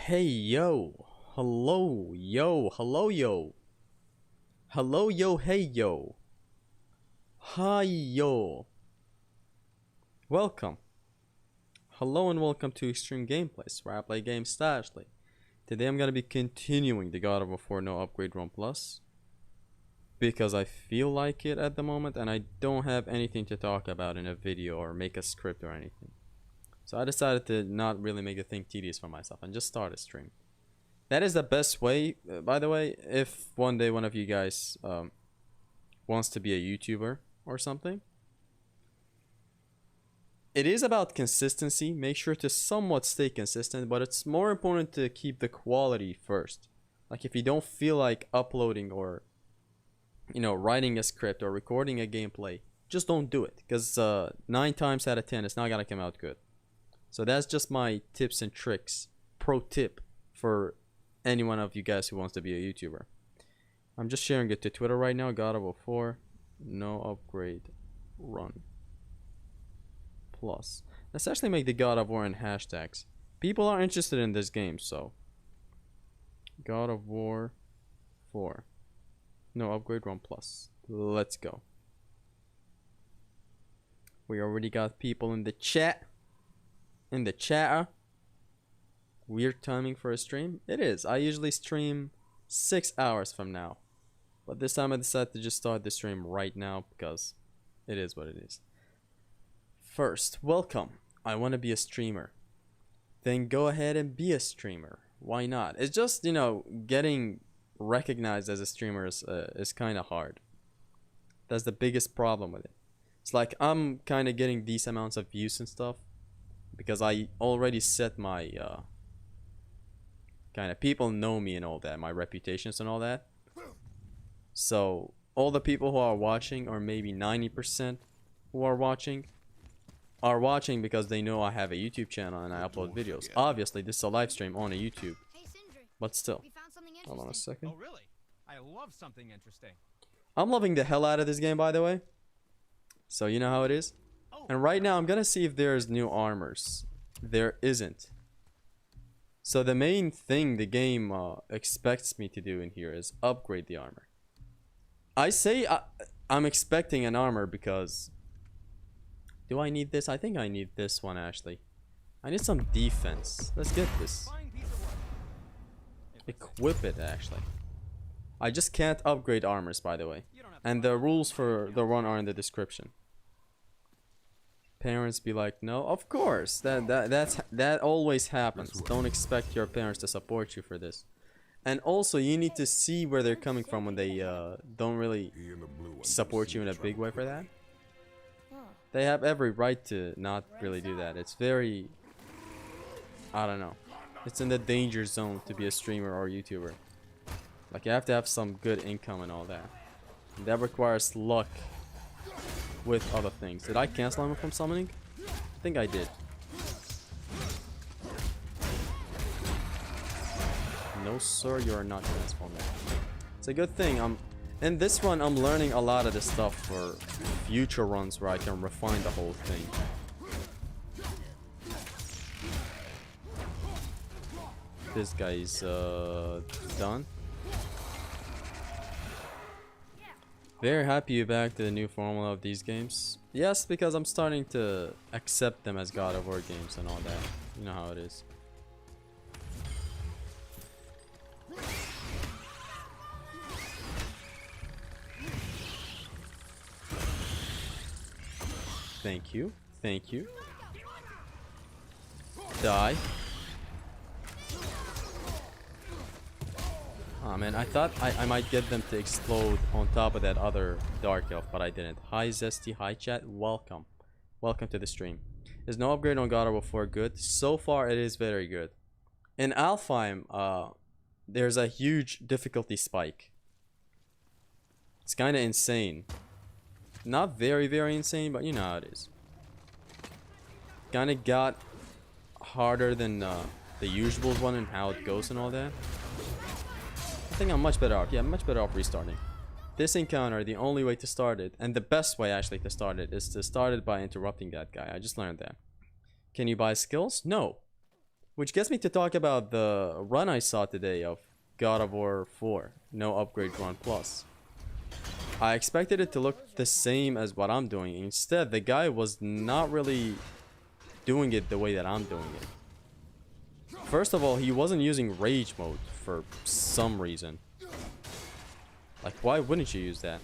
Hey yo, hello yo, hello yo, hello yo, hey yo, hi yo, welcome, hello and welcome to Extreme Gameplays, where I play games stylishly. Today I'm gonna be continuing the God of War 4 No Upgrade Run Plus because I feel like it at the moment and I don't have anything to talk about in a video or make a script or anything. So I decided to not really make the thing tedious for myself and just start a stream. That is the best way, by the way, if one day one of you guys wants to be a YouTuber or something. It is about consistency. Make sure to somewhat stay consistent, but it's more important to keep the quality first. Like if you don't feel like uploading or, writing a script or recording a gameplay, just don't do it. Because 9 times out of 10, it's not going to come out good. So that's just my tips and tricks. Pro tip for any one of you guys who wants to be a YouTuber. I'm just sharing it to Twitter right now. God of War 4 No Upgrade Run Plus. Let's actually make the God of War in hashtags. People are interested in this game, so God of War 4 No Upgrade Run Plus. Let's go. We already got people in the chat. In the chatter. Weird timing for a stream. It is. I usually stream 6 hours from now, but this time I decided to just start the stream right now because it is what it is. First, welcome. I want to be a streamer. Then go ahead and be a streamer. Why not? It's just, getting recognized as a streamer is kind of hard. That's the biggest problem with it. It's like I'm kind of getting these amounts of views and stuff because I already set my kind of, people know me and all that, my reputations and all that. So all the people who are watching, or maybe 90% who are watching because they know I have a YouTube channel and I upload videos. Obviously this is a live stream on a YouTube, but still. Hold on a second. Oh really? I love something interesting. I'm loving the hell out of this game, by the way. So you know how it is. And right now I'm gonna see if there's new armors. There isn't. So the main thing the game expects me to do in here is upgrade the armor. I say I'm expecting an armor because... Do I need this? I think I need this one actually. I need some defense. Let's get this. Equip it actually. I just can't upgrade armors, by the way. And the rules for the run are in the description. Parents be like, no, of course, that always happens. Don't expect your parents to support you for this. And also you need to see where they're coming from when they don't really support you in a big way for that. They have every right to not really do that. It's very, I don't know, it's in the danger zone to be a streamer or YouTuber. Like you have to have some good income and all that, and that requires luck with other things. Did I cancel him from summoning? I think I did. No sir, you are not transforming. It's a good thing. In this run I'm learning a lot of this stuff for future runs where I can refine the whole thing. This guy's done. Very happy you're back to the new formula of these games. Yes, because I'm starting to accept them as God of War games and all that. You know how it is. Thank you. Thank you. Die. Oh man, I thought I might get them to explode on top of that other Dark Elf, but I didn't. Hi Zesty, hi chat, welcome. Welcome to the stream. Is no upgrade on God of War 4 good? So far it is very good. In Alfheim, there's a huge difficulty spike. It's kind of insane. Not very, very insane, but you know how it is. Kind of got harder than the usual one and how it goes and all that. I think I'm much better off. Yeah, I'm much better off restarting. This encounter, the only way to start it, and the best way actually to start it, is to start it by interrupting that guy. I just learned that. Can you buy skills? No. Which gets me to talk about the run I saw today of God of War 4. No upgrade run plus. I expected it to look the same as what I'm doing. Instead, the guy was not really doing it the way that I'm doing it. First of all, he wasn't using rage mode for some reason. Like, why wouldn't you use that?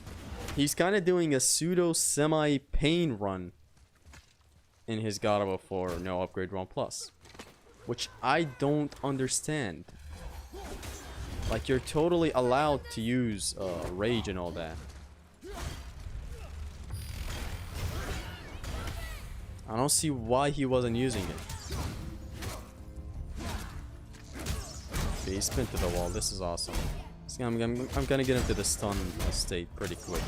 He's kind of doing a pseudo semi-pain run in his God of War 4 no upgrade run plus, which I don't understand. Like, you're totally allowed to use rage and all that. I don't see why he wasn't using it. Okay, he's pinned to the wall. This is awesome. I'm gonna get into the stun state pretty quick.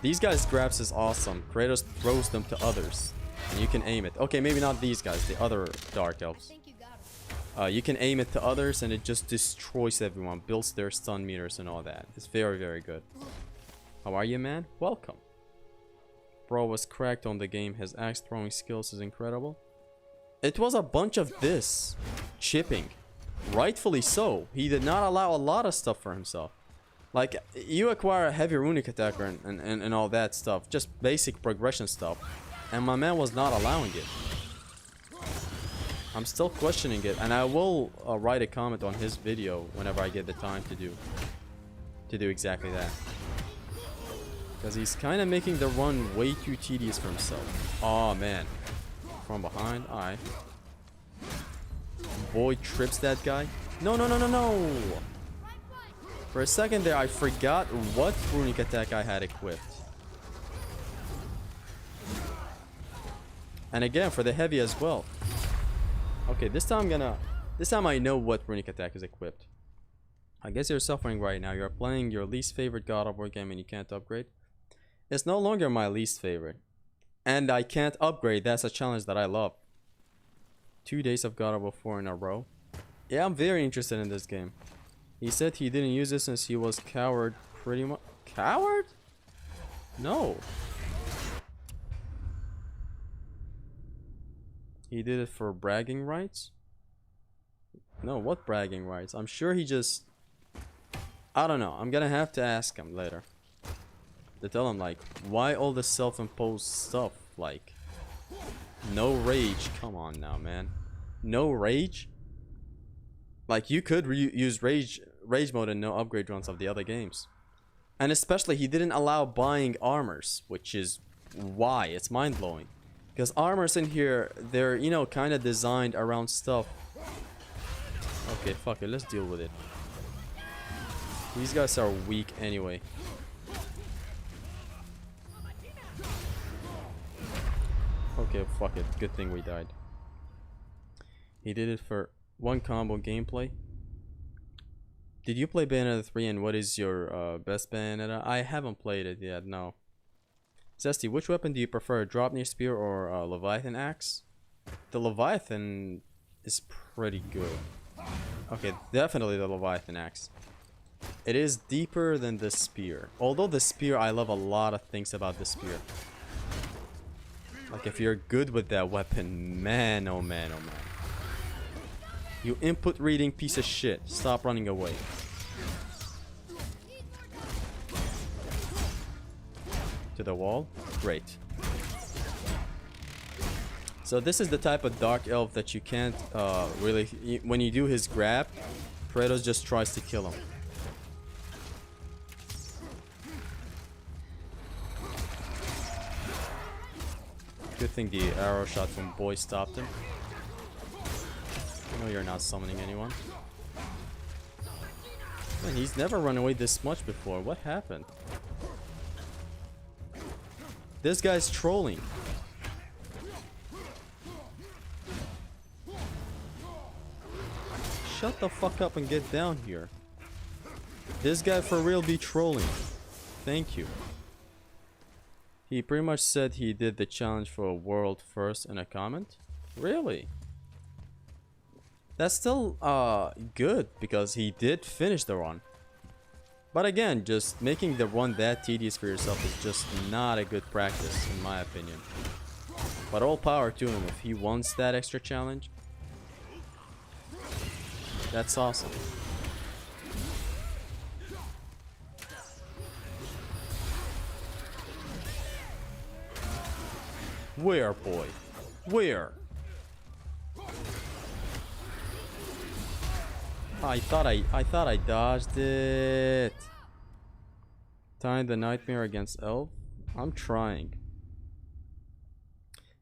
These guys' grabs is awesome. Kratos throws them to others, and you can aim it. Okay, maybe not these guys, the other Dark Elves. You can aim it to others, and it just destroys everyone, builds their stun meters and all that. It's very, very good. How are you, man? Welcome. Bro was cracked on the game. His axe throwing skills is incredible. It was a bunch of this chipping. Rightfully so. He did not allow a lot of stuff for himself. Like, you acquire a heavy runic attacker and all that stuff. Just basic progression stuff. And my man was not allowing it. I'm still questioning it. And I will write a comment on his video whenever I get the time to do exactly that. Because he's kind of making the run way too tedious for himself. Oh man. From behind. Alright. Boy trips that guy. No, no, no, no, no. For a second there, I forgot what runic attack I had equipped. And again, for the heavy as well. Okay, this time I know what runic attack is equipped. I guess you're suffering right now. You're playing your least favorite God of War game and you can't upgrade. It's no longer my least favorite. And I can't upgrade. That's a challenge that I love. 2 days of God of War 4 in a row. Yeah, I'm very interested in this game. He said he didn't use it since he was coward pretty much. Coward? No. He did it for bragging rights? No, what bragging rights? I'm sure he just... I don't know. I'm gonna have to ask him later. To tell him, like, why all this self-imposed stuff? Like, no rage. Come on now, man. No rage? Like, you could use rage mode and no upgrade runs of the other games. And especially, he didn't allow buying armors, which is why. It's mind-blowing. Because armors in here, they're, you know, kind of designed around stuff. Okay, fuck it. Let's deal with it. These guys are weak anyway. Okay, fuck it. Good thing we died. He did it for one combo gameplay. Did you play Bayonetta 3 and what is your best Bayonetta? I haven't played it yet, no. Zesty, which weapon do you prefer? Draupnir Spear or Leviathan Axe? The Leviathan is pretty good. Okay, definitely the Leviathan Axe. It is deeper than the Spear. Although the Spear, I love a lot of things about the Spear. Like, if you're good with that weapon, man, oh man, oh man. You input reading piece of shit. Stop running away. To the wall? Great. So this is the type of Dark Elf that you can't really... When you do his grab, Kratos just tries to kill him. Good thing the arrow shot from Boy stopped him. I know you're not summoning anyone. Man, he's never run away this much before. What happened? This guy's trolling. Shut the fuck up and get down here. This guy for real be trolling. Thank you. He pretty much said he did the challenge for a world first in a comment. Really? That's still good because he did finish the run. But again, just making the run that tedious for yourself is just not a good practice in my opinion. But all power to him if he wants that extra challenge. That's awesome. Where, boy? Where? I thought I dodged it. Tying the nightmare against elf. I'm trying.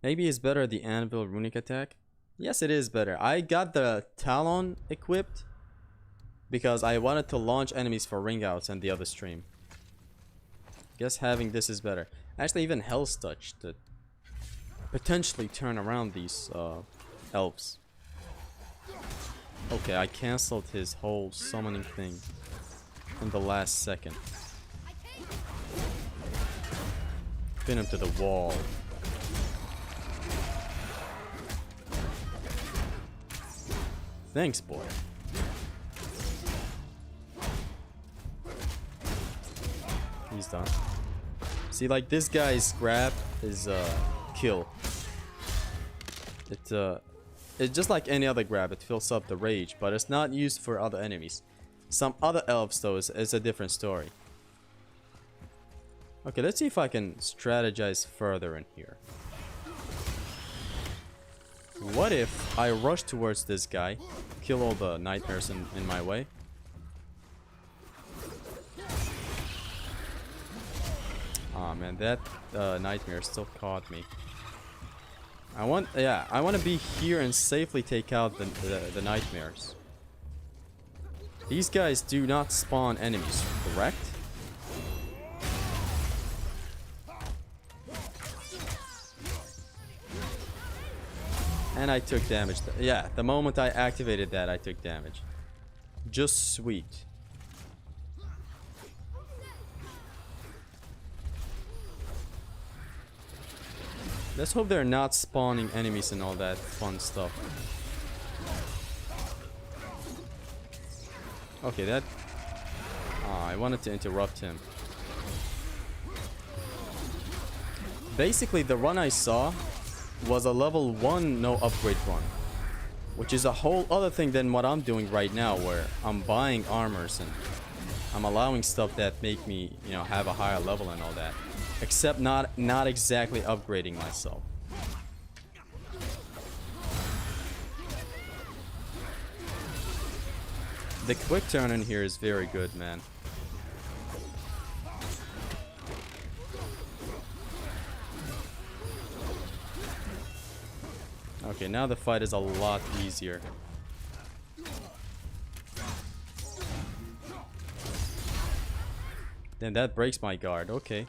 Maybe it's better the anvil runic attack. Yes, it is better. I got the talon equipped because I wanted to launch enemies for ring outs and the other stream. Guess having this is better. Actually, even Hell's Touch to potentially turn around these elves. Okay, I cancelled his whole summoning thing in the last second. Pin him to the wall. Thanks, boy. He's done. See, like this guy's grab is kill. It's just like any other grab. It fills up the rage, but it's not used for other enemies. Some other elves though is a different story. Okay, let's see if I can strategize further in here. What if I rush towards this guy, kill all the nightmares in my way? Aw, man, that nightmare still caught me. I want to be here and safely take out the nightmares. These guys do not spawn enemies, correct? And I took damage. Yeah, the moment I activated that, I took damage. Just sweet. Let's hope they're not spawning enemies and all that fun stuff. Okay, that... I wanted to interrupt him. Basically, the run I saw was a level 1 no upgrade run. Which is a whole other thing than what I'm doing right now, where I'm buying armors and I'm allowing stuff that make me, you know, have a higher level and all that. Except not exactly upgrading myself. The quick turn in here is very good, man. Okay, now the fight is a lot easier. Then that breaks my guard, okay.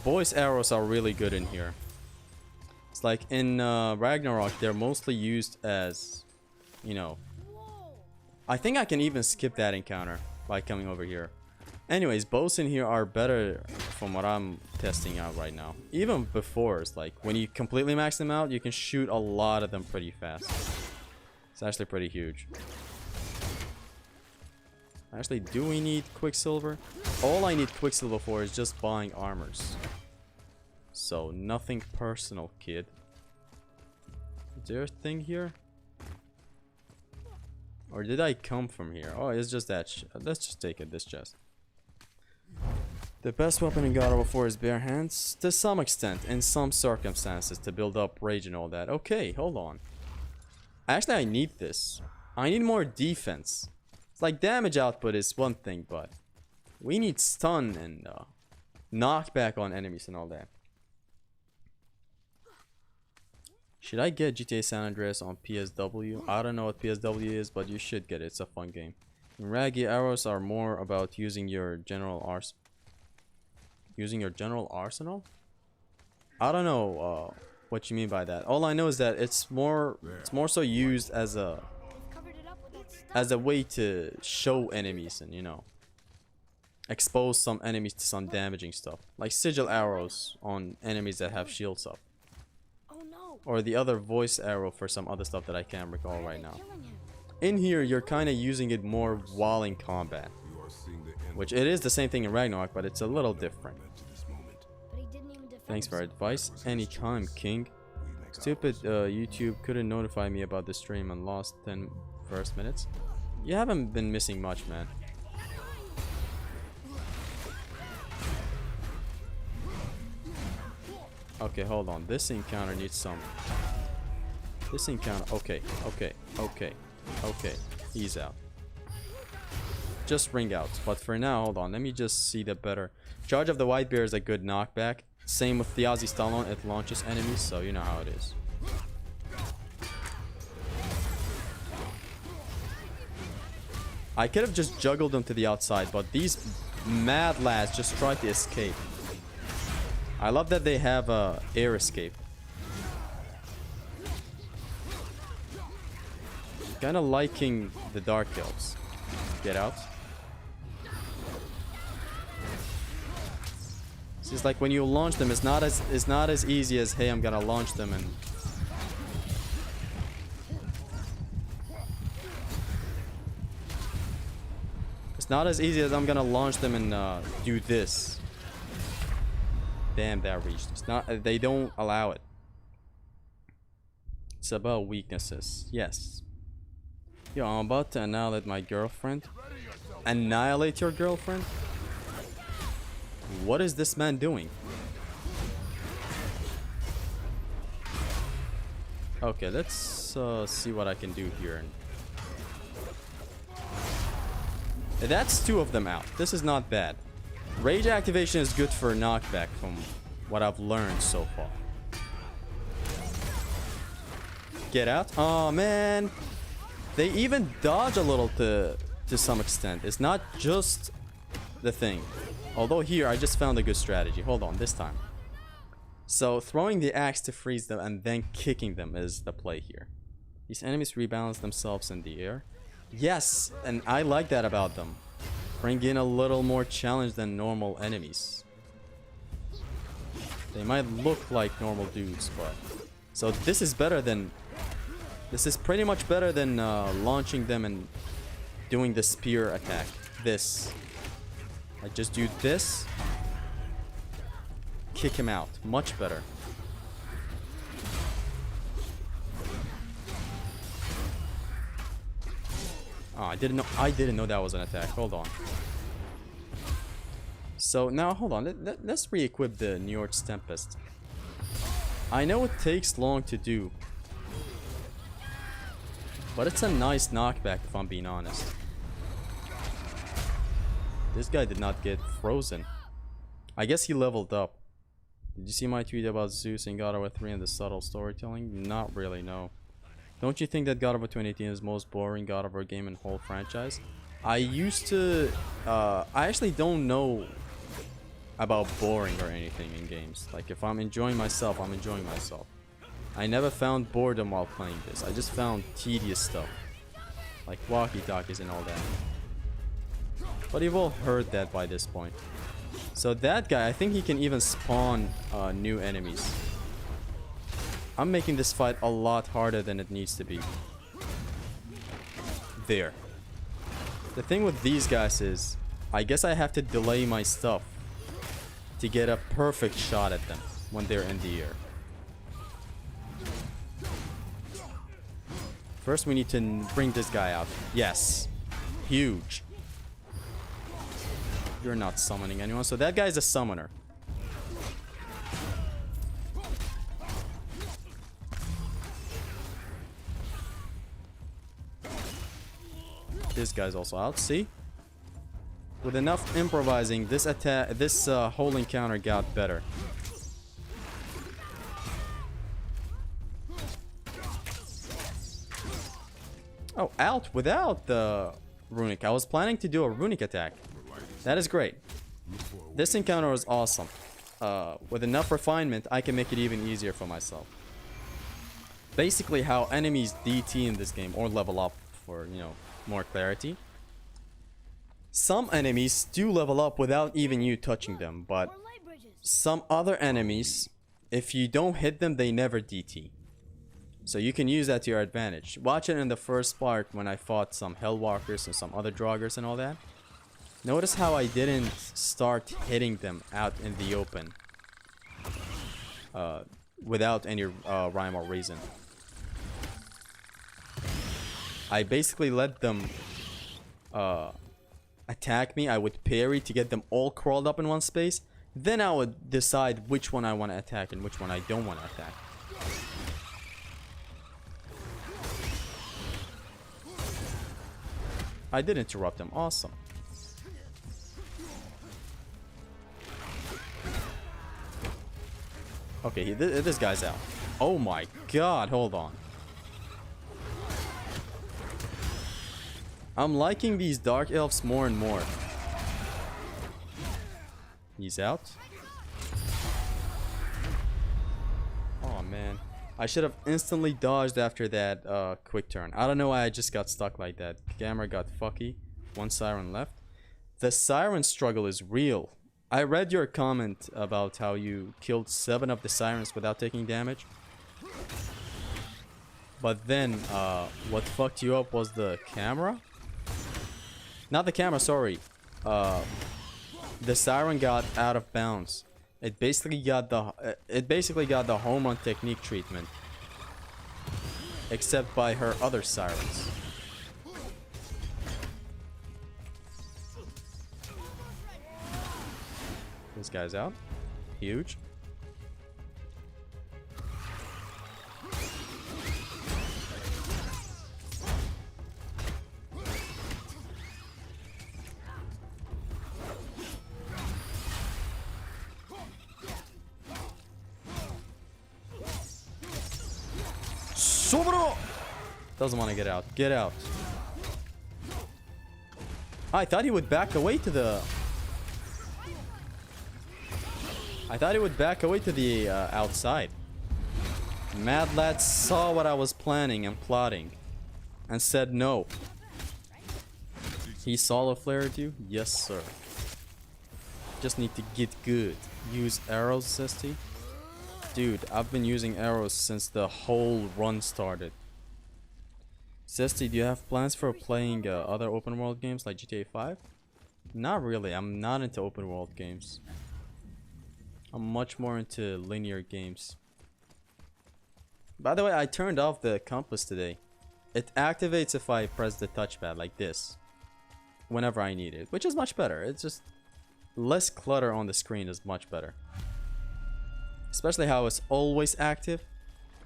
Voice arrows are really good in here. It's like in Ragnarok, they're mostly used as, you know... I think I can even skip that encounter by coming over here. Anyways, bows in here are better from what I'm testing out right now. Even before, it's like, when you completely max them out, you can shoot a lot of them pretty fast. It's actually pretty huge. Actually, do we need Quicksilver? All I need Quicksilver for is just buying armors. So, nothing personal, kid. Is there a thing here? Or did I come from here? Oh, it's just that. Let's just take it, this chest. The best weapon in God of War is bare hands? To some extent, in some circumstances, to build up rage and all that. Okay, hold on. Actually, I need this. I need more defense. It's like damage output is one thing, but we need stun and knockback on enemies and all that. Should I get GTA San Andreas on PSW? I don't know what PSW is, but you should get it. It's a fun game. Raggy arrows are more about using your general arsenal. Using your general arsenal? I don't know what you mean by that. All I know is that it's more so used as a way to show enemies and, you know, expose some enemies to some damaging stuff, like sigil arrows on enemies that have shields up. Or the other voice arrow for some other stuff that I can't recall right now. In here, you're kind of using it more while in combat. Which it is the same thing in Ragnarok, but it's a little different. But he didn't even defend Thanks for himself. advice. Anytime, King. Stupid YouTube couldn't notify me about the stream and lost 10 first minutes. You haven't been missing much, man. Okay, hold on. This encounter needs some... This encounter... Okay. He's out. Just ring out. But for now, hold on. Let me just see the better... Charge of the White Bear is a good knockback. Same with the Ozzy Stallone. It launches enemies, so you know how it is. I could have just juggled them to the outside, but these mad lads just tried to escape. I love that they have a air escape. Kind of liking the Dark Elves. Get out. It's just like when you launch them, it's not as easy as, hey, I'm gonna launch them and... It's not as easy as I'm gonna launch them and do this. Damn, that reached. It's not. They don't allow it. It's about weaknesses. Yes. Yo, I'm about to annihilate my girlfriend. Annihilate your girlfriend? What is this man doing? Okay, let's see what I can do here. That's two of them out. This is not bad. Rage activation is good for knockback from what I've learned so far. Get out. Oh man. They even dodge a little to some extent. It's not just the thing. Although here I just found a good strategy. Hold on, this time. So throwing the axe to freeze them and then kicking them is the play here. These enemies rebalance themselves in the air. Yes, and I like that about them. Bring in a little more challenge than normal enemies. They might look like normal dudes, but... So this is better than... This is pretty much better than launching them and doing the spear attack. This. I just do this. Kick him out. Much better. Oh, I didn't know that was an attack. Hold on. So now, hold on. Let's re-equip the New York's Tempest. I know it takes long to do, but it's a nice knockback if I'm being honest. This guy did not get frozen. I guess he leveled up. Did you see my tweet about Zeus and God of War 3 and the subtle storytelling? Not really, no. Don't you think that God of War 2018 is the most boring God of War game in the whole franchise? I used to... I actually don't know about boring or anything in games. Like, if I'm enjoying myself, I'm enjoying myself. I never found boredom while playing this. I just found tedious stuff. Like walkie-talkies and all that. But you've all heard that by this point. So that guy, I think he can even spawn new enemies. I'm making this fight a lot harder than it needs to be. There. The thing with these guys is, I guess I have to delay my stuff to get a perfect shot at them when they're in the air. First we need to bring this guy out. Yes. Huge. You're not summoning anyone, so that guy's a summoner. This guy's also out. See, with enough improvising, this whole encounter got better. Oh, out without the runic. I was planning to do a runic attack. That is great. This encounter was awesome. With enough refinement, I can make it even easier for myself. Basically, how enemies DT in this game, or level up for, you know, more clarity. Some enemies do level up without even you touching them, but some other enemies, if you don't hit them, they never DT. So you can use that to your advantage. Watch it in the first part when I fought some Hellwalkers and some other Draugrs and all that. Notice how I didn't start hitting them out in the open. Without any rhyme or reason. I basically let them attack me. I would parry to get them all crawled up in one space. Then I would decide which one I want to attack and which one I don't want to attack. I did interrupt him. Awesome. Okay, this guy's out. Oh my god, hold on. I'm liking these dark elves more and more. He's out. Oh man. I should have instantly dodged after that quick turn. I don't know why I just got stuck like that. Camera got fucky. One siren left. The siren struggle is real. I read your comment about how you killed 7 of the sirens without taking damage. But then, what fucked you up was the camera? Not the camera, sorry. The siren got out of bounds. It basically got the home run technique treatment. Except by her other sirens. This guy's out. Huge. Doesn't want to get out. Get out. I thought he would back away to the... outside. Mad Lad saw what I was planning and plotting. And said no. He solo flared you? Yes, sir. Just need to get good. Use arrows, Zesty. Dude, I've been using arrows since the whole run started. Zesty, do you have plans for playing other open world games like GTA 5? Not really. I'm not into open world games. I'm much more into linear games. By the way, I turned off the compass today. It activates if I press the touchpad like this. Whenever I need it. Which is much better. It's just... less clutter on the screen is much better. Especially how it's always active.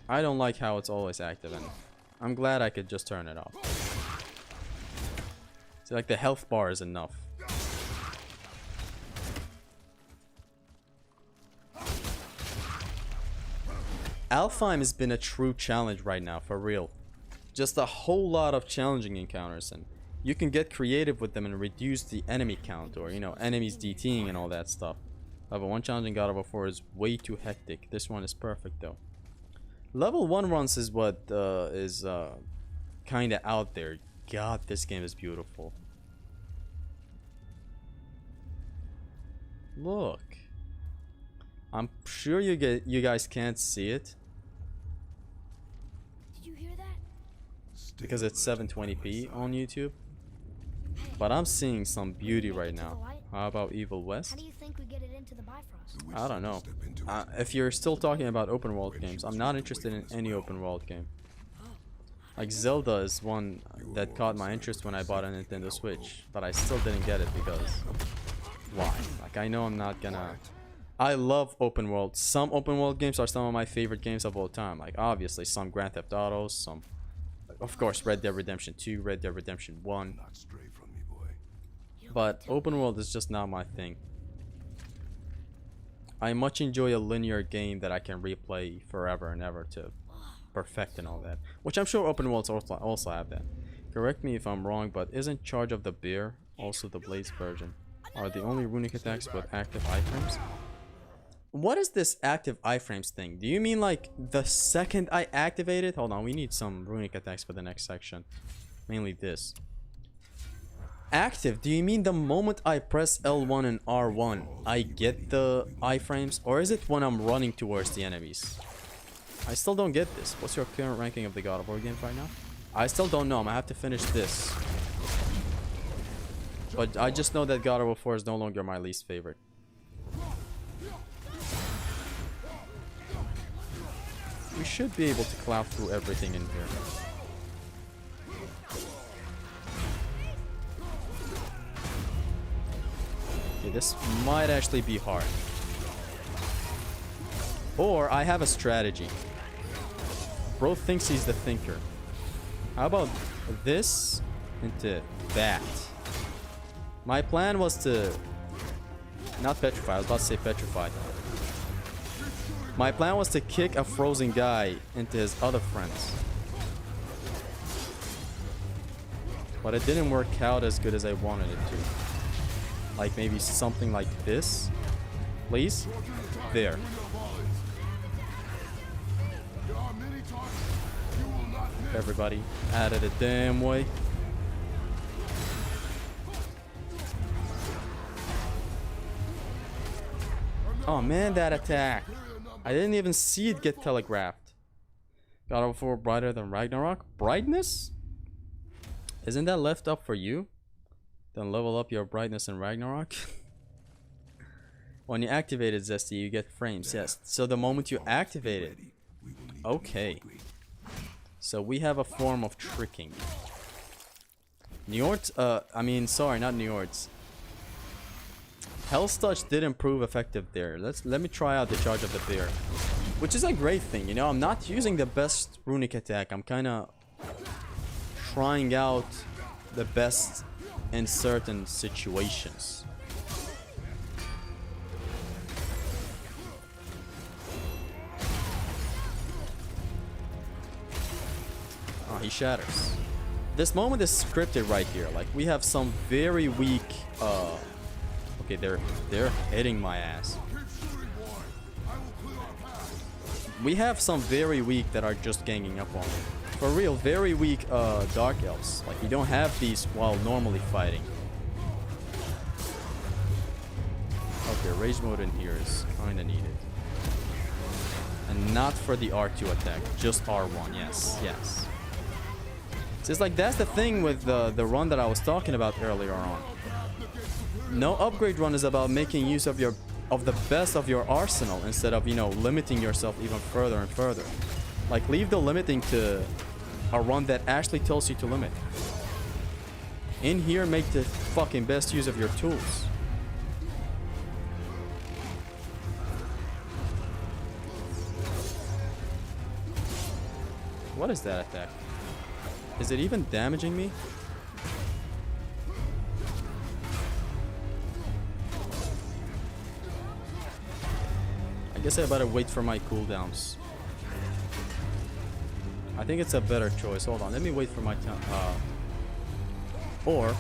I don't like how it's always active, and I'm glad I could just turn it off. See, like the health bar is enough. Alfheim has been a true challenge right now, for real. Just a whole lot of challenging encounters, and you can get creative with them and reduce the enemy count, or, you know, enemies DTing and all that stuff. Level 1 challenging God of War 4 is way too hectic. This one is perfect though. Level 1 runs is what is kinda out there. God, this game is beautiful. Look. I'm sure you guys can't see it. Did you hear that? Because it's 720p on YouTube. But I'm seeing some beauty right now. How about Evil West? How do you think we get it into the Bifrost? I don't know. If you're still talking about open world games, I'm not interested in any open world game. Like Zelda is one that caught my interest when I bought a Nintendo Switch, but I still didn't get it because why? Like, I know I'm not gonna... I love open world. Some open world games are some of my favorite games of all time. Like, obviously some Grand Theft Autos, some, of course, Red Dead Redemption 2, Red Dead Redemption 1. But open world is just not my thing. I much enjoy a linear game that I can replay forever and ever to perfect and all that. Which I'm sure open worlds also have that. Correct me if I'm wrong, but isn't Charge of the Bear also the Blades version? Are the only runic attacks with active iframes? What is this active iframes thing? Do you mean like the second I activate it? Hold on, we need some runic attacks for the next section. Mainly this. Active, do you mean the moment I press L1 and R1 I get the iframes, or is it when I'm running towards the enemies? I still don't get this. What's your current ranking of the God of War games right now? I still don't know. I'm gonna have to finish this. But I just know that God of War 4 is no longer my least favorite. We should be able to cloud through everything in here. Okay, this might actually be hard. Or I have a strategy. Bro thinks he's the thinker. How about this into that? My plan was to... Not petrify, I was about to say petrify. My plan was to kick a frozen guy into his other friends. But it didn't work out as good as I wanted it to. Like maybe something like this. Please? There. Everybody out of the damn way. Oh man, that attack. I didn't even see it get telegraphed. God of War brighter than Ragnarok? Brightness? Isn't that left up for you? Then level up your brightness in Ragnarok. When you activate it, Zesty, you get frames. Yes. So the moment you activate it. Okay. So we have a form of tricking. Njord's, sorry, not Njord's. Hell's Touch did improve effective there. Let me try out the Charge of the Bear. Which is a great thing, you know, I'm not using the best runic attack. I'm kinda trying out the best in certain situations. Oh, he shatters. This moment is scripted right here. Like, we have some very weak, okay, they're hitting my ass. We have some very weak that are just ganging up on me. For real, very weak Dark Elves. Like, you don't have these while normally fighting. Okay, Rage Mode in here is kinda needed. And not for the R2 attack, just R1, yes, yes. So it's like, that's the thing with the run that I was talking about earlier on. No upgrade run is about making use of the best of your arsenal instead of, you know, limiting yourself even further and further. Like, leave the limiting to a run that actually tells you to limit. In here, make the fucking best use of your tools. What is that attack? Is it even damaging me? I guess I better wait for my cooldowns. I think it's a better choice. Hold on, let me wait for my time. Or,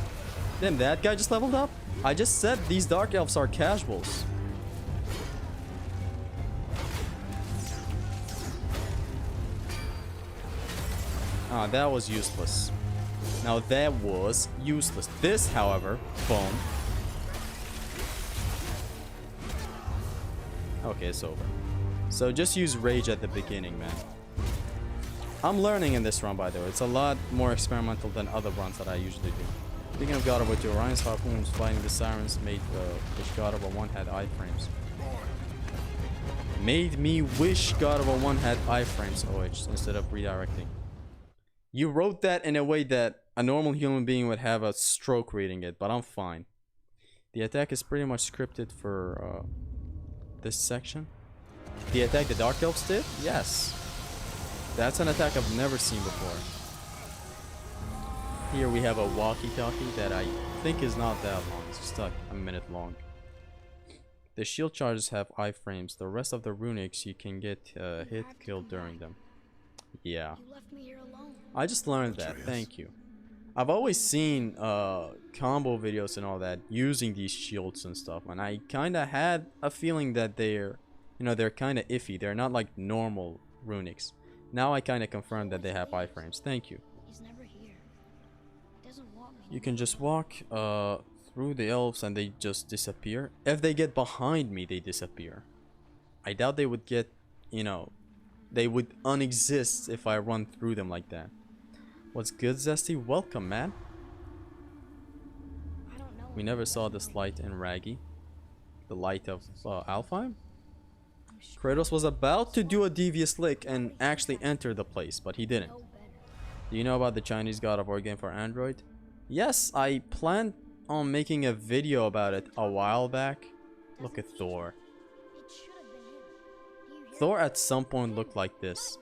damn, that guy just leveled up? I just said these Dark Elves are casuals. Ah, that was useless. Now that was useless. This, however, boom. Okay, it's over. So just use Rage at the beginning, man. I'm learning in this run, by the way. It's a lot more experimental than other runs that I usually do. Speaking of God of War 2, Orion's Harpoons fighting the Sirens made which God of War 1 had iframes. Made me wish God of War 1 had iframes, OH, instead of redirecting. You wrote that in a way that a normal human being would have a stroke reading it, but I'm fine. The attack is pretty much scripted for this section. The attack the Dark Elves did? Yes. That's an attack I've never seen before. Here we have a walkie-talkie that I think is not that long. It's just like a minute long. The shield charges have iframes. The rest of the runics you can get hit, killed during them. Yeah. You left me here alone. I just learned that. Thank you. I've always seen combo videos and all that using these shields and stuff, and I kind of had a feeling that they're kind of iffy. They're not like normal runics. Now I kind of confirmed that they have iframes. Thank you. He's never here. Doesn't want me. You can just walk through the elves and they just disappear. If they get behind me, they disappear. I doubt they would get, you know, they would unexist if I run through them like that. What's good, Zesty? Welcome, man. I don't know We never saw this light in Raggy. The light of Alfheim? Kratos was about to do a devious lick and actually enter the place, but he didn't. Do you know about the Chinese God of War game for Android? Yes, I planned on making a video about it a while back. Look at Thor. Thor at some point looked like this.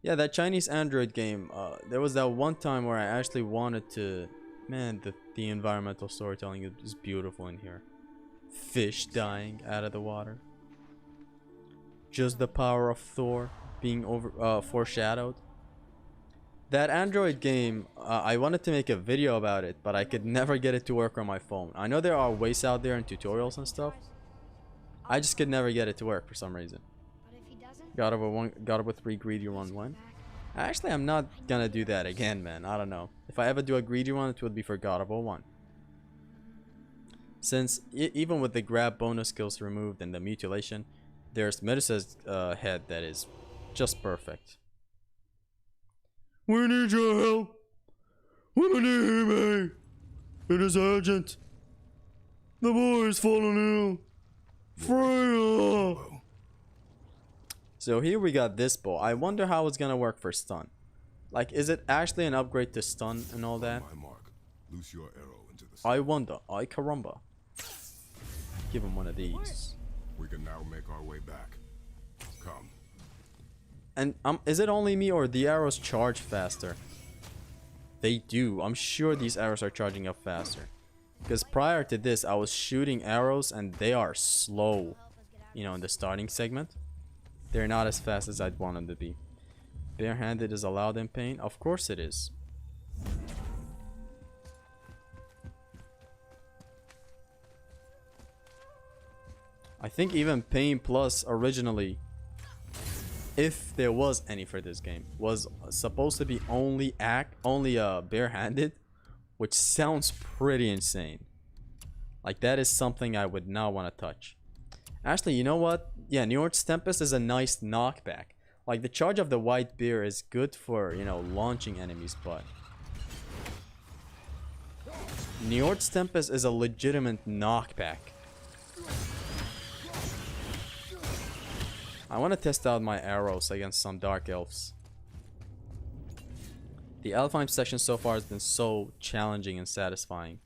Yeah, that Chinese Android game, there was that one time where I actually wanted to... Man, the environmental storytelling is beautiful in here. Fish dying out of the water. Just the power of Thor being foreshadowed. That Android game, I wanted to make a video about it, but I could never get it to work on my phone. I know there are ways out there in tutorials and stuff. I just could never get it to work for some reason. God of War 3 greedy run 1. Actually, I'm not gonna do that again, man. I don't know. If I ever do a greedy one, it would be for God of War 1. Since even with the grab bonus skills removed and the mutilation, there's Medusa's head that is just perfect. We need your help. We need me. It is urgent. The boy is fallen ill. Freya. So here we got this bow. I wonder how it's gonna work for stun. Like, is it actually an upgrade to stun and all that? I wonder. Ay caramba. Give him one of these. We can now make our way back. Come. And is it only me or the arrows charge faster? They do. I'm sure these arrows are charging up faster. Because prior to this, I was shooting arrows and they are slow. You know, in the starting segment. They're not as fast as I'd want them to be. Barehanded is allowed in pain? Of course it is. I think even Pain Plus originally, if there was any for this game, was supposed to be only barehanded, which sounds pretty insane. Like, that is something I would not want to touch. Actually, you know what? Yeah, Njord's Tempest is a nice knockback. Like, the charge of the white bear is good for, you know, launching enemies, but Njord's Tempest is a legitimate knockback. I want to test out my arrows against some Dark Elves. The Alfheim section so far has been so challenging and satisfying.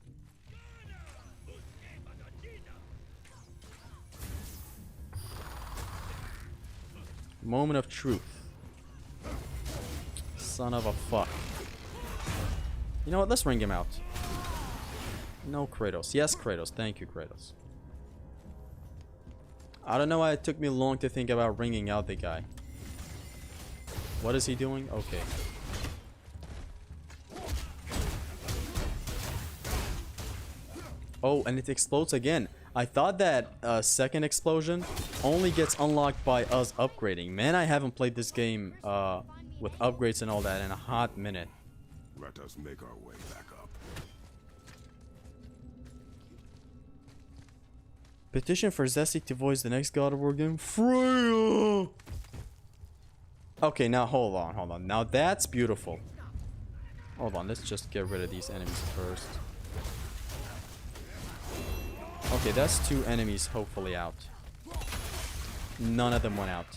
Moment of truth. Son of a fuck. You know what? Let's ring him out. No Kratos. Yes, Kratos. Thank you, Kratos. I don't know why it took me long to think about ringing out the guy. What is he doing? Okay. Oh, and it explodes again. I thought that second explosion only gets unlocked by us upgrading. Man, I haven't played this game with upgrades and all that in a hot minute. Let us make our way back up. Petition for Zesty to voice the next God of War game. Freya! Okay, now hold on. Now that's beautiful. Hold on, let's just get rid of these enemies first. Okay, that's 2 enemies hopefully out. None of them went out.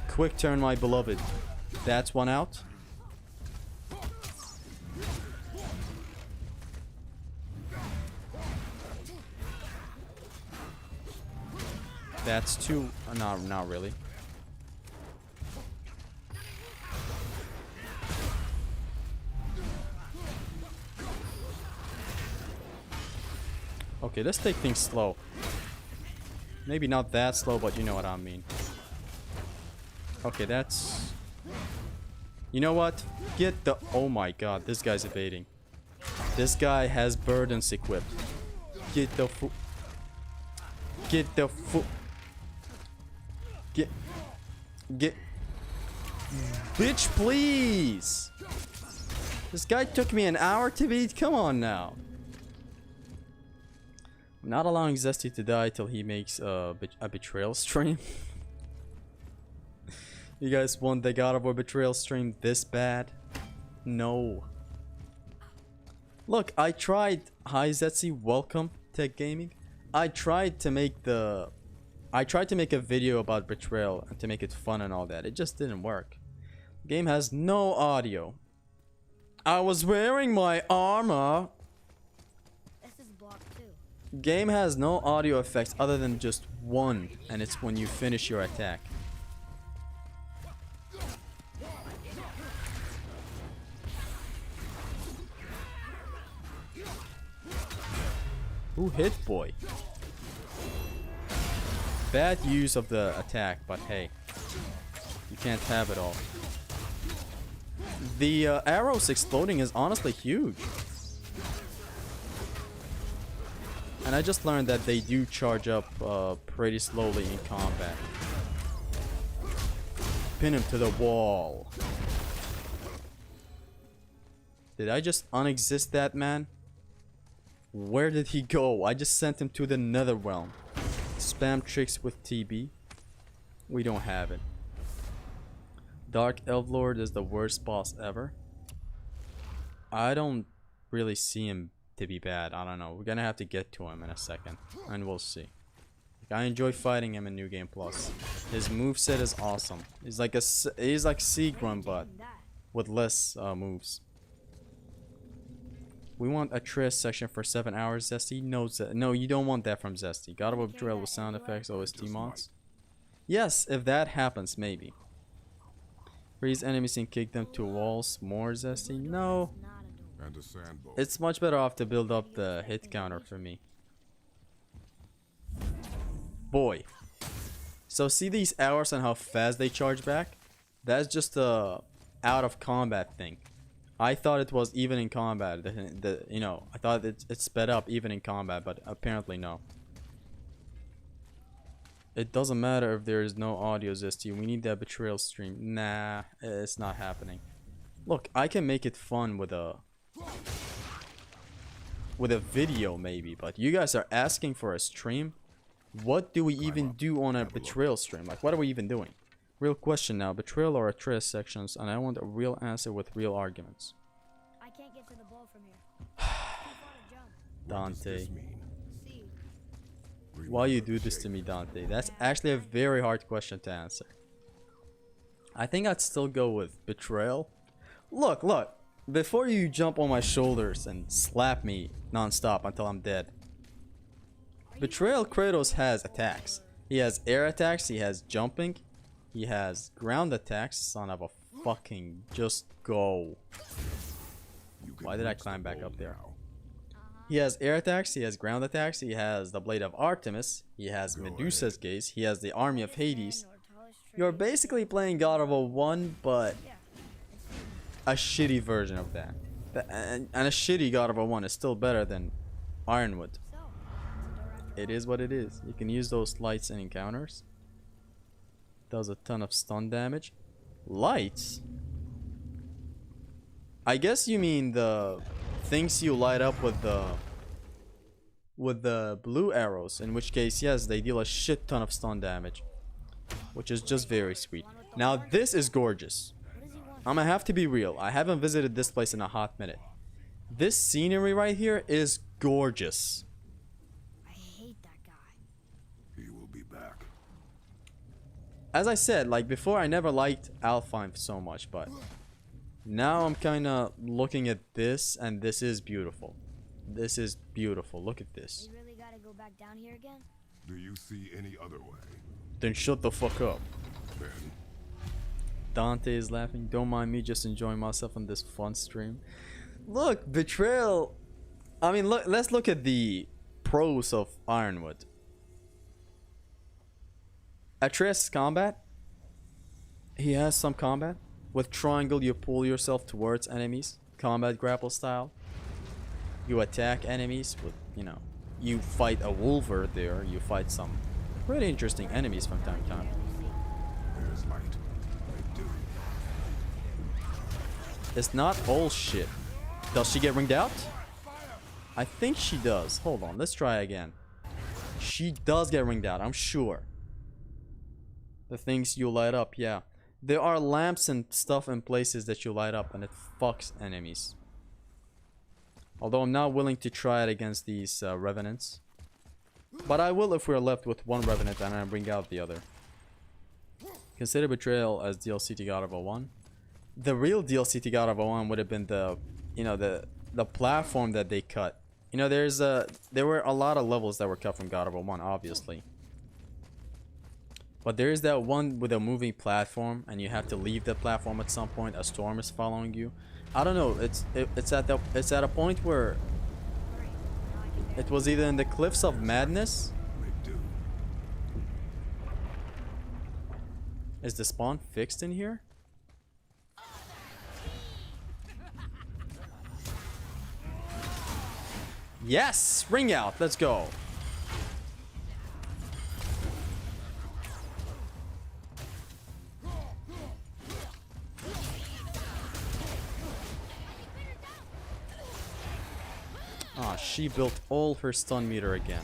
Quick turn, my beloved. That's 1 out. That's 2. No, not really. Okay, let's take things slow. Maybe not that slow, but you know what I mean. Okay, that's... You know what? Get the... Oh my god, this guy's evading. This guy has burdens equipped. Get the fu... Get the fu... Get... Bitch, please! This guy took me an hour to beat. Come on now. I'm not allowing Zesty to die till he makes a betrayal stream. You guys want the God of War betrayal stream this bad? No. Look, I tried. Hi Zetsi, welcome Tech Gaming. I tried to make a video about Betrayal and to make it fun and all that. It just didn't work. The game has no audio. I was wearing my armor. This is block 2. Game has no audio effects other than just one, and it's when you finish your attack. Who hit boy? Bad use of the attack, but hey, you can't have it all. The arrows exploding is honestly huge. And I just learned that they do charge up pretty slowly in combat. Pin him to the wall. Did I just unexist that man? Where did he go? I just sent him to the nether realm. Spam tricks with TB. We don't have it. Dark Elf Lord is the worst boss ever. I don't really see him to be bad. I don't know. We're gonna have to get to him in a second, and we'll see. I enjoy fighting him in New Game Plus. His moveset is awesome. He's like Seagrum, but with less moves. We want a Triss section for 7 hours, Zesty. No, you don't want that from Zesty. God of War Betrayal with sound effects, OST mods. Yes, if that happens, maybe. Freeze enemies and kick them to walls. More Zesty? No. And a sandbow. It's much better off to build up the hit counter for me. Boy. So see these arrows and how fast they charge back? That's just a out of combat thing. I thought it was even in combat. You know, I thought it sped up even in combat, but apparently no. It doesn't matter if there is no audio, Zesty. We need that Betrayal stream. Nah, it's not happening. Look, I can make it fun with a video maybe, but you guys are asking for a stream. What do we even do on a Betrayal stream? Like, what are we even doing? Real question now. Betrayal or Atreus sections, and I want a real answer with real arguments. I can't get to the ball from here. Too far to jump. Dante. See, Why you do this to me, Dante? That's actually a very hard question to answer. I think I'd still go with Betrayal. Look. Before you jump on my shoulders and slap me non-stop until I'm dead. Betrayal Kratos has attacks. He has air attacks, he has jumping, he has ground attacks. Son of a fucking just go. Why did I climb back up there? He has air attacks, he has ground attacks, he has the Blade of Artemis, he has Medusa's Gaze, he has the Army of Hades. You're basically playing God of War 1, but a shitty version of that. And a shitty God of War 1 is still better than Ironwood. It is what it is. You can use those lights in encounters. Does a ton of stun damage. Lights? I guess you mean the things you light up with the blue arrows, in which case yes, they deal a shit ton of stun damage, which is just very sweet. Now this is gorgeous. I'm gonna have to be real. I haven't visited this place in a hot minute. This scenery right here is gorgeous. I hate that guy. He will be back. As I said, like before, I never liked Alfheim so much, but now I'm kind of looking at this, and this is beautiful. This is beautiful. Look at this. We really gotta go back down here again? Do you see any other way? Then shut the fuck up. Then Dante is laughing. Don't mind me, just enjoying myself on this fun stream. Look, Betrayal. I mean, look. Let's look at the pros of Ironwood. Atreus combat. He has some combat. With triangle, you pull yourself towards enemies. Combat grapple style. You attack enemies with, you know, you fight a wolver there. You fight some pretty interesting enemies from time to time. there's light. I do. It's not all shit. Does she get ringed out? I think she does. Hold on, let's try again. She does get ringed out, I'm sure. The things you light up, yeah. There are lamps and stuff in places that you light up and it fucks enemies. Although I'm not willing to try it against these revenants. But I will if we're left with one revenant and I bring out the other. Consider Betrayal as DLC to God of War 1. The real DLC to God of War 1 would have been the, you know, the platform that they cut. You know, there were a lot of levels that were cut from God of War 1, obviously. But there is that one with a moving platform, and you have to leave the platform at some point. A storm is following you. I don't know. It's at a point where it was either in the Cliffs of Madness. They do. Is the spawn fixed in here? Yes! Ring out! Let's go! Ah, she built all her stun meter again.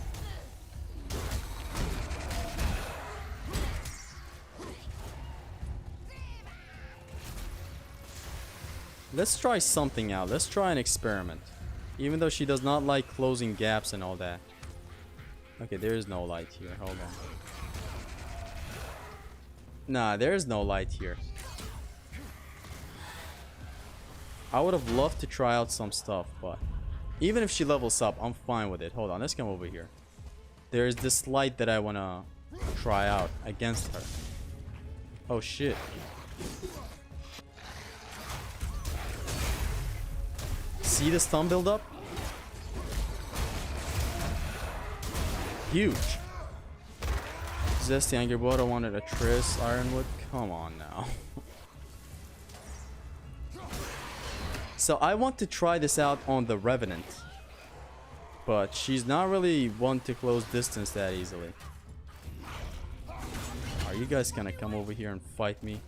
Let's try something out. Let's try an experiment. Even though she does not like closing gaps and all that. Okay, there is no light here. Hold on. Nah, there is no light here. I would have loved to try out some stuff, but even if she levels up, I'm fine with it. Hold on, let's come over here. There is this light that I want to try out against her. Oh, shit. See the stun build up? Huge. Zesty Angry Blood, I wanted a Triss Ironwood. Come on now. So I want to try this out on the Revenant. But she's not really one to close distance that easily. Are you guys gonna come over here and fight me?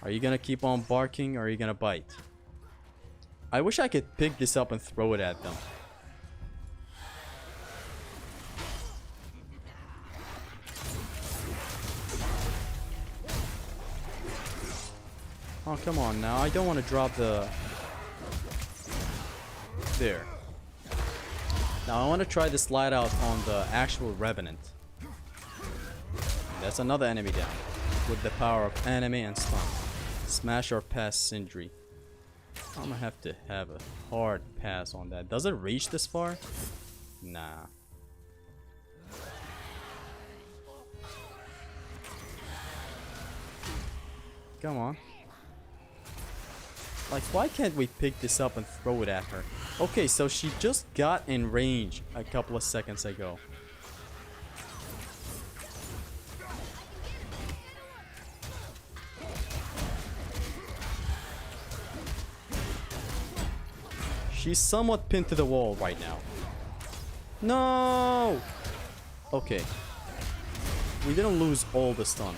Are you gonna keep on barking or are you gonna bite? I wish I could pick this up and throw it at them. Oh, come on now. I don't want to drop the... There. Now I want to try this slide out on the actual Revenant. That's another enemy down. With the power of anime and stun. Smash or pass Sindri. I'm gonna have to have a hard pass on that. Does it reach this far? Nah. Come on. Like, why can't we pick this up and throw it at her? Okay, so she just got in range a couple of seconds ago. She's somewhat pinned to the wall right now. No! Okay. We didn't lose all the stun.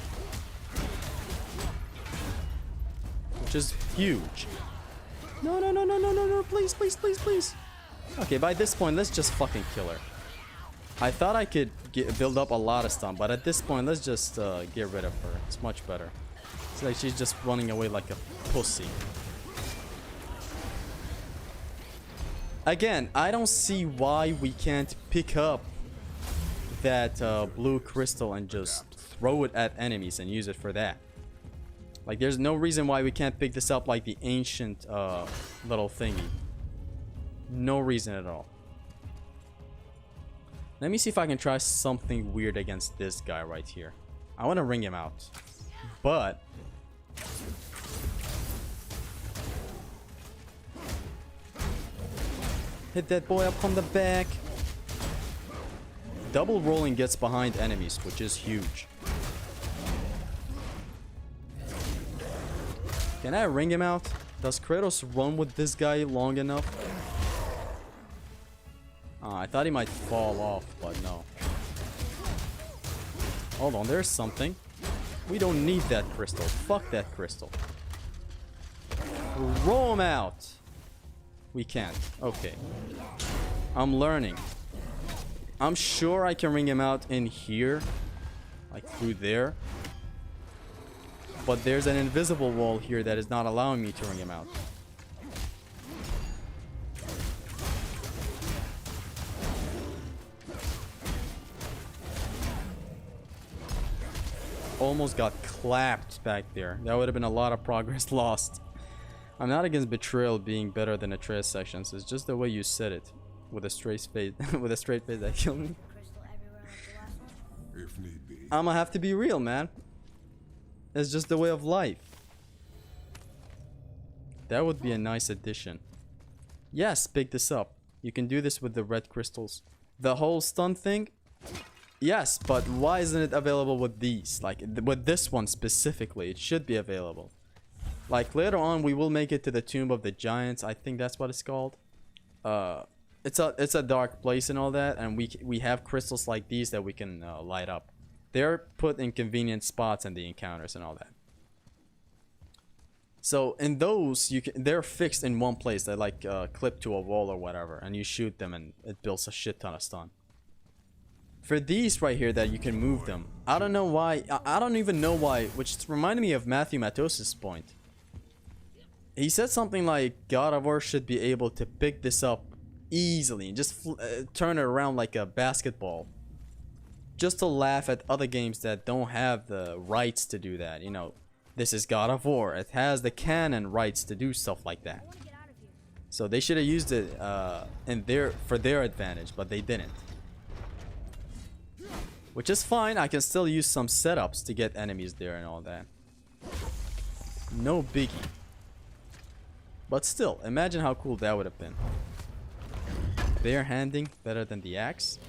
Which is huge. No, no, no, no, no, no, no. Please, please, please, please. Okay, by this point, let's just fucking kill her. I thought I could build up a lot of stun, but at this point, let's just get rid of her. It's much better. It's like she's just running away like a pussy. Again, I don't see why we can't pick up that blue crystal and just throw it at enemies and use it for that. Like, there's no reason why we can't pick this up like the ancient little thingy. No reason at all. Let me see if I can try something weird against this guy right here. I want to ring him out. But... hit that boy up from the back. Double rolling gets behind enemies, which is huge. Can I ring him out? Does Kratos run with this guy long enough? I thought he might fall off, but no. Hold on, there's something. We don't need that crystal. Fuck that crystal. Roll him out. We can't. Okay. I'm learning. I'm sure I can ring him out in here. Like through there. But there's an invisible wall here that is not allowing me to ring him out. Almost got clapped back there. That would have been a lot of progress lost. I'm not against betrayal being better than Atreus sections. It's just the way you said it. With a straight face, with a straight face that killed me. Crystal everywhere like the last one. If need be. I'ma have to be real, man. It's just the way of life. That would be a nice addition. Yes, pick this up. You can do this with the red crystals. The whole stun thing? Yes, but why isn't it available with these? Like, with this one specifically, it should be available. Like, later on, we will make it to the Tomb of the Giants. I think that's what it's called. It's a dark place and all that, and we have crystals like these that we can light up. They're put in convenient spots in the encounters and all that. So in those, they're fixed in one place. They're like clipped to a wall or whatever, and you shoot them and it builds a shit ton of stun. For these right here that you can move them, I don't know why. I don't even know why, which reminded me of Matthew Matos' point. He said something like God of War should be able to pick this up easily and just turn it around like a basketball, just to laugh at other games that don't have the rights to do that. You know, this is God of War. It has the canon rights to do stuff like that. I want to get out of here. So they should have used it for their advantage, but they didn't. Which is fine. I can still use some setups to get enemies there and all that. No biggie. But still, imagine how cool that would have been. Bare-handing better than the axe.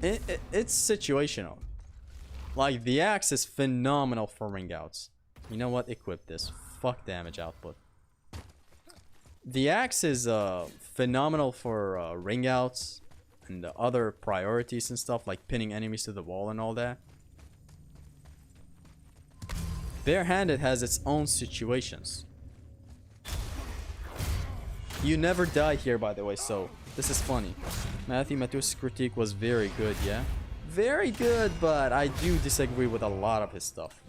It's situational. Like, the axe is phenomenal for ring outs. You know what? Equip this. Fuck damage output. The axe is phenomenal for ring outs and the other priorities and stuff, like pinning enemies to the wall and all that. Bare-handed has its own situations. You never die here, by the way, so this is funny. Matthew Matus' critique was very good, yeah? Very good, but I do disagree with a lot of his stuff.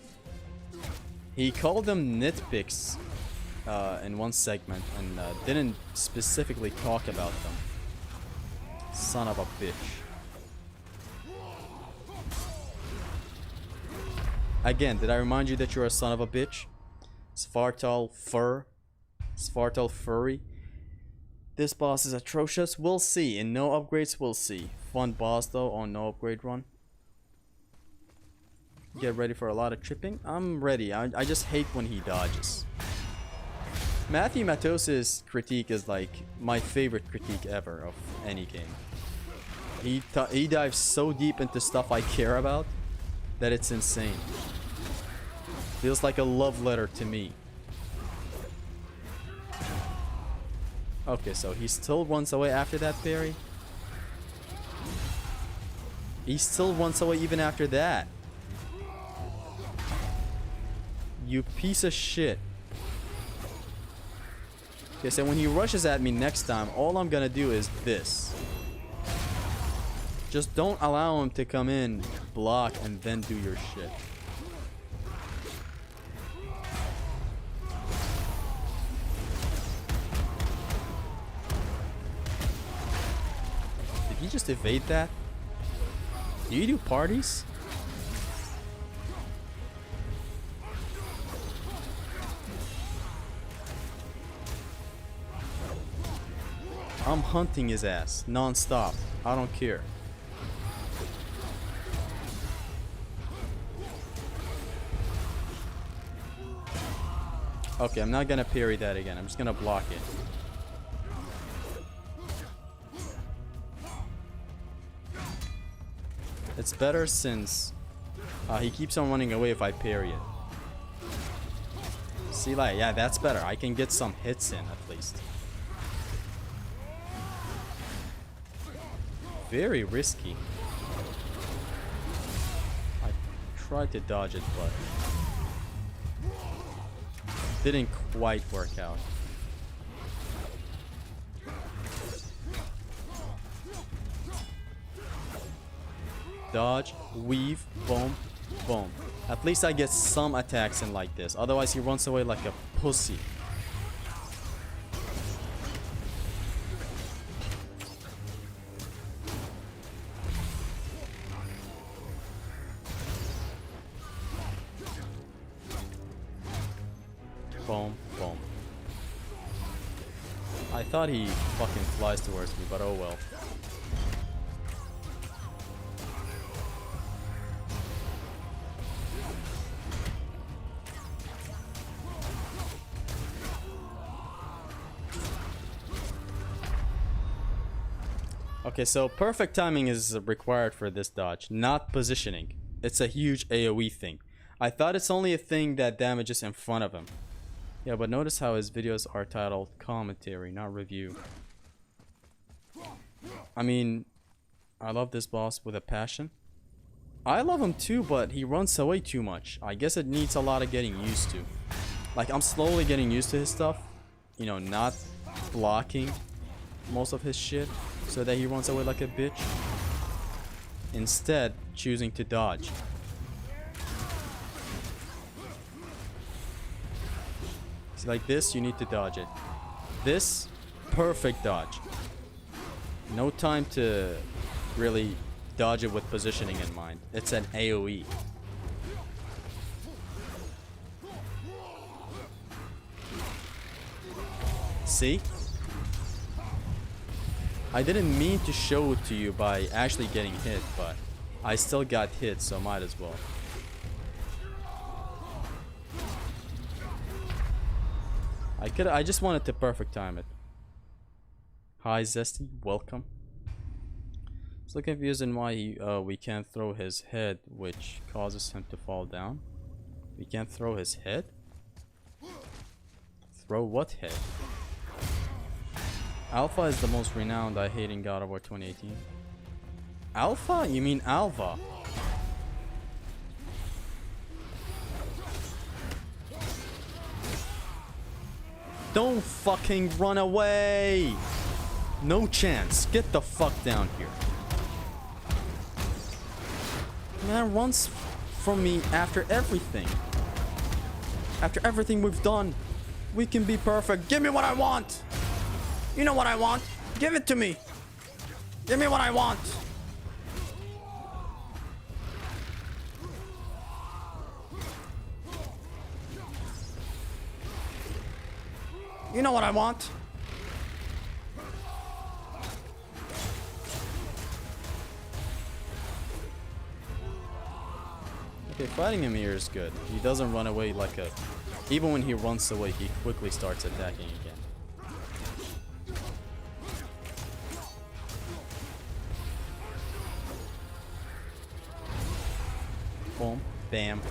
He called them nitpicks in one segment and didn't specifically talk about them. Son of a bitch. Again, did I remind you that you're a son of a bitch? Svartal Furry. This boss is atrocious. We'll see. In no upgrades, we'll see. Fun boss though on no upgrade run. Get ready for a lot of tripping. I'm ready. I just hate when he dodges. Matthew Matos' critique is like my favorite critique ever of any game. He dives so deep into stuff I care about that it's insane. Feels like a love letter to me. Okay, so he still runs away after that parry. He still runs away even after that. You piece of shit. Okay, so when he rushes at me next time, all I'm gonna do is this. Just don't allow him to come in, block, and then do your shit. Did he just evade that? Do you do parties? I'm hunting his ass non-stop. I don't care. Okay, I'm not gonna parry that again. I'm just gonna block it. It's better since he keeps on running away if I parry it. See, like, yeah, that's better. I can get some hits in at least. Very risky. I tried to dodge it, but didn't quite work out. Dodge, weave, boom, boom. At least I get some attacks in like this. Otherwise, he runs away like a pussy. Boom, boom. I thought he fucking flies towards me, but oh well. Okay, so perfect timing is required for this dodge, not positioning. It's a huge AoE thing. I thought it's only a thing that damages in front of him. Yeah, but notice how his videos are titled commentary, not review. I mean, I love this boss with a passion. I love him too, but he runs away too much. I guess it needs a lot of getting used to. Like, I'm slowly getting used to his stuff. You know, not blocking most of his shit so that he runs away like a bitch. Instead, choosing to dodge. See, like this, you need to dodge it. This, perfect dodge. No time to really dodge it with positioning in mind. It's an AoE. See? I didn't mean to show it to you by actually getting hit, but I still got hit, so might as well. I just wanted to perfect time it. Hi Zesty, welcome. So confusing why we can't throw his head, which causes him to fall down. We can't throw his head? Throw what head? Alpha is the most renowned I hate in God of War 2018. Alpha? You mean Alva? Don't fucking run away! No chance. Get the fuck down here. Man runs from me after everything. After everything we've done. We can be perfect. Give me what I want! You know what I want. Give it to me. Give me what I want. You know what I want. Okay, fighting him here is good. He doesn't run away like a... Even when he runs away, he quickly starts attacking again. Boom. Bam.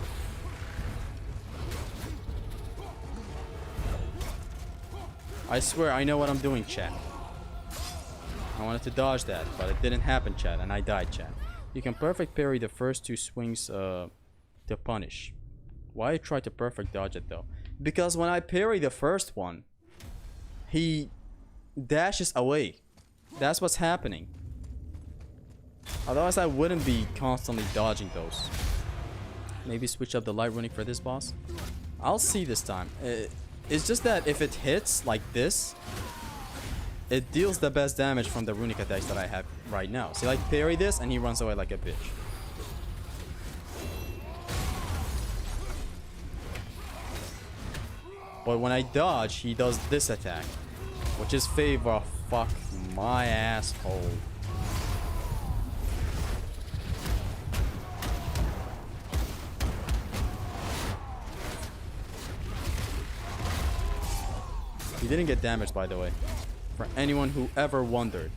I swear I know what I'm doing, chat. I wanted to dodge that, but it didn't happen, chat, and I died, chat. You can perfect parry the first two swings to punish. Why try to perfect dodge it though? Because when I parry the first one, he dashes away. That's what's happening. Otherwise I wouldn't be constantly dodging those. Maybe switch up the light runic for this boss. I'll see this time. It's just that if it hits like this, it deals the best damage from the runic attacks that I have right now. See, like parry this and he runs away like a bitch. But when I dodge, he does this attack, which is favor. Fuck my asshole. He didn't get damaged, by the way. For anyone who ever wondered.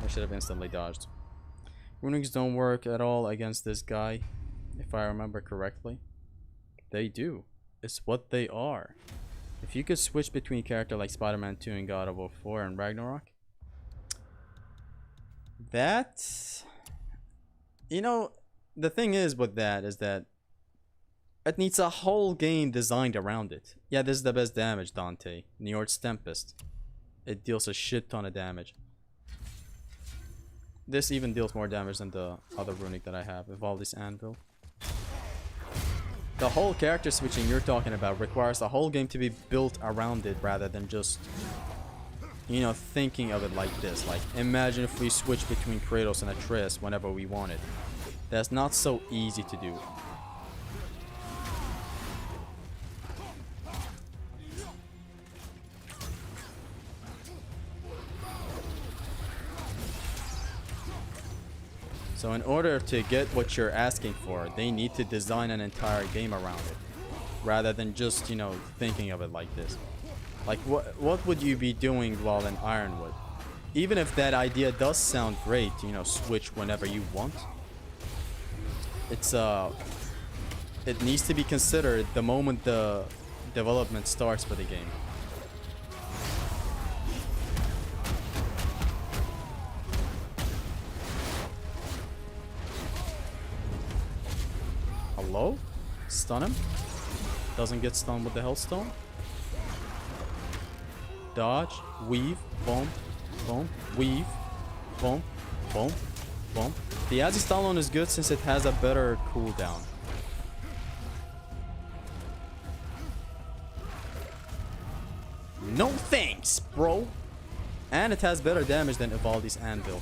I should have instantly dodged. Runics don't work at all against this guy, if I remember correctly. They do. It's what they are. If you could switch between character like Spider-Man 2 and God of War 4 and Ragnarok. That... You know, the thing is with that is that it needs a whole game designed around it. Yeah, this is the best damage, Dante. Njord's Tempest. It deals a shit ton of damage. This even deals more damage than the other runic that I have, Vivaldi's Anvil. The whole character switching you're talking about requires the whole game to be built around it rather than just, you know, thinking of it like this. Like, imagine if we switch between Kratos and Atreus whenever we wanted. That's not so easy to do. So in order to get what you're asking for, they need to design an entire game around it, rather than just, you know, thinking of it like this. Like, what would you be doing while in Ironwood? Even if that idea does sound great, you know, switch whenever you want. It needs to be considered the moment the development starts for the game. Hello? Stun him? Doesn't get stunned with the Hellstone? Dodge, weave, boom, boom, weave, boom, boom, boom. The Azistalon is good since it has a better cooldown. No thanks, bro! And it has better damage than Ivaldi's Anvil.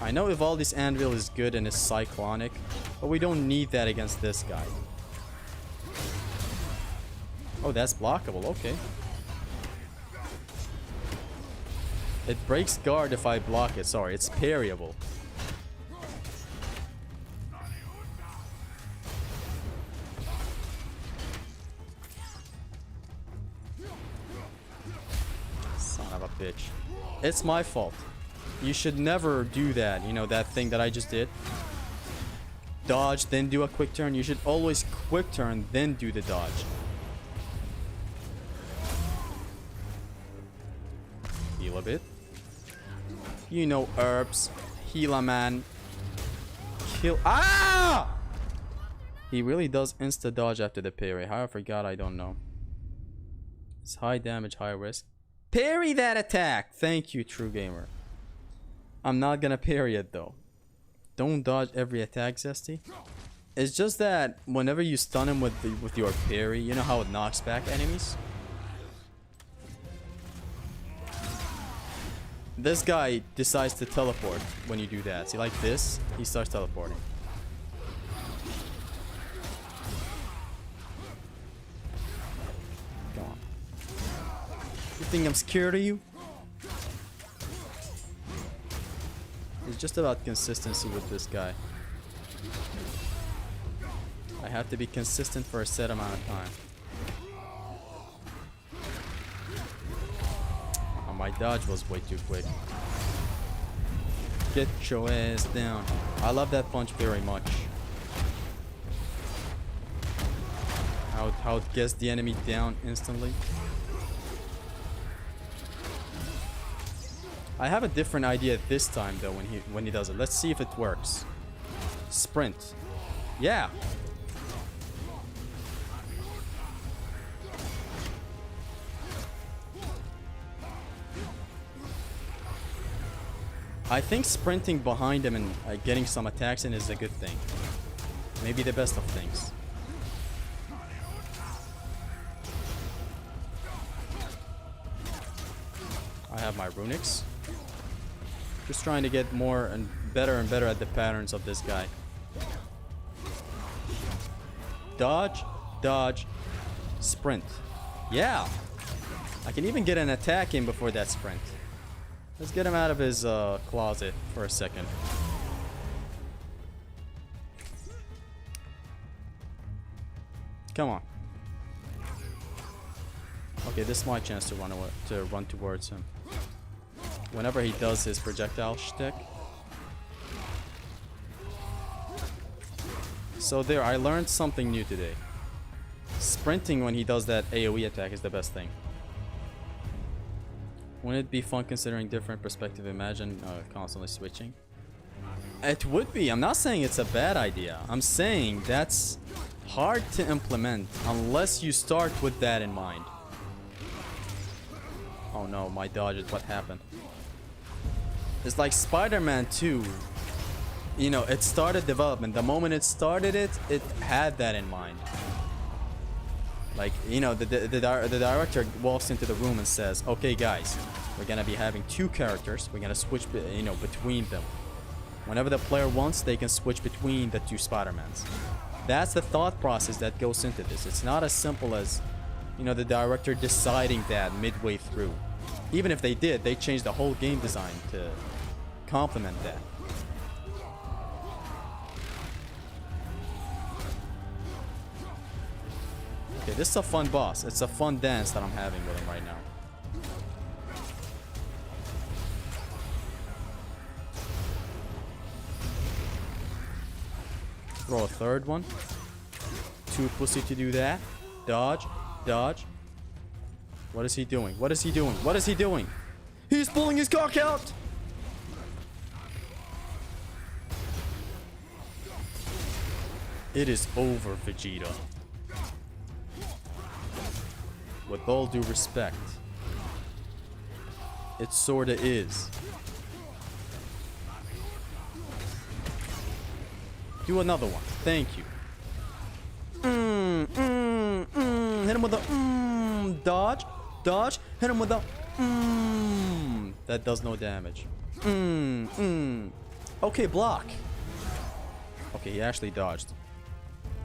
I know Ivaldi's Anvil is good and is cyclonic, but we don't need that against this guy. Oh, that's blockable, okay. It breaks guard if I block it, sorry, it's parryable. Son of a bitch. It's my fault. You should never do that, you know, that thing that I just did. Dodge, then do a quick turn. You should always quick turn, then do the dodge. Heal a bit. You know herbs. Heal a man. Kill. Ah! He really does insta dodge after the parry. How I forgot, I don't know. It's high damage, high risk. Parry that attack! Thank you, true gamer. I'm not gonna parry it though. Don't dodge every attack, Zesty. It's just that whenever you stun him with your parry, you know how it knocks back enemies? This guy decides to teleport when you do that. See, like this, he starts teleporting. Come on. You think I'm scared of you? It's just about consistency with this guy. I have to be consistent for a set amount of time. Oh, my dodge was way too quick. Get your ass down. I love that punch very much. How it gets the enemy down instantly. I have a different idea this time though when he does it. Let's see if it works. Sprint. Yeah. I think sprinting behind him and getting some attacks in is a good thing. Maybe the best of things. I have my runics. Just trying to get more and better at the patterns of this guy. Dodge, dodge, sprint. Yeah! I can even get an attack in before that sprint. Let's get him out of his closet for a second. Come on. Okay, this is my chance to run towards him. Whenever he does his projectile shtick. So there, I learned something new today. Sprinting when he does that AoE attack is the best thing. Wouldn't it be fun considering different perspective? Imagine constantly switching. It would be. I'm not saying it's a bad idea. I'm saying that's hard to implement unless you start with that in mind. Oh no, my dodge is what happened. It's like Spider-Man 2. You know, it started development. The moment it started it had that in mind. Like, you know, the director walks into the room and says, okay guys, we're gonna be having two characters. We're gonna switch, you know, between them. Whenever the player wants, they can switch between the two Spider-Mans. That's the thought process that goes into this. It's not as simple as, you know, the director deciding that midway through. Even if they did, they changed the whole game design to complement that. Okay, this is a fun boss. It's a fun dance that I'm having with him right now. Throw a third one. Too pussy to do that. Dodge. Dodge. What is he doing? What is he doing? What is he doing? He's pulling his cock out! It is over, Vegeta. With all due respect, it sorta is. Do another one. Thank you. Hit him with a dodge. Dodge. Hit him with a That does no damage. Okay, block. Okay, he actually dodged.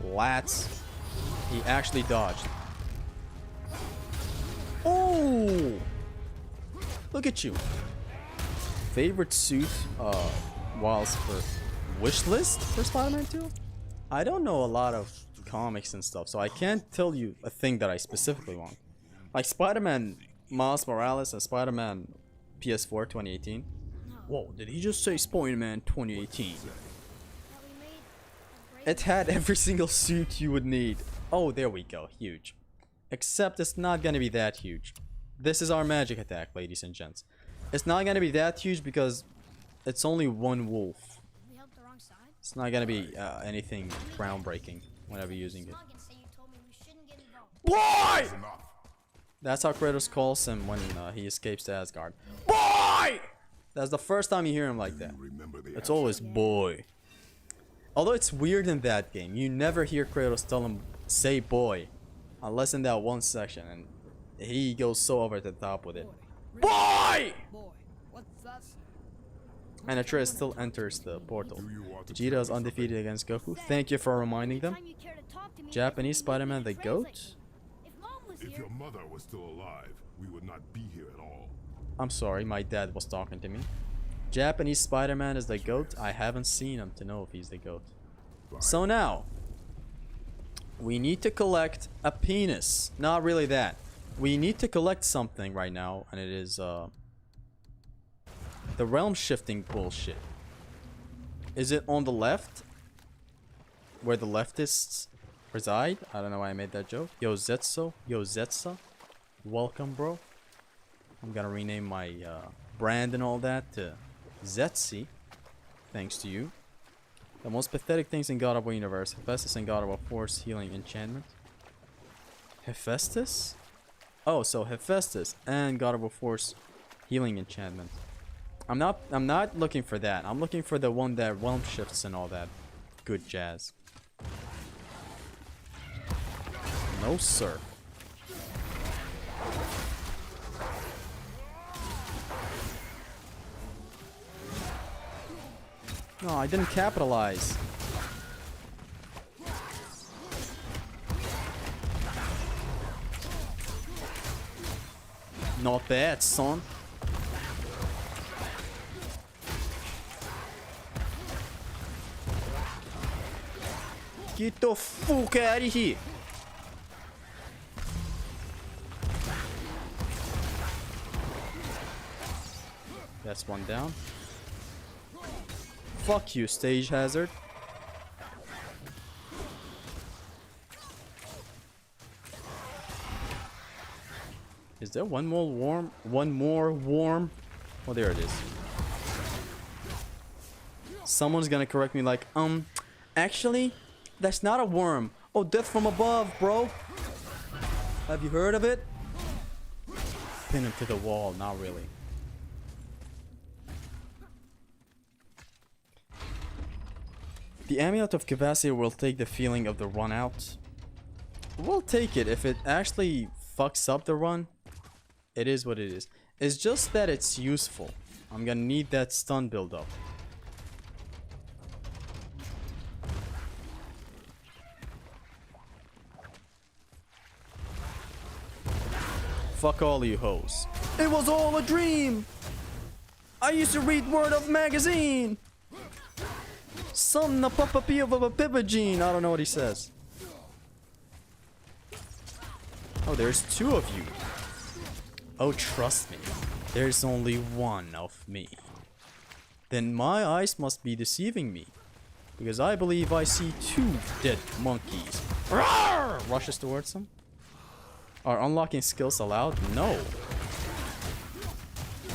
Lats. He actually dodged. Oh! Look at you. Favorite suit, whilst for wish list for Spider-Man 2? I don't know a lot of comics and stuff, so I can't tell you a thing that I specifically want. Like Spider-Man Miles Morales and Spider-Man PS4 2018. Whoa, did he just say Spider-Man 2018? It had every single suit you would need. Oh, there we go. Huge. Except it's not gonna be that huge. This is our magic attack, ladies and gents. It's not gonna be that huge because it's only one wolf. It's not gonna be anything groundbreaking whenever using it. Boy! That's how Kratos calls him when he escapes to Asgard. Boy! That's the first time you hear him like that. It's always boy. Although it's weird in that game, you never hear Kratos tell him, say boy. Unless in that one section, and he goes so over the top with it. Boy! And Atreus still enters the portal. Vegeta is undefeated against Goku. Thank you for reminding them. Japanese Spider-Man the GOAT? If your mother was still alive, we would not be here at all. I'm sorry, my dad was talking to me. Japanese Spider-Man is the GOAT? I haven't seen him to know if he's the GOAT. So now, we need to collect a penis. Not really that. We need to collect something right now, and it is the realm shifting bullshit. Is it on the left? Where the leftists reside? I don't know why I made that joke. Yo Zetsu. Yo Zetsa. Welcome, bro. I'm gonna rename my brand and all that to Zetsi. Thanks to you. The most pathetic things in God of War universe. Hephaestus and God of War Force healing enchantment. Hephaestus? Oh, so Hephaestus and God of War Force healing enchantment. I'm not looking for that. I'm looking for the one that realm shifts and all that good jazz. No, sir. No, I didn't capitalize. Not bad, son. Get the fuck out of here. That's one down. Fuck you, stage hazard. Is there one more warm? One more warm? Oh, there it is. Someone's gonna correct me like, actually, that's not a worm. Oh, death from above, bro. Have you heard of it? Pin him to the wall, not really. The Amulet of Capacity will take the feeling of the run out. We'll take it. If it actually fucks up the run, it is what it is. It's just that it's useful. I'm gonna need that stun build up. Fuck all you hoes. It was all a dream! I used to read Word of Magazine! Son of a puppy of a pipagene. I don't know what he says. Oh, there's two of you. Oh, trust me. There's only one of me. Then my eyes must be deceiving me. Because I believe I see two dead monkeys. Roar! Rushes towards them. Are unlocking skills allowed? No.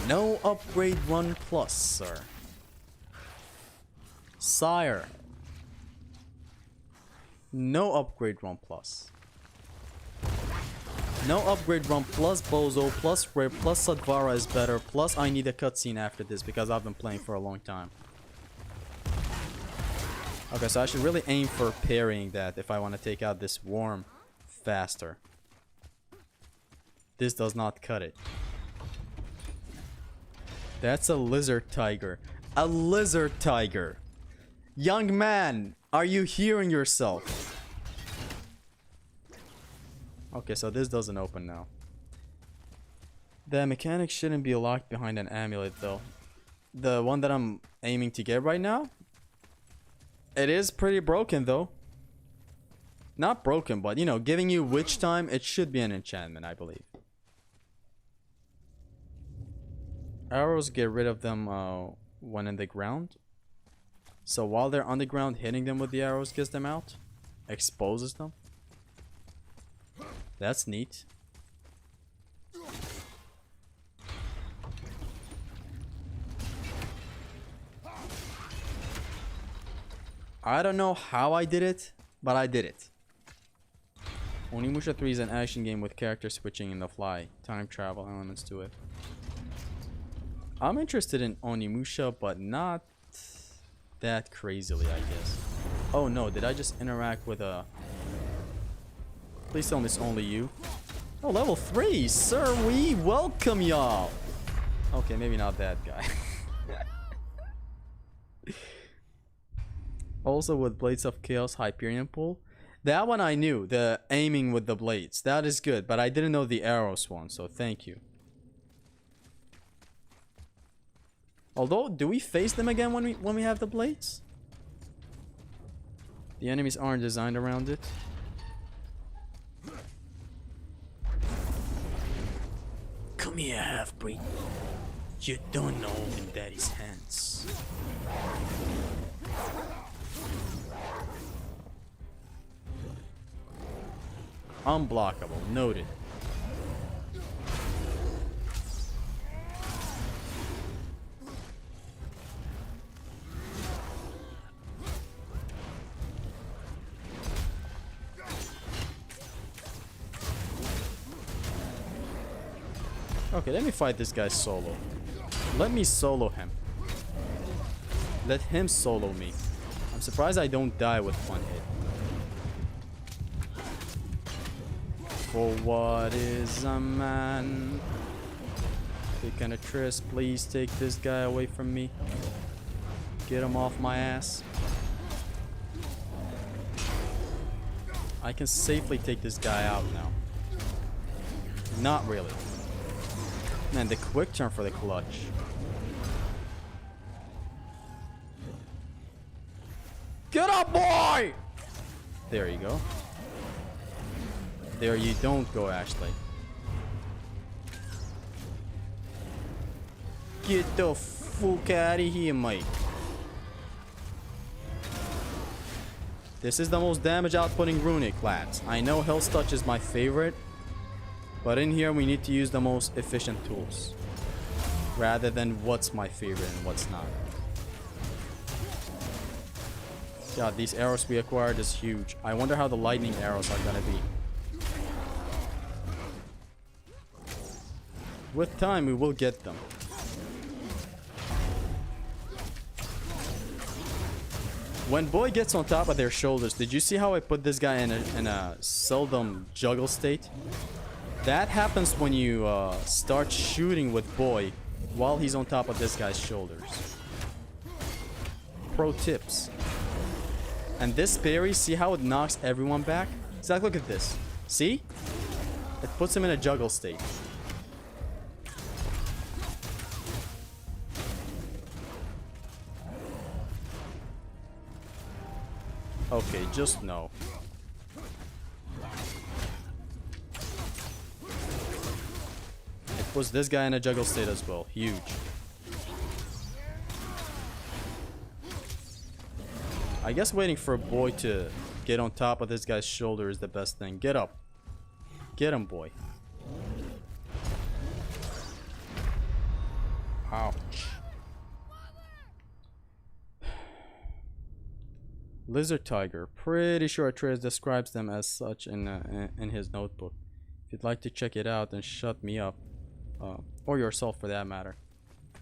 No upgrade run plus, sir. Sire. No upgrade run plus. No upgrade run plus Bozo plus Rare plus Sadvara is better. Plus I need a cutscene after this because I've been playing for a long time. Okay, so I should really aim for parrying that if I want to take out this worm faster. This does not cut it. That's a lizard tiger. A lizard tiger. Young man, are you hearing yourself? Okay, so this doesn't open now. The mechanic shouldn't be locked behind an amulet though. The one that I'm aiming to get right now? It is pretty broken though. Not broken, but you know, giving you witch time, it should be an enchantment, I believe. Arrows get rid of them when in the ground. So while they're on the ground, hitting them with the arrows gets them out. Exposes them. That's neat. I don't know how I did it, but I did it. Onimusha 3 is an action game with character switching in the fly. Time travel elements to it. I'm interested in Onimusha, but not that crazily, I guess. Oh no, did I just interact with a... Please tell me it's only you. Oh, level 3, sir, we welcome y'all. Okay, maybe not that guy. Also with Blades of Chaos Hyperion Pull. That one I knew, the aiming with the blades. That is good, but I didn't know the arrows one, so thank you. Although, do we face them again when we have the blades? The enemies aren't designed around it. Come here, half-breed. You don't know in daddy's hands. Unblockable, noted. Okay, let me fight this guy solo. Let me solo him. Let him solo me. I'm surprised I don't die with one hit. For what is a man? Picking a tryst, please take this guy away from me. Get him off my ass. I can safely take this guy out now. Not really. Man, the quick turn for the clutch. Get up, boy! There you go. There you don't go, Ashley. Get the fuck out of here, mate. This is the most damage outputting runic, lads. I know Hell's Touch is my favorite, but in here we need to use the most efficient tools rather than what's my favorite and what's not. God, these arrows we acquired is huge. I wonder how the lightning arrows are gonna be. With time, we will get them. When boy gets on top of their shoulders, did you see how I put this guy in a seldom juggle state? That happens when you start shooting with boy while he's on top of this guy's shoulders. Pro tips. And this parry, see how it knocks everyone back? Zach, look at this. See? It puts him in a juggle state. Okay, just no. It puts this guy in a juggle state as well. Huge. I guess waiting for a boy to get on top of this guy's shoulder is the best thing. Get up. Get him, boy. Ouch. Lizard tiger. Pretty sure Atreus describes them as such in his notebook. If you'd like to check it out, then shut me up. Or yourself for that matter.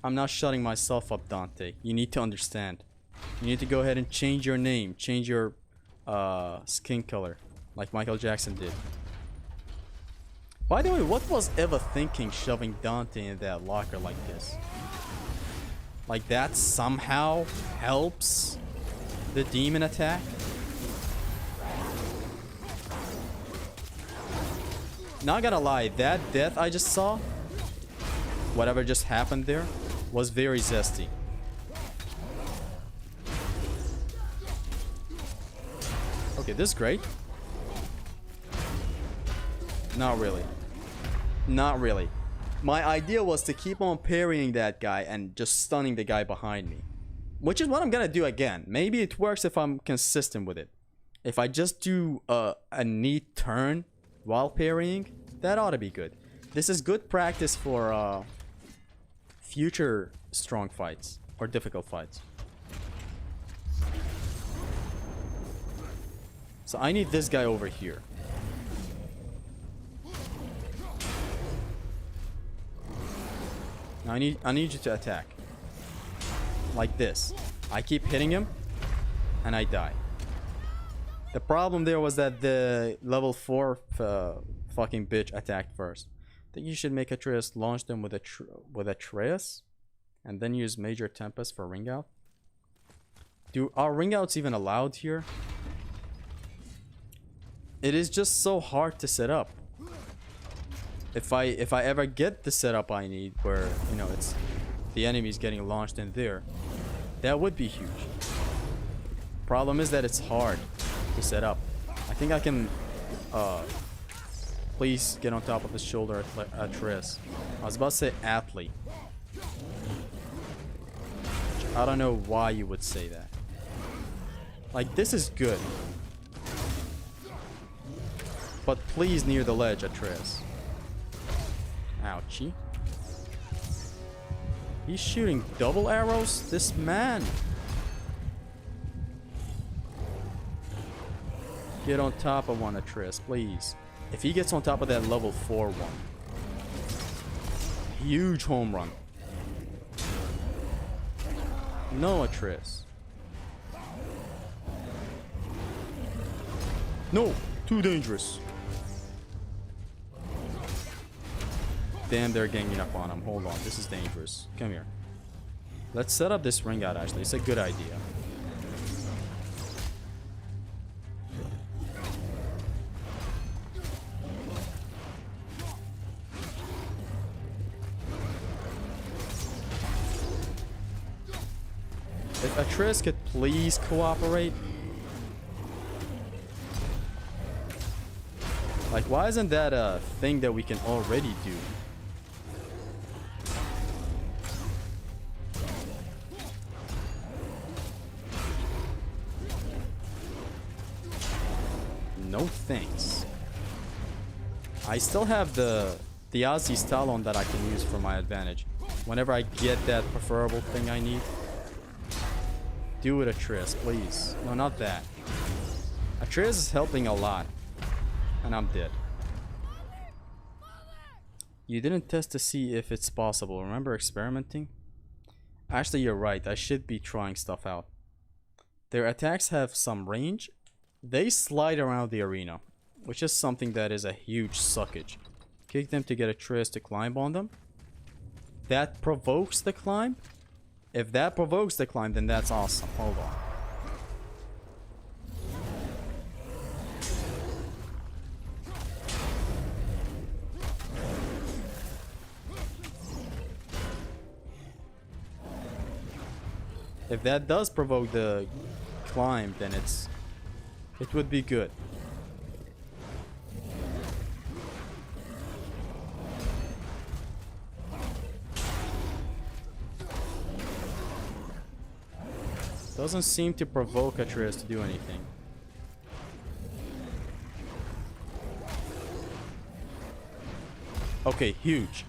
I'm not shutting myself up, Dante. You need to understand. You need to go ahead and change your name. Change your skin color. Like Michael Jackson did. By the way, what was Eva thinking shoving Dante in that locker like this? Like that somehow helps the demon attack? Not gonna lie, that death I just saw, whatever just happened there, was very zesty. Okay, this is great. Not really. Not really. My idea was to keep on parrying that guy and just stunning the guy behind me. Which is what I'm gonna do again. Maybe it works if I'm consistent with it. If I just do a neat turn while parrying, that ought to be good. This is good practice for future strong fights or difficult fights. So I need this guy over here. Now I need you to attack. Like this. I keep hitting him and I die. The problem there was that the level 4 fucking bitch attacked first. I think you should make Atreus launch them with Atreus and then use Major Tempest for ring out. Are ring outs even allowed here? It is just so hard to set up. If I ever get the setup I need where, you know, it's the enemy's getting launched in there, that would be huge. Problem is that it's hard to set up. I think I can please get on top of the shoulder Atreus. I was about to say athlete. I don't know why you would say that. Like, this is good. But please near the ledge, Atreus. Ouchie. He's shooting double arrows? This man. Get on top of one, Atreus, please. If he gets on top of that level 4 one. Huge home run. No, Atreus. No, too dangerous. Damn, they're ganging up on him. Hold on, this is dangerous. Come here. Let's set up this ring out, actually. It's a good idea. If Atreus could please cooperate. Like, why isn't that a thing that we can already do? No thanks. I still have the Ozzy's Talon that I can use for my advantage. Whenever I get that preferable thing I need. Do it, Atreus, please. No, not that. Atreus is helping a lot. And I'm dead. You didn't test to see if it's possible. Remember experimenting? Actually, you're right. I should be trying stuff out. Their attacks have some range. They slide around the arena, which is something that is a huge suckage. Kick them to get a Triss to climb on them. That provokes the climb. If that provokes the climb, then that's awesome. Hold on. If that does provoke the climb, then it would be good. Doesn't seem to provoke Atreus to do anything. Okay, huge.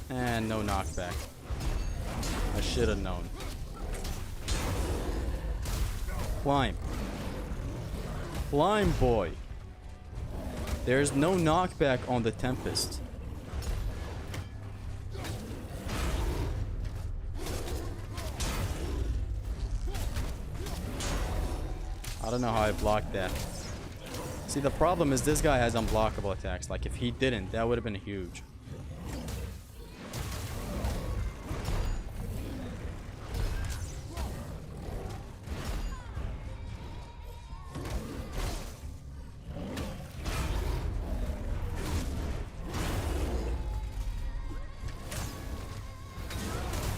And no knockback. I should have known. Climb. Climb, boy. There's no knockback on the Tempest. I don't know how I blocked that. See, the problem is this guy has unblockable attacks. Like, if he didn't, that would have been huge.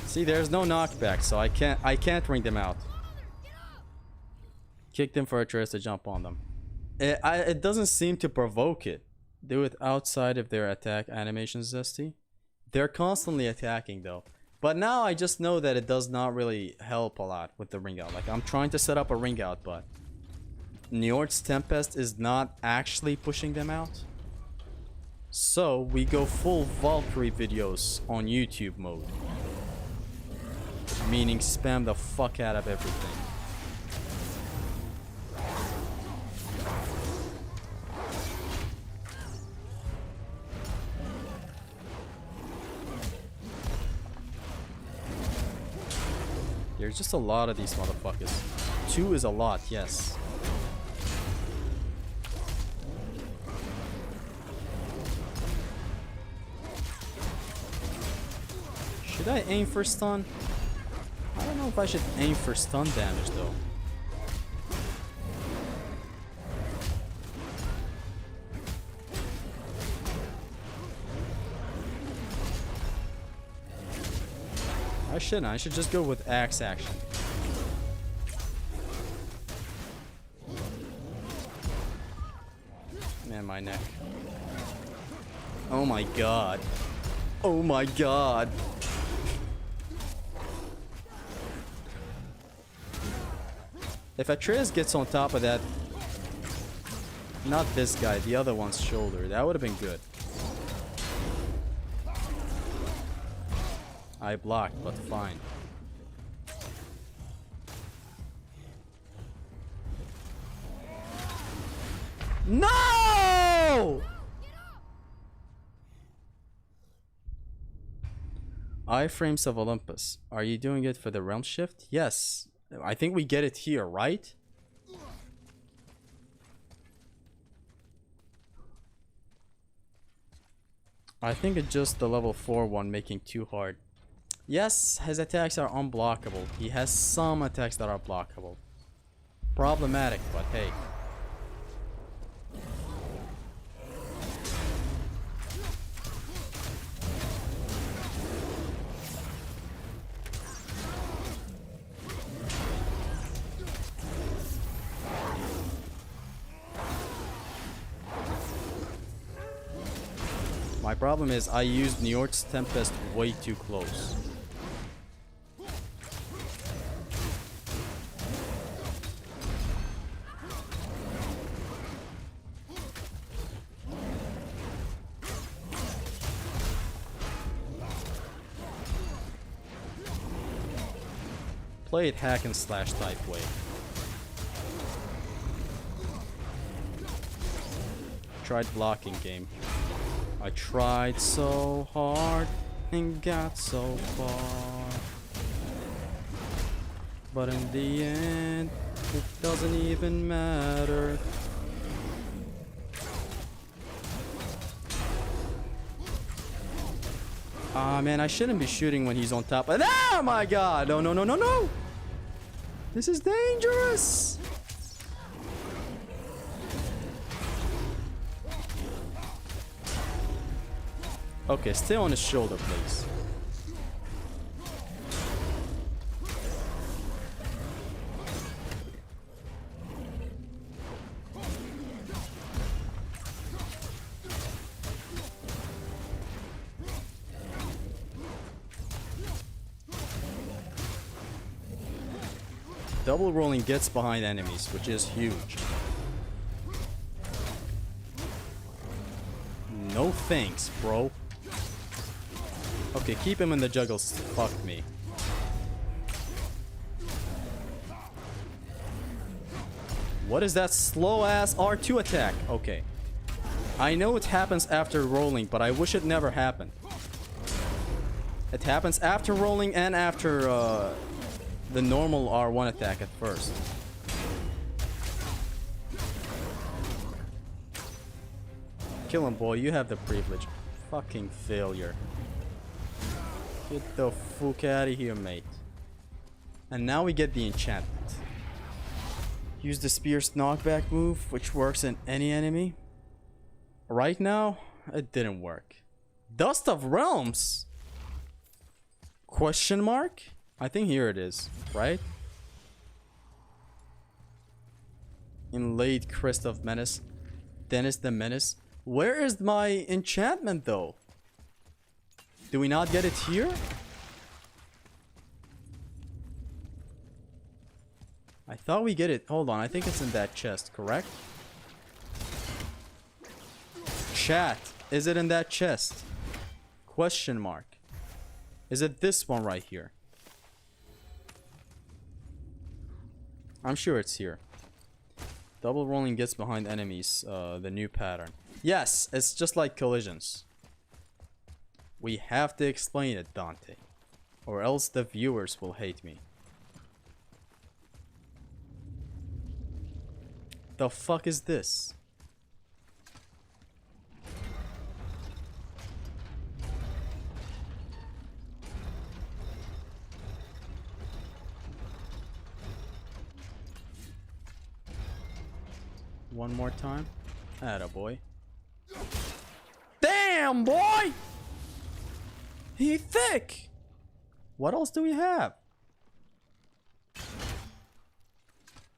See, there's no knockback, so I can't ring them out. Kick them for a Atreus to jump on them. It doesn't seem to provoke it. Do it outside of their attack animations, Zesty. They're constantly attacking though. But now I just know that it does not really help a lot with the ring out. Like, I'm trying to set up a ring out, but Njord's Tempest is not actually pushing them out. So we go full Valkyrie videos on YouTube mode. Meaning spam the fuck out of everything. There's just a lot of these motherfuckers. 2 is a lot, yes. Should I aim for stun? I don't know if I should aim for stun damage though. I shouldn't. I should just go with axe action. Man, my neck. Oh my god. Oh my god. If Atreus gets on top of that, not this guy, the other one's shoulder, that would have been good. I blocked, but fine. No! Iframes of Olympus. Are you doing it for the realm shift? Yes. I think we get it here, right? I think it's just the level 4 one making too hard. Yes, his attacks are unblockable. He has some attacks that are blockable. Problematic, but hey. My problem is I used Njord's Tempest way too close. Play it hack and slash type way. Tried blocking game. I tried so hard and got so far. But in the end, it doesn't even matter. Ah, man, I shouldn't be shooting when he's on top. Oh my god! No, no, no, no, no! This is dangerous! Okay, stay on his shoulder, please. Double rolling gets behind enemies, which is huge. No thanks, bro. Okay, keep him in the juggles. Fuck me. What is that slow ass R2 attack? Okay. I know it happens after rolling, but I wish it never happened. It happens after rolling and after the normal R1 attack at first. Kill him, boy. You have the privilege. Fucking failure. Get the fuck out of here, mate. And now we get the enchantment. Use the spear's knockback move, which works in any enemy. Right now, it didn't work. Dust of Realms? Question mark? I think here it is, right? Inlaid Crest of Menace. Dennis the Menace. Where is my enchantment though? Do we not get it here? I thought we get it. Hold on, I think it's in that chest, correct? Chat, is it in that chest? Question mark. Is it this one right here? I'm sure it's here. Double rolling gets behind enemies, the new pattern. Yes, it's just like collisions. We have to explain it, Dante. Or else the viewers will hate me. The fuck is this? One more time. Atta boy. Damn, boy! He thick! What else do we have?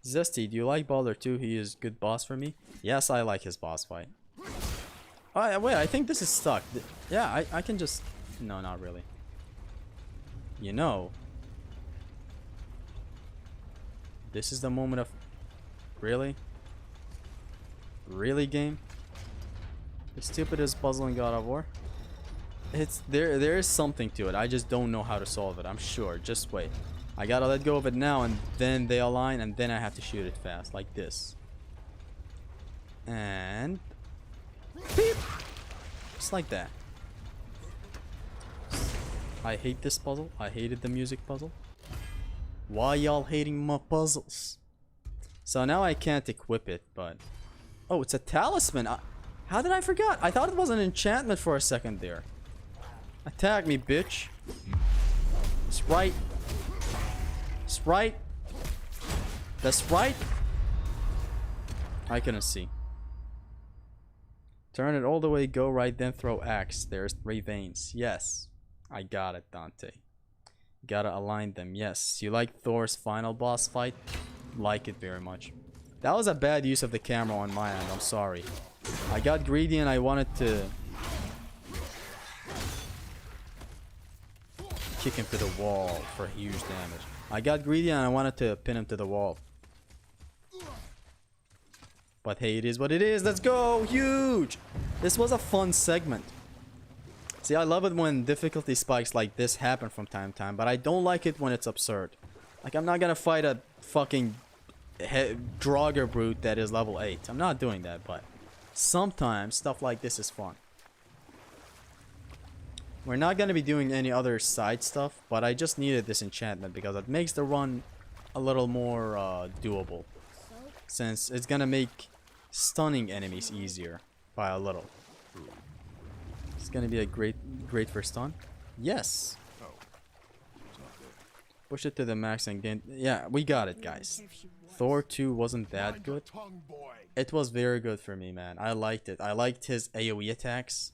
Zesty, do you like Baldur too? He is good boss for me. Yes, I like his boss fight. Oh, wait, I think this is stuck. Yeah, I can just... No, not really. You know... This is the moment of... Really? Really, game? The stupidest puzzle in God of War? It's... There is something to it. I just don't know how to solve it. I'm sure. Just wait. I gotta let go of it now, and then they align, and then I have to shoot it fast, like this. And... Beep! Just like that. I hate this puzzle. I hated the music puzzle. Why y'all hating my puzzles? So now I can't equip it, but... Oh, it's a talisman. How did I forget? I thought it was an enchantment for a second there. Attack me, bitch. That's right. That's right. That's right. I couldn't see. Turn it all the way, go right, then throw axe. There's 3 veins. Yes. I got it, Dante. Gotta align them. Yes. You like Thor's final boss fight? Like it very much. That was a bad use of the camera on my end. I'm sorry. I got greedy and I wanted to kick him to the wall for huge damage. I got greedy and I wanted to pin him to the wall. But hey, it is what it is. Let's go! Huge! This was a fun segment. See, I love it when difficulty spikes like this happen from time to time, but I don't like it when it's absurd. Like, I'm not gonna fight a fucking Draugr brute that is level 8. I'm not doing that, but sometimes stuff like this is fun. We're not gonna be doing any other side stuff, but I just needed this enchantment because it makes the run a little more doable, So, since it's gonna make stunning enemies easier by a little. It's gonna be a great for stun. Yes. Push it to the max and gain. Yeah, we got it, guys. Thor 2 wasn't that good. It was very good for me, man. I liked it. I liked his AoE attacks.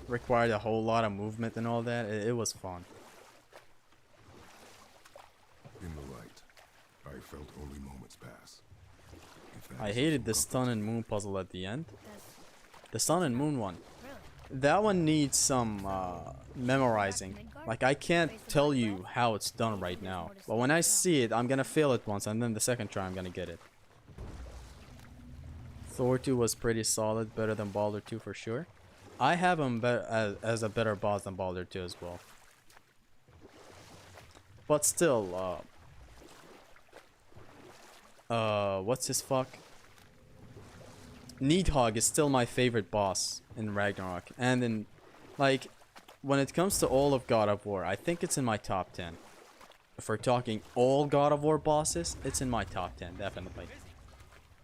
Required a whole lot of movement and all that. It was fun. In the light, I felt only moments pass. If that I is hated the some stun and moon puzzle at the end. that's The sun and moon one. really. That one needs some memorizing. Like, I can't tell you how it's done right now. But when I see it, I'm gonna fail it once, and then the second try I'm gonna get it. Thor 2 was pretty solid, better than Baldur 2 for sure. I have him as a better boss than Baldur 2 as well. But still, what's his fuck? Nidhogg is still my favorite boss in Ragnarok. And in, like, when it comes to all of God of War, I think it's in my top 10. If we're talking all God of War bosses, it's in my top 10, definitely.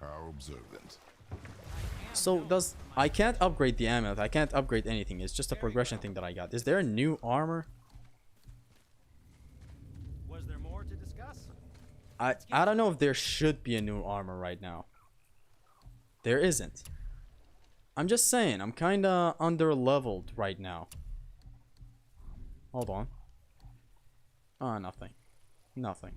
how observant. So I can't upgrade the amulet, I can't upgrade anything, it's just a progression thing that I got. Is there a new armor? Was there more to discuss? I don't know if there should be a new armor right now. There isn't. I'm just saying, I'm kinda under leveled right now. Hold on. Ah, nothing. Nothing.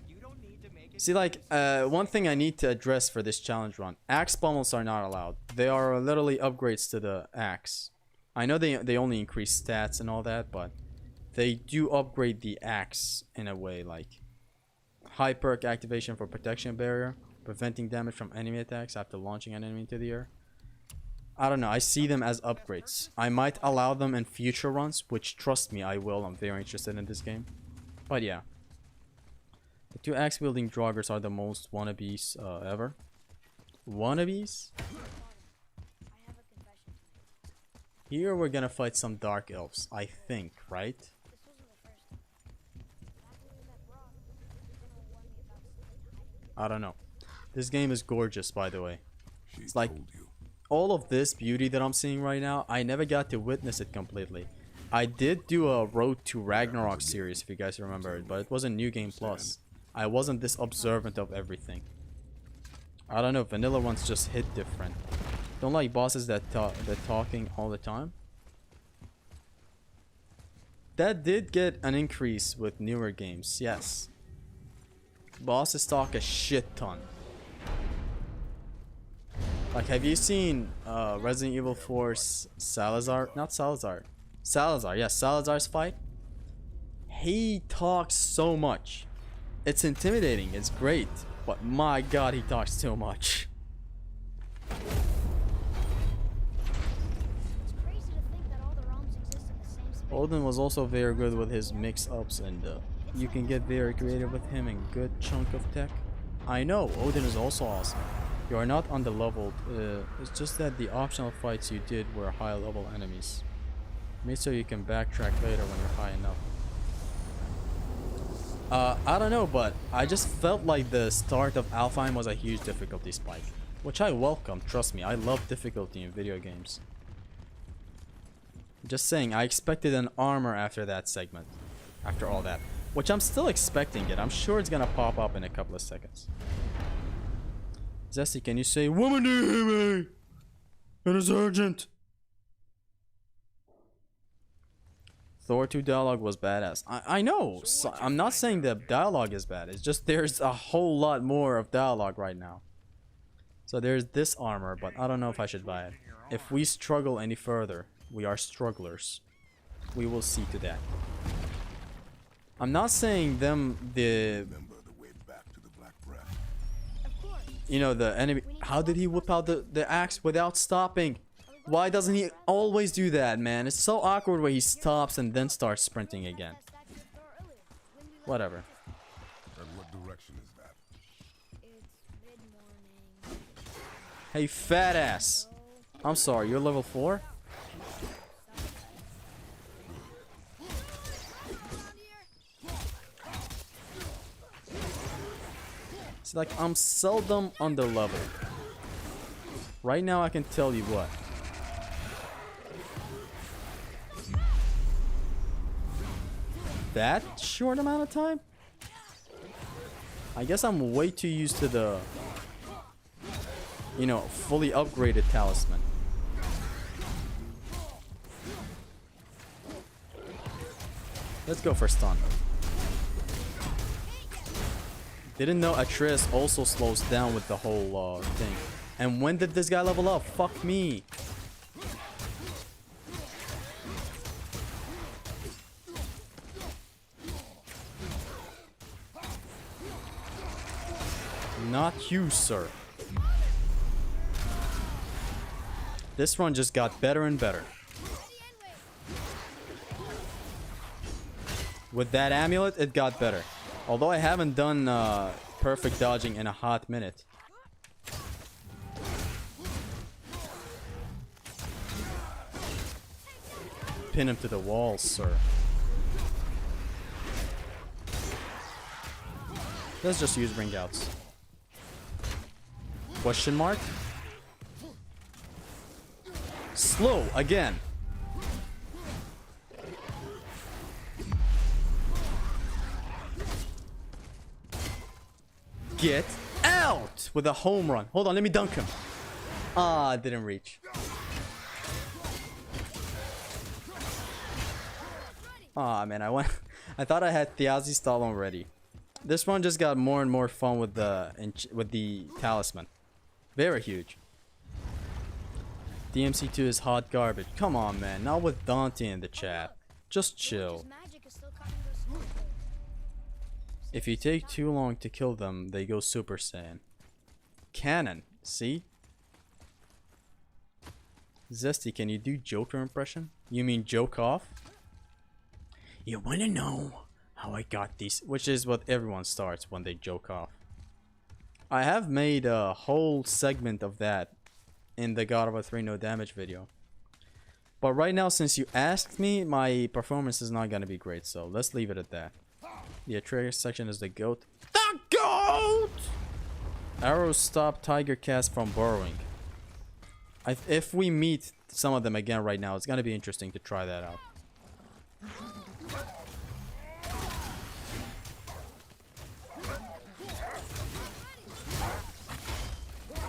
You don't need to make it See, like, one thing I need to address for this challenge run. Axe pommels are not allowed. They are literally upgrades to the axe. I know they only increase stats and all that, but they do upgrade the axe in a way, like high perk activation for protection barrier, preventing damage from enemy attacks after launching an enemy into the air. I don't know, I see them as upgrades. I might allow them in future runs, which, trust me, I will. I'm very interested in this game. But yeah. The two axe wielding Draugrs are the most wannabes ever. Wannabes? I have a confession to make. Here we're gonna fight some dark elves, I think, right? This wasn't the first time. After we met Brock, you're gonna warn me about something hiding. I don't know. This game is gorgeous, by the way. She It's like told you. all of this beauty that I'm seeing right now, I never got to witness it completely. I did do a Road to Ragnarok series, if you guys remember it, but it was a New Game Plus. I wasn't this observant of everything. I don't know, vanilla ones just hit different. Don't like bosses that talking all the time. That did get an increase with newer games, yes. Bosses talk a shit ton. Like, have you seen Resident Evil 4's Salazar? Not Salazar. Salazar, yes, Salazar's fight. He talks so much. It's intimidating, it's great. But my god, he talks too much. It's crazy to think that all the realms exist in the same space. Odin was also very good with his mix-ups, and you can get very creative with him and good chunk of tech. I know, Odin is also awesome. You are not underleveled, it's just that the optional fights you did were high level enemies. Made so you can backtrack later when you're high enough. I don't know, but I just felt like the start of Alfheim was a huge difficulty spike. Which I welcome, trust me, I love difficulty in video games. Just saying, I expected an armor after that segment. After all that. Which I'm still expecting it, I'm sure it's gonna pop up in a couple of seconds. Zesty, can you say, "Woman, do you hear me? It is urgent." Thor 2 dialogue was badass. I know. So, I'm not saying the dialogue is bad. It's just there's a whole lot more of dialogue right now. So there's this armor, but I don't know if I should buy it. If we struggle any further, we are strugglers. We will see to that. I'm not saying them Remember the way back to the Black Breath. Of course. you know, the enemy. How did he whip out the axe without stopping? Why doesn't he always do that, man? It's so awkward where he stops and then starts sprinting again. That statue store earlier, when we left. Whatever. And what direction is that? It's mid-morning. Hey, fat ass. I'm sorry, you're level 4? like I'm seldom under level. Right now I can tell you what. That short amount of time? I guess I'm way too used to the, you know, fully upgraded talisman. Let's go for stun. Didn't know Atreus also slows down with the whole thing. And when did this guy level up? Fuck me. Not you, sir. This run just got better and better. With that amulet, it got better. Although I haven't done perfect dodging in a hot minute. Pin him to the wall, sir. Let's just use ring outs. Question mark? Slow again. Get out with a home run. Hold on, let me dunk him. Ah, didn't reach. Ah, man, I thought I had Thiazi stall already. This one just got more and more fun with the talisman. Very huge. DMC2 is hot garbage. Come on, man. Not with Dante in the chat. Just chill. If you take too long to kill them, they go Super Saiyan. Canon. See? Zesty, can you do Joker impression? You mean joke off? You wanna know how I got these? Which is what everyone starts when they joke off. I have made a whole segment of that in the God of War 3 no damage video. But right now, since you asked me, my performance is not gonna be great, so let's leave it at that. The Atreus section is the GOAT. The GOAT! Arrows stop Tiger Cats from burrowing. If we meet some of them again right now, it's gonna be interesting to try that out.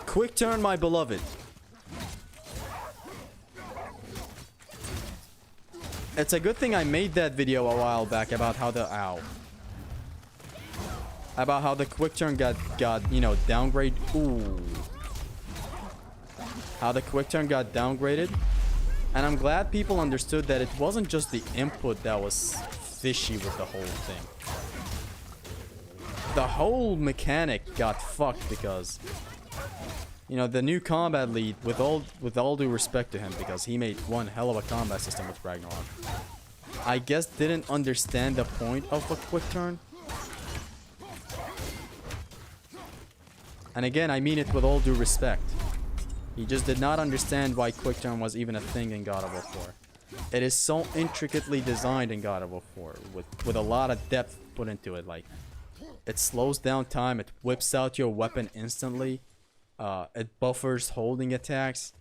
Quick turn, my beloved. It's a good thing I made that video a while back about how the about how the quick turn got you know, downgrade. Ooh. How the quick turn got downgraded. And I'm glad people understood that it wasn't just the input that was fishy with the whole thing. The whole mechanic got fucked because, you know, the new combat lead, with all due respect to him, because he made one hell of a combat system with Ragnarok, I guess didn't understand the point of a quick turn. And again, I mean it with all due respect. He just did not understand why quick turn was even a thing in God of War 4. It is so intricately designed in God of War 4, with a lot of depth put into it. Like, it slows down time, it whips out your weapon instantly. It buffers holding attacks.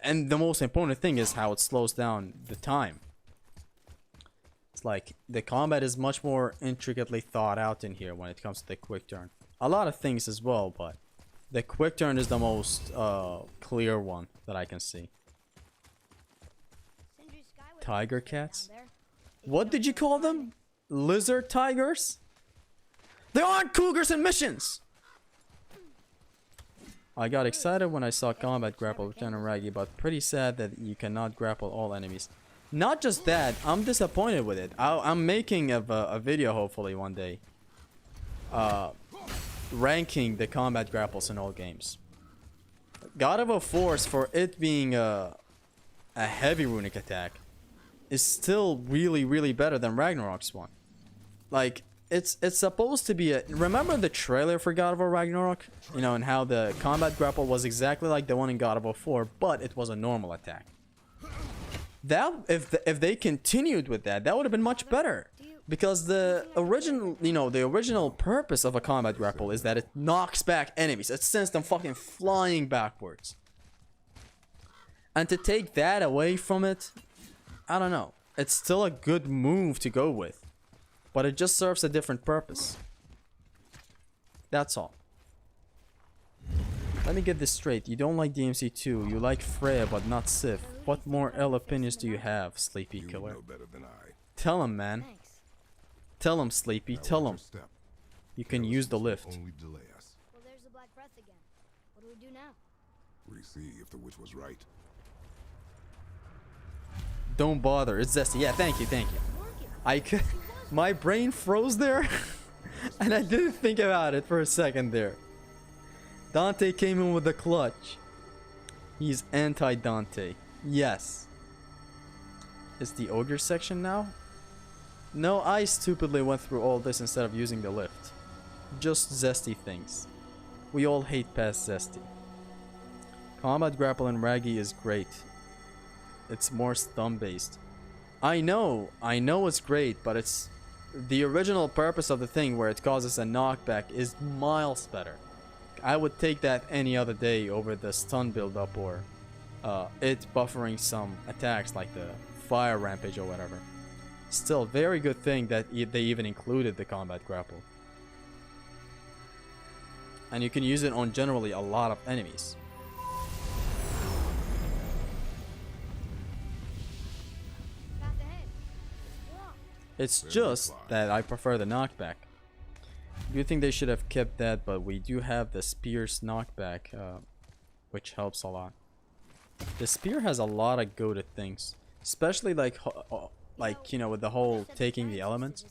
And the most important thing is how it slows down the time. It's like the combat is much more intricately thought out in here when it comes to the quick turn. A lot of things as well, but the quick turn is the most clear one that I can see. Tiger cats? What did you call them? Lizard tigers? They aren't cougars in missions! I got excited when I saw combat grapple with Lieutenant Raggy, but pretty sad that you cannot grapple all enemies. Not just that, I'm disappointed with it. I'm making a video hopefully one day. Ranking the combat grapples in all games. God of War 4, for it being a heavy runic attack, is still really better than Ragnarok's one. Like, it's supposed to be a... Remember the trailer for God of War Ragnarok? You know, and how the combat grapple was exactly like the one in God of War 4, but it was a normal attack. That, if they continued with that, that would have been much better. Because the original, the original purpose of a combat grapple is that it knocks back enemies. It sends them fucking flying backwards. And to take that away from it, I don't know. It's still a good move to go with. But it just serves a different purpose. That's all. Let me get this straight. You don't like DMC2. You like Freya, but not Sif. What more L opinions do you have, Sleepy You Killer? know better than I. Tell him, man. Thanks. Tell him, Sleepy. Tell him. Step. You can use the lift. Only delay us. Well, there's the Black Breath again. What do we do now? We see if the witch was right. Don't bother. It's Zesty. Yeah, thank you, thank you. I could... My brain froze there. And I didn't think about it for a second there. Dante came in with the clutch. He's anti-Dante. Yes. It's the ogre section now? No, I stupidly went through all this instead of using the lift. Just Zesty things. We all hate past Zesty. Combat grapple in Raggy is great. It's more stun based. I know it's great, but it's the original purpose of the thing where it causes a knockback is miles better. I would take that any other day over the stun build up or it buffering some attacks like the fire rampage or whatever. Still, very good thing that they even included the combat grapple. And you can use it on generally a lot of enemies. Path ahead. Wrong. It's Very just fine. that I prefer the knockback. Do you think they should have kept that? But we do have the spear's knockback, which helps a lot. The spear has a lot of goated things, especially like with the whole taking the elements.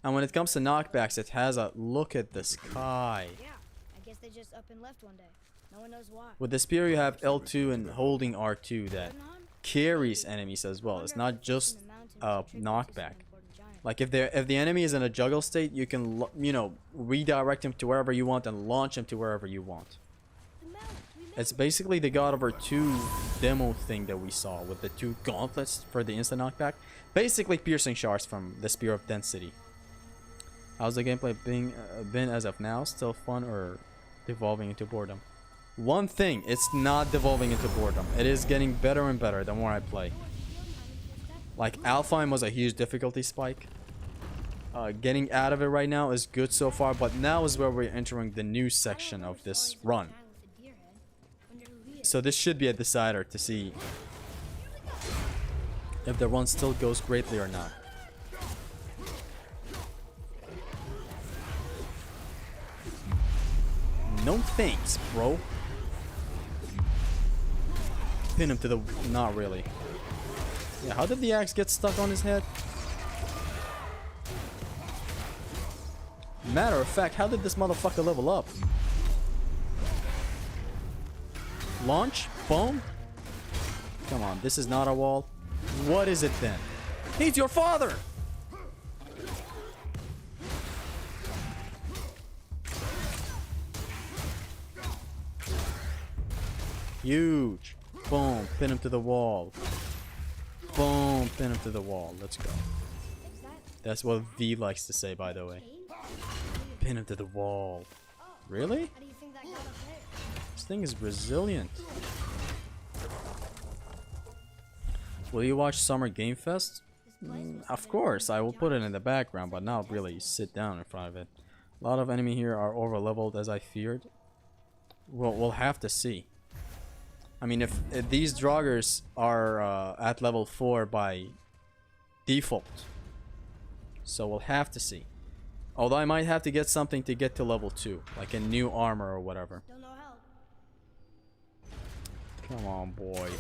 And when it comes to knockbacks, it has a look at the sky. Yeah, I guess they just up and left one day. No one knows why. With the spear, you have L2 and holding R2 that carries enemies as well. It's not just a knockback. Like if the enemy is in a juggle state, you can redirect him to wherever you want and launch him to wherever you want. It's basically the God of War 2 demo thing that we saw with the 2 gauntlets for the instant knockback. Basically piercing shards from the Spear of Density. How's the gameplay been as of now? Still fun or devolving into boredom? One thing, it's not devolving into boredom. It is getting better and better the more I play. Like Alfheim was a huge difficulty spike. Getting out of it right now is good so far, but now is where we're entering the new section of this run. So this should be a decider to see if the run still goes greatly or not. No thanks, bro. Pin him to the... Not really. Yeah, how did the axe get stuck on his head? Matter of fact, how did this motherfucker level up? Launch? Boom? Come on, this is not a wall. What is it then? He's your father! Huge. Boom, pin him to the wall. Boom, pin him to the wall. Let's go. That's what V likes to say, by the way. Pin him to the wall. Really? How do you think that got up there? This thing is resilient. Will you watch Summer Game Fest? Of course, I will put it in the background, but not really sit down in front of it. A lot of enemy here are over leveled as I feared. Well, we'll have to see. I mean, if these Draugrs are at level 4 by default. So we'll have to see. Although I might have to get something to get to level 2. Like a new armor or whatever. Don't know how. Come on, boy.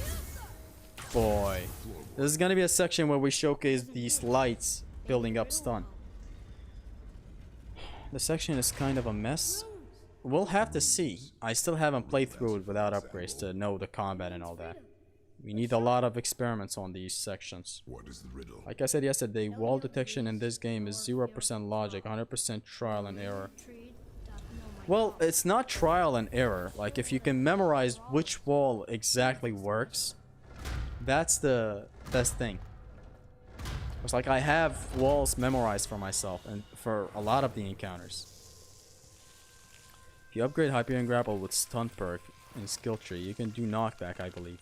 Boy. This is gonna be a section where we showcase these lights building up stun. The section is kind of a mess. We'll have to see. I still haven't played through it without upgrades to know the combat and all that. We need a lot of experiments on these sections. What is the riddle? Like I said yesterday, wall detection in this game is 0% logic, 100% trial and error. Well, it's not trial and error. Like, if you can memorize which wall exactly works, that's the best thing. It's like I have walls memorized for myself and for a lot of the encounters. If you upgrade Hyperion Grapple with Stun perk in skill tree, you can do knockback, I believe.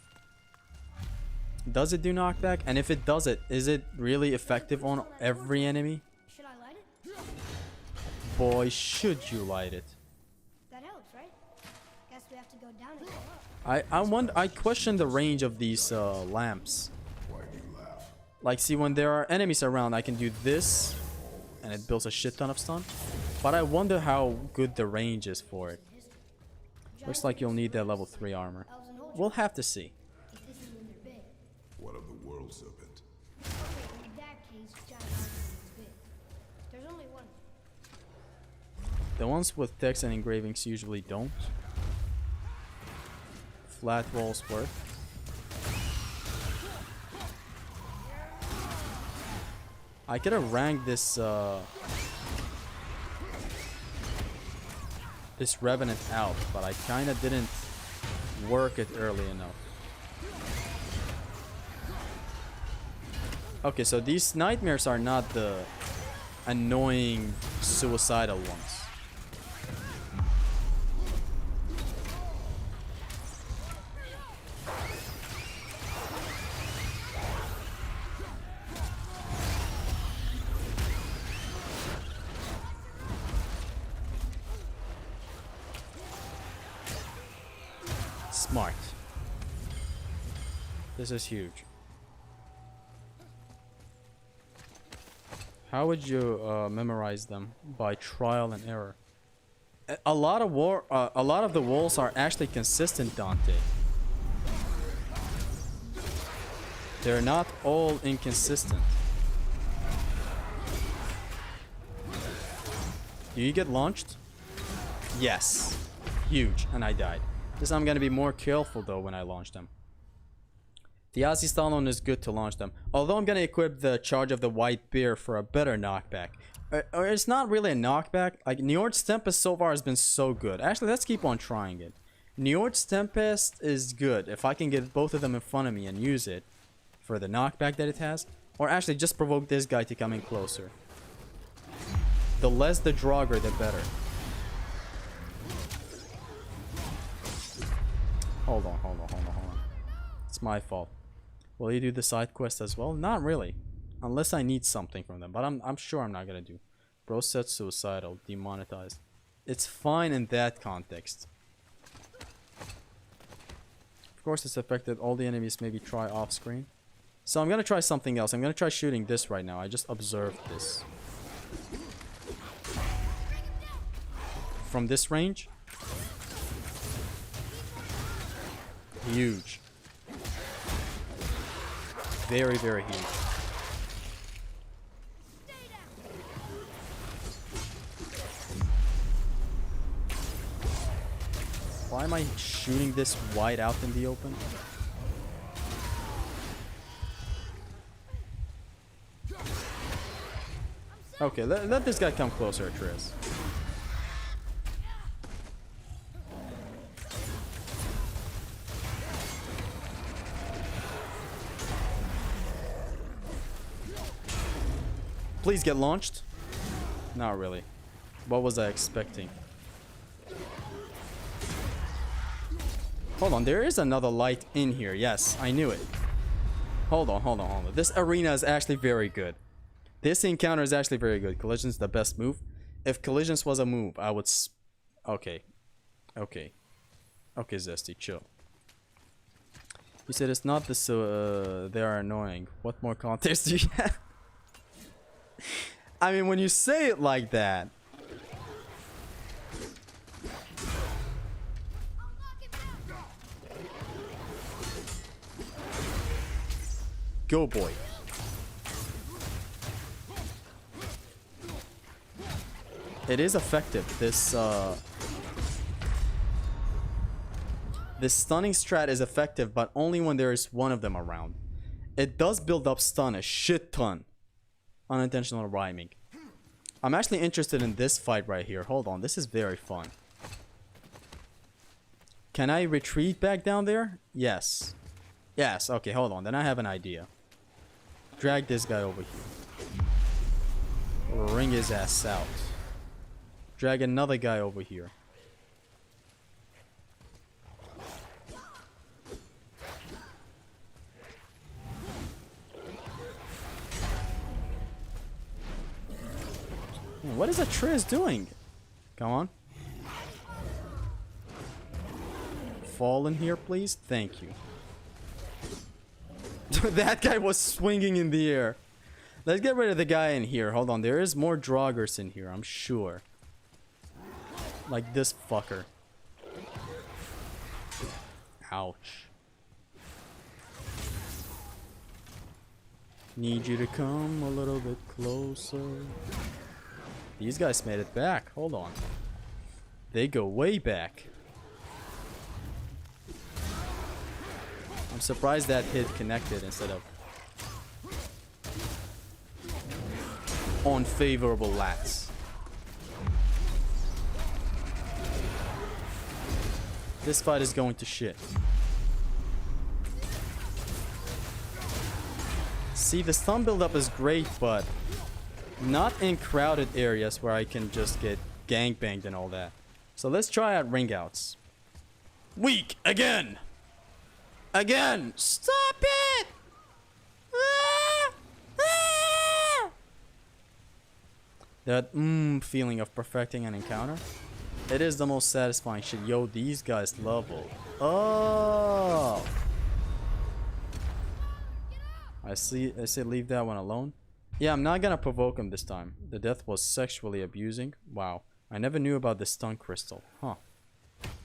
Does it do knockback? And if it does it, is it really effective on every enemy? Should I light it? Boy, should you light it. That helps, right? Guess we have to go down and go up. I wonder, I question the range of these lamps. Why do you laugh? Like, see, when there are enemies around, I can do this, and it builds a shit ton of stun. But I wonder how good the range is for it. Looks like you'll need that level 3 armor. We'll have to see. If this is when they're big. What of the world serpent? Okay, in that case, giant armor is big. There's only one. The ones with text and engravings usually don't. Flat walls work. I could have ranked this this Revenant out, but I kinda didn't work it early enough. Okay, so these nightmares are not the annoying suicidal ones. Smart. This is huge. How would you memorize them? By trial and error. A lot of the walls are actually consistent, Dante. They're not all inconsistent. Do you get launched? Yes. Huge, and I died. This I'm gonna be more careful though when I launch them. The Aussie Stallone is good to launch them. Although I'm gonna equip the Charge of the White Bear for a better knockback. Or it's not really a knockback. Like, Njord's Tempest so far has been so good. Actually, let's keep on trying it. Njord's Tempest is good if I can get both of them in front of me and use it for the knockback that it has. Or actually just provoke this guy to come in closer. The less the Draugr, the better. Hold on. It's my fault. Will you do the side quest as well? Not really. Unless I need something from them. But I'm sure I'm not gonna do. Bro said suicidal. Demonetized. It's fine in that context. Of course it's affected all the enemies maybe try off screen. So I'm gonna try something else. I'm gonna try shooting this right now. I just observed this. From this range. Huge. Very, very huge. Why am I shooting this wide out in the open? Okay, let this guy come closer, Triz. Please get launched. Not really. What was I expecting? Hold on, there is another light in here. Yes, I knew it. Hold on. This arena is actually very good. This encounter is actually very good. Collision's the best move. If Collisions was a move, I would... Okay, Zesty, chill. You said it's not this, they are annoying. What more context do you have? I mean, when you say it like that... Go, boy. It is effective. This stunning strat is effective, but only when there is one of them around. It does build up stun a shit ton. Unintentional rhyming. I'm actually interested in this fight right here. Hold on, this is very fun. Can I retreat back down there? Yes. Yes, okay, hold on. Then I have an idea. drag this guy over here. Ring his ass out. Drag another guy over here. Man, what is Atreus doing? Come on. Fall in here, please. Thank you. That guy was swinging in the air. Let's get rid of the guy in here. Hold on. There is more Draugrs in here, I'm sure. Like this fucker. Ouch. Need you to come a little bit closer. These guys made it back. Hold on. They go way back. I'm surprised that hit connected instead of unfavorable lats. This fight is going to shit. See, the stun buildup is great, but not in crowded areas where I can just get gangbanged and all that. So let's try out ring outs. Weak again! Again! Stop it! Ah! Ah! That feeling of perfecting an encounter. It is the most satisfying shit. Yo, these guys level. Oh! I say leave that one alone. Yeah, I'm not gonna provoke him this time. The death was sexually abusing. Wow. I never knew about the stun crystal. Huh.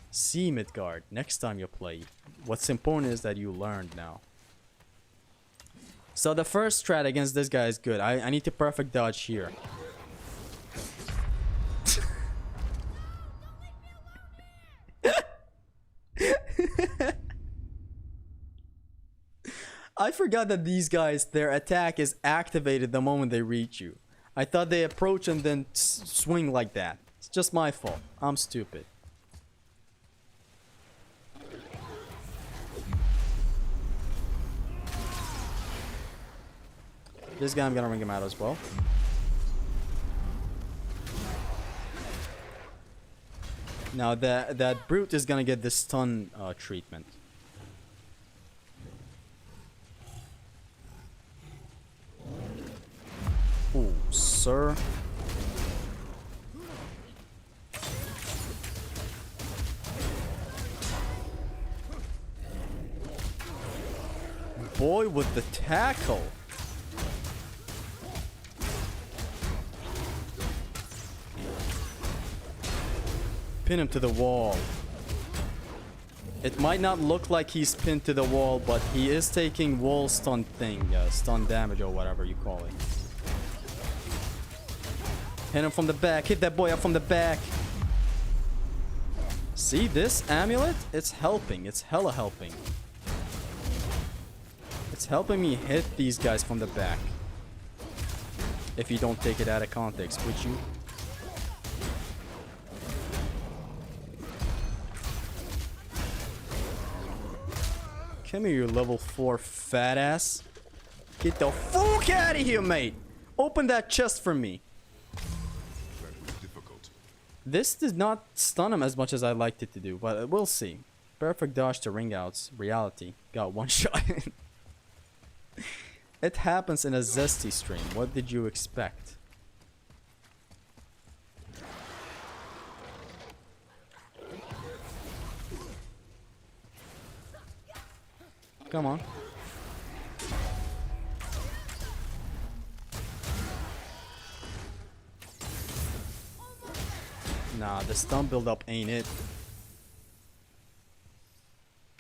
See, Midgard, next time you play. What's important is that you learned now. So the first strat against this guy is good. I need to perfect dodge here. I forgot that these guys, their attack is activated the moment they reach you. I thought they approach and then swing like that. It's just my fault. I'm stupid. This guy, I'm gonna ring him out as well. Now that brute is gonna get the stun treatment. Ooh, sir. Boy with the tackle. Pin him to the wall. It might not look like he's pinned to the wall, but he is taking wall stun thing, stun damage or whatever you call it. Hit him from the back. Hit that boy up from the back. See this amulet? It's helping. It's hella helping. It's helping me hit these guys from the back. If you don't take it out of context, would you? Come here, you level 4 fat ass. Get the fuck out of here, mate. Open that chest for me. This did not stun him as much as I liked it to do, but we'll see. Perfect dodge to ring outs. Reality. Got one shot. It happens in a zesty stream. What did you expect? Come on. Nah, the stun build-up ain't it.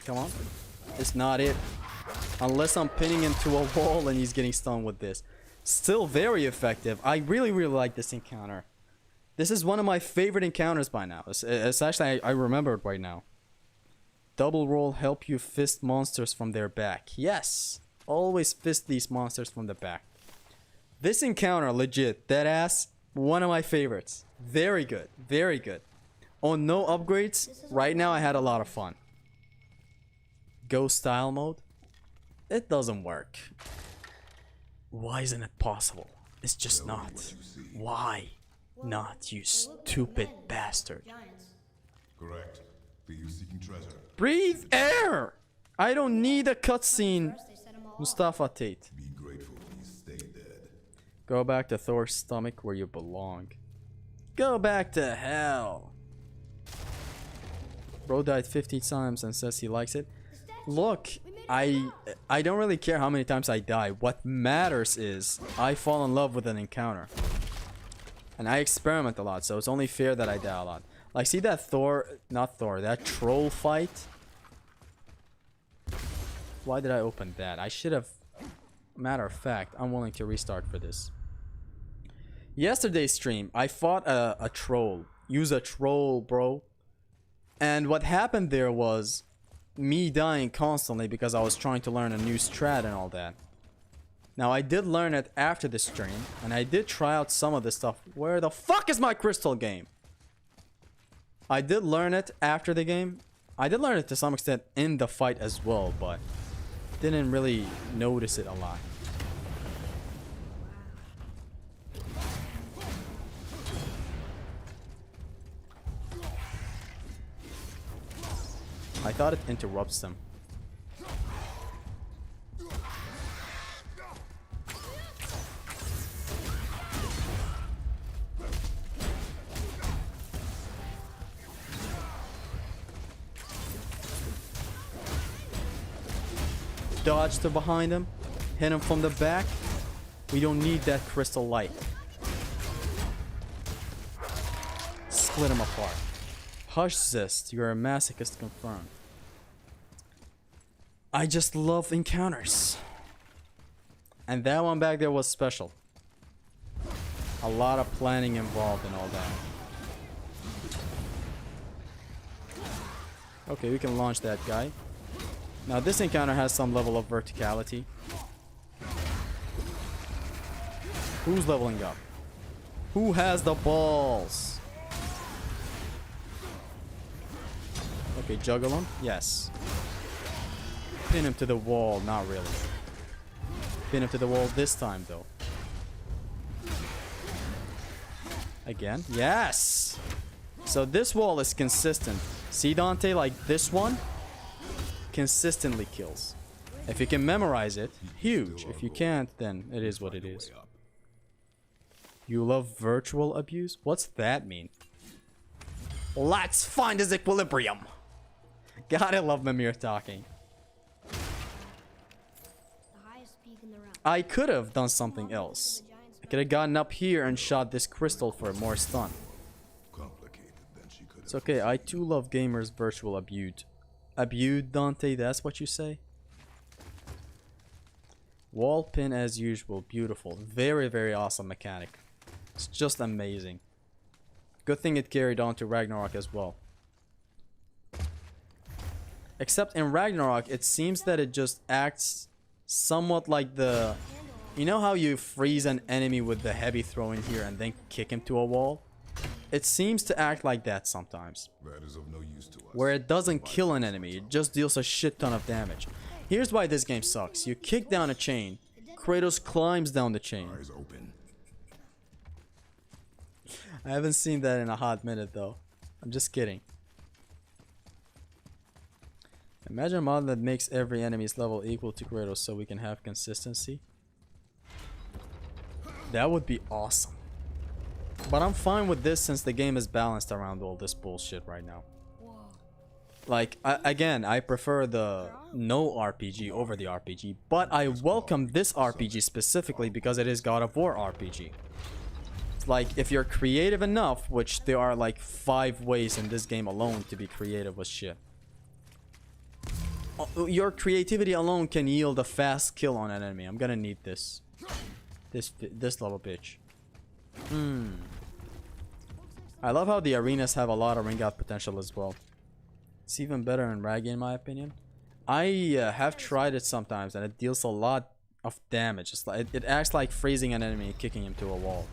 Come on. It's not it. Unless I'm pinning him to a wall and he's getting stunned with this. Still very effective. I really like this encounter. This is one of my favorite encounters by now. It's actually, I remember it right now. Double roll help you fist monsters from their back. Yes. Always fist these monsters from the back. This encounter, legit, dead ass, one of my favorites. Very good. Very good. On no upgrades, right now I had a lot of fun. Go style mode. It doesn't work. Why isn't it possible? It's just not. Why not, you stupid bastard? Giants. Correct. Be you seeking treasure? Breathe air! I don't need a cutscene. First they set 'em all off. Mustafa Tate. Be grateful he stayed dead. Go back to Thor's stomach where you belong. Go back to hell. Bro died 50 times and says he likes it. Look, I don't really care how many times I die. What matters is I fall in love with an encounter. And I experiment a lot, so it's only fair that I die a lot. Like, see that that troll fight? Why did I open that? I should have... Matter of fact, I'm willing to restart for this. Yesterday's stream, I fought a troll. Use a troll, bro. And what happened there was me dying constantly because I was trying to learn a new strat and all that. Now, I did learn it after the stream, and I did try out some of this stuff. Where the fuck is my crystal game? I did learn it after the game. I did learn it to some extent in the fight as well, but didn't really notice it a lot. I thought it interrupts them. Dodge to behind him. Hit him from the back. We don't need that crystal light. Split him apart. Hush, Zest. You're a masochist confirmed. I just love encounters. And that one back there was special. A lot of planning involved and all that. Okay, we can launch that guy. Now this encounter has some level of verticality. Who's leveling up? Who has the balls? Okay, juggle him. Yes. Pin him to the wall. Not really. Pin him to the wall this time, though. Again. Yes! So this wall is consistent. See, Dante? Like this one? Consistently kills. If you can memorize it, huge. If you can't, then it is what it is. You love virtual abuse? What's that mean? Let's find his equilibrium. God, I love Mimir talking. The highest peak in the realm. I could have done something else. I could have gotten up here and shot this crystal for more stun. Complicated than she could have. It's okay, I too love gamers virtual abuse. Abuse, Dante, that's what you say? Wall pin as usual, beautiful. Very, very awesome mechanic. It's just amazing. Good thing it carried on to Ragnarok as well. Except in Ragnarok, it seems that it just acts somewhat like the... You know how you freeze an enemy with the heavy throw in here and then kick him to a wall? It seems to act like that sometimes. That is of no use to us. Where it doesn't kill an enemy, it just deals a shit ton of damage. Here's why this game sucks. You kick down a chain, Kratos climbs down the chain. Eyes open. I haven't seen that in a hot minute though. I'm just kidding. Imagine a mod that makes every enemy's level equal to Kratos so we can have consistency. That would be awesome. But I'm fine with this since the game is balanced around all this bullshit right now. Like, again, I prefer the no RPG over the RPG, but I welcome this RPG specifically because it is God of War RPG. Like, if you're creative enough, which there are like 5 ways in this game alone to be creative with shit. Your creativity alone can yield a fast kill on an enemy. I'm gonna need this. This little bitch. I love how the arenas have a lot of ring out potential as well. It's even better in Raggy in my opinion. I have tried it sometimes and it deals a lot of damage. It's like, it acts like freezing an enemy and kicking him to a wall.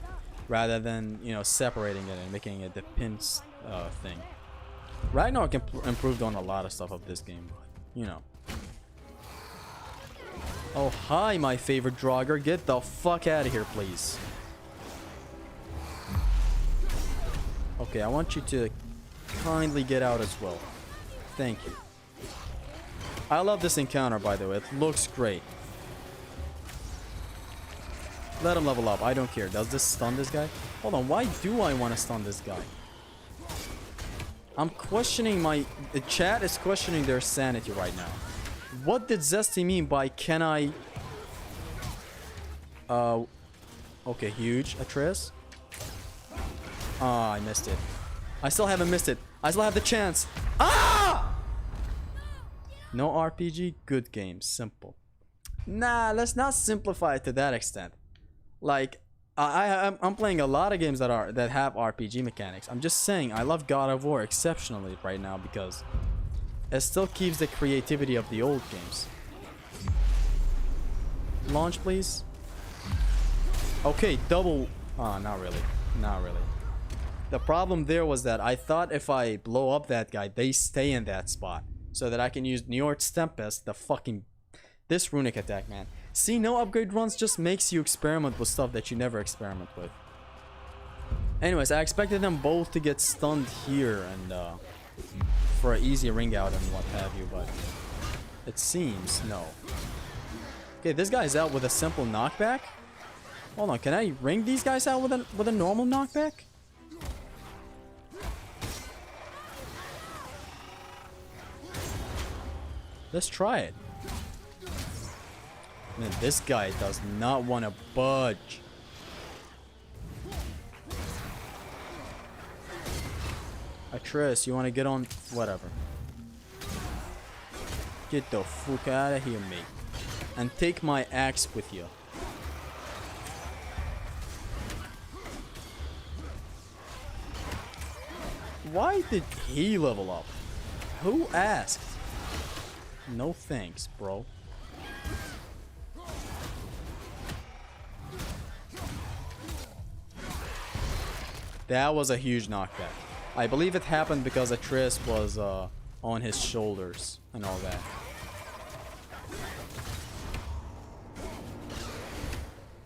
Rather than, you know, separating it and making it the pins thing. Ragnarok improved on a lot of stuff of this game, but, you know. Oh, hi, my favorite Draugr. Get the fuck out of here, please. Okay, I want you to kindly get out as well. Thank you. I love this encounter, by the way. It looks great. Let him level up. I don't care. Does this stun this guy? Hold on. Why do I want to stun this guy? I'm questioning my... The chat is questioning their sanity right now. What did Zesty mean by can I... Okay, huge. Atreus. Ah, I missed it. I still haven't missed it. I still have the chance. Ah! No RPG, good game. Simple. Nah, let's not simplify it to that extent. Like, I'm playing a lot of games that have RPG mechanics. I'm just saying I love God of War exceptionally right now because it still keeps the creativity of the old games. Launch, please. Okay, double. Ah, not really. Not really. The problem there was that I thought if I blow up that guy, they stay in that spot. So that I can use Njord's Tempest, the fucking... This runic attack, man. See, no upgrade runs just makes you experiment with stuff that you never experiment with. Anyways, I expected them both to get stunned here and for an easy ring out and what have you, but it seems no. Okay, this guy's out with a simple knockback. Hold on, can I ring these guys out with a normal knockback? Let's try it. Man, this guy does not want to budge. Atreus, you want to get on? Whatever. Get the fuck out of here, mate. And take my axe with you. Why did he level up? Who asked? No thanks, bro. That was a huge knockback. I believe it happened because Atreus was on his shoulders and all that.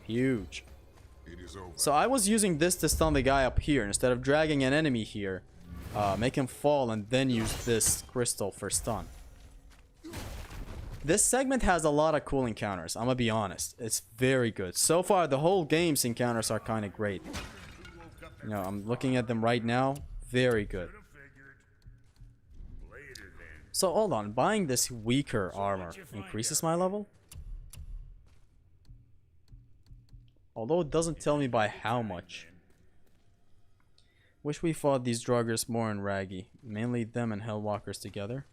Huge. So I was using this to stun the guy up here instead of dragging an enemy here, make him fall and then use this crystal for stun. This segment has a lot of cool encounters. I'm gonna be honest. It's very good. So far, the whole game's encounters are kind of great. You know, I'm looking at them right now. Very good. So hold on. Buying this weaker armor increases my level? Although it doesn't tell me by how much. Wish we fought these Draugrs more in Raggy. Mainly them and Hellwalkers together.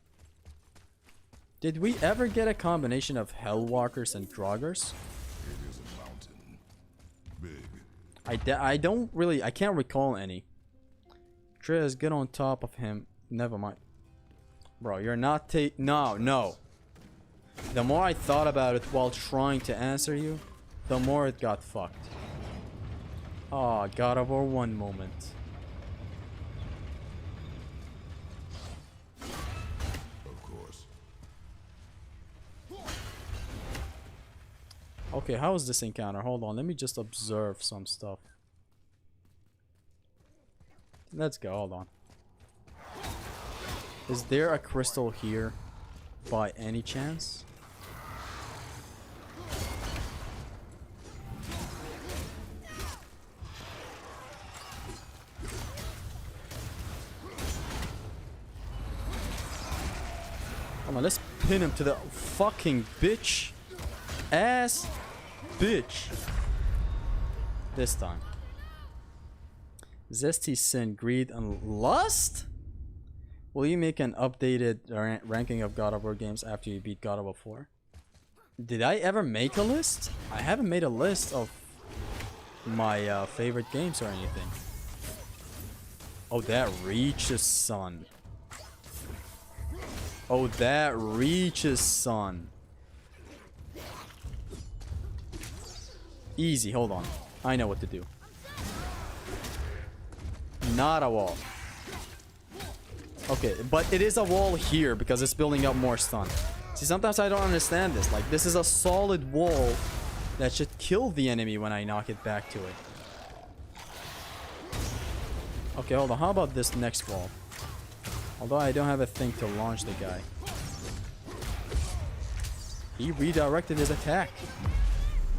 Did we ever get a combination of Hellwalkers and Draugrs? It is a mountain. Big. I don't really... I can't recall any. Trez, get on top of him. Never mind. Bro, you're not No. The more I thought about it while trying to answer you, the more it got fucked. Ah, God of War 1 moment. Of course. Okay, how is this encounter? Hold on, let me just observe some stuff. Let's go, hold on. Is there a crystal here by any chance? Come on, let's pin him to the fucking bitch ass bitch. This time. Zesty Sin, Greed, and Lust? Will you make an updated ranking of God of War games after you beat God of War 4? Did I ever make a list? I haven't made a list of my favorite games or anything. Oh, that reaches, son. Oh, that reaches, son. Easy, hold on. I know what to do. Not a wall. Okay, but it is a wall here because it's building up more stun. See, sometimes I don't understand this. Like, this is a solid wall that should kill the enemy when I knock it back to it. Okay, hold on. How about this next wall? Although I don't have a thing to launch the guy. He redirected his attack.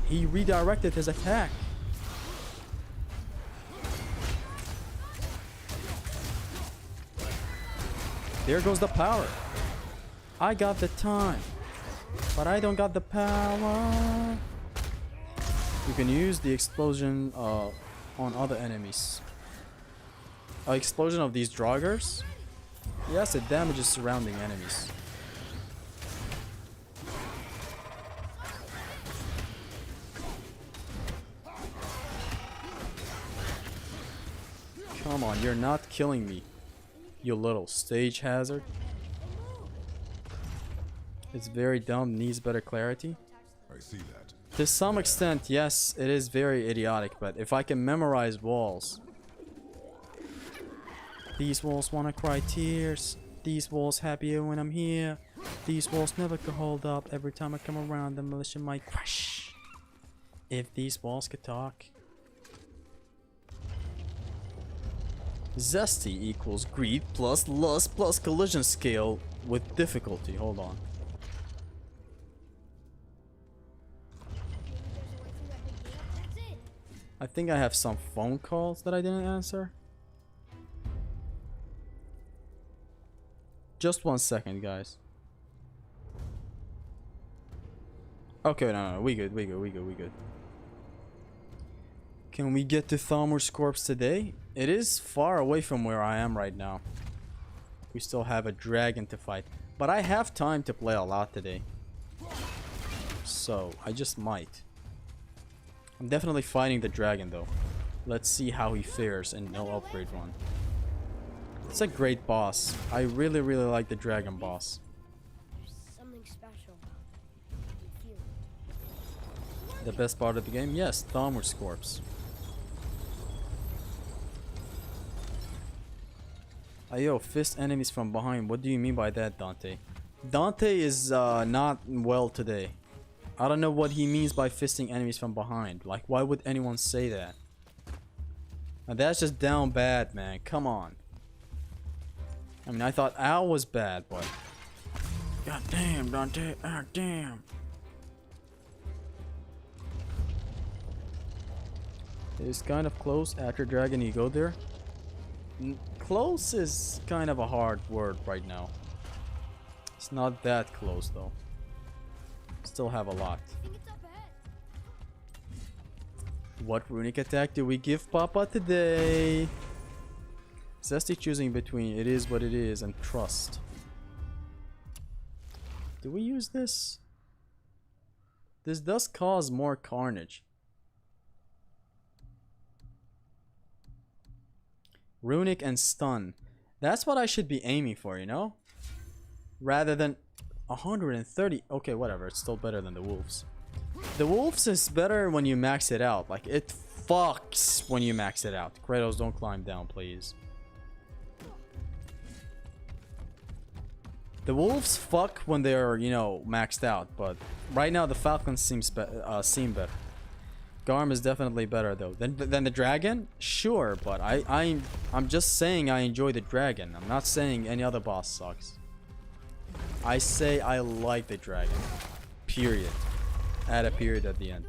He redirected his attack. There goes the power. I got the time, but I don't got the power. You can use the explosion on other enemies. Explosion of these draugrs? Yes, it damages surrounding enemies. Come on, you're not killing me, you little stage hazard. It's very dumb, needs better clarity. I see that. To some extent, yes, it is very idiotic, but if I can memorize walls. These walls wanna cry tears. These walls happier when I'm here. These walls never could hold up. Every time I come around, the militia might crash. If these walls could talk. Zesty equals greed plus lust plus collision scale with difficulty. Hold on. I think I have some phone calls that I didn't answer. Just 1 second, guys. Okay, no, we good. Can we get to Thalmor's corpse today? It is far away from where I am right now. We still have a dragon to fight. But I have time to play a lot today. So, I just might. I'm definitely fighting the dragon though. Let's see how he fares in no upgrade run. It's a great boss. I really like the dragon boss. There's something special about it. I can feel it. The best part of the game? Yes, Thalmor's corpse. Ayo, fist enemies from behind. What do you mean by that, Dante? Dante is not well today. I don't know what he means by fisting enemies from behind. Like, why would anyone say that? Now, that's just down bad, man. Come on. I mean, I thought Al was bad, but... God damn, Dante. Ah, damn. It's kind of close. After Dragon, you go there. Close is kind of a hard word right now. It's not that close, though. Still have a lot. What runic attack do we give Papa today? Zesty choosing between it is what it is and trust. Do we use this? This does cause more carnage. Runic and stun. That's what I should be aiming for, you know? Rather than 130. Okay, whatever. It's still better than the wolves. The wolves is better when you max it out. Like, it fucks when you max it out. Kratos, don't climb down, please. The wolves fuck when they're, you know, maxed out. But right now, the falcons seem better. Garm is definitely better, though. Than the dragon? Sure, but I'm just saying I enjoy the dragon. I'm not saying any other boss sucks. I say I like the dragon. Period. Add a period at the end.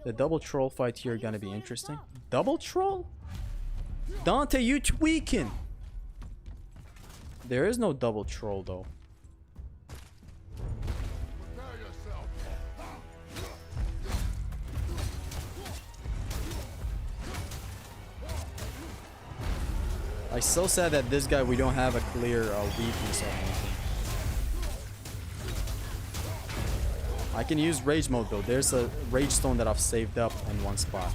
The double troll fight here gonna be interesting. Double troll? Dante, you tweaking! There is no double troll though. I'm so sad that this guy we don't have a clear weakness or anything. I can use rage mode though. There's a rage stone that I've saved up in one spot.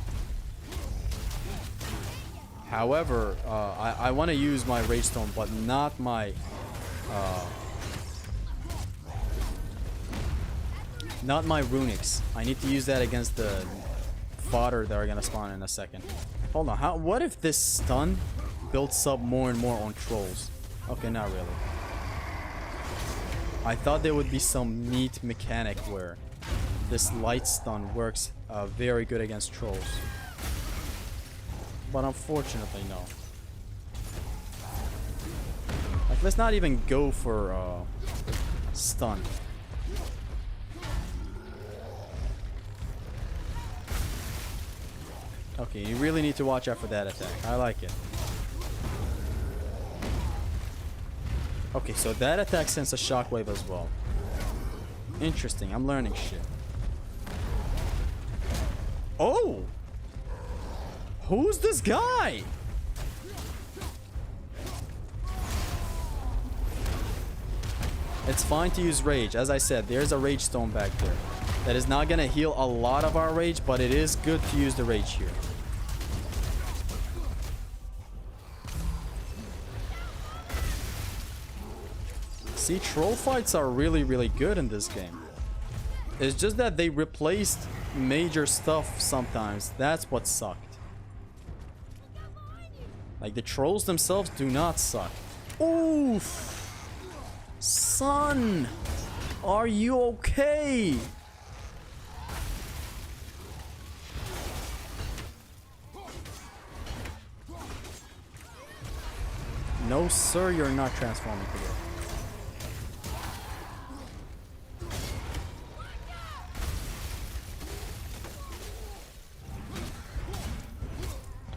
However, I want to use my rage stone, but not my runics. I need to use that against the fodder that are gonna spawn in a second. Hold on. What if this stun builds up more and more on trolls? Okay, not really. I thought there would be some neat mechanic where this light stun works very good against trolls. But unfortunately, no. Like, let's not even go for stun. Okay, you really need to watch out for that attack. I like it. Okay, so that attack sends a shockwave as well. Interesting, I'm learning shit. Oh! Who's this guy? It's fine to use rage. As I said, there's a rage stone back there. That is not gonna heal a lot of our rage, but it is good to use the rage here. See, troll fights are really, really good in this game. It's just that they replaced major stuff sometimes. That's what sucked. Like, the trolls themselves do not suck. Oof! Son! Are you okay? No, sir, you're not transforming today.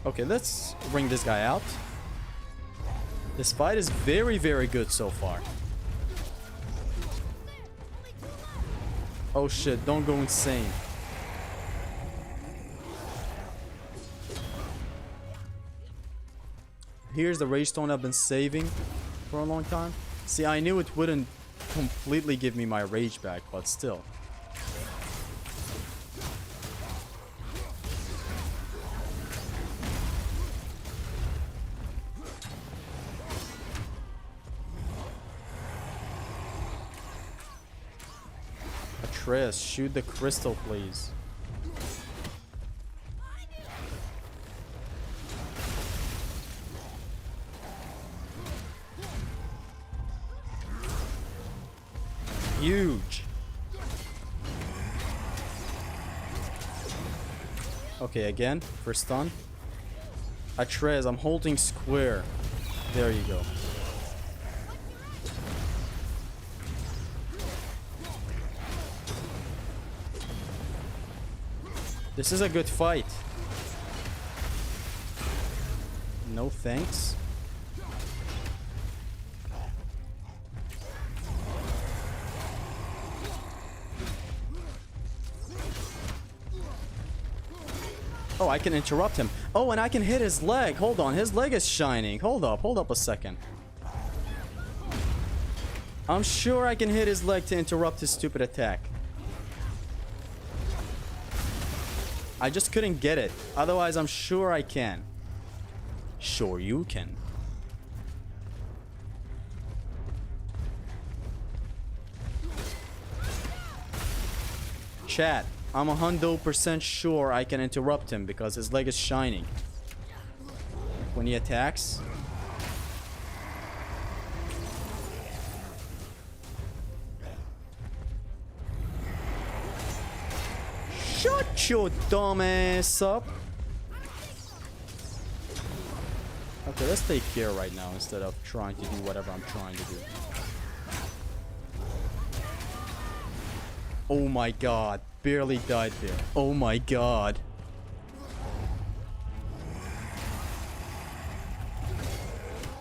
Okay, let's bring this guy out. This fight is very, very good so far. Oh shit, don't go insane. Here's the rage stone I've been saving for a long time. See, I knew it wouldn't completely give me my rage back, but still. Atreus, shoot the crystal, please. Huge. Okay, again, for stun. Atreus, I'm holding square. There you go. This is a good fight. No thanks. Oh, I can interrupt him. Oh, and I can hit his leg. Hold on, his leg is shining. Hold up a second. I'm sure I can hit his leg to interrupt his stupid attack. I just couldn't get it. Otherwise, I'm sure I can. Sure you can. Chat, I'm 100% sure I can interrupt him because his leg is shining. When he attacks. Shut your dumb ass up. Okay, let's take care right now instead of trying to do whatever I'm trying to do. Oh my god. Barely died there. Oh my god.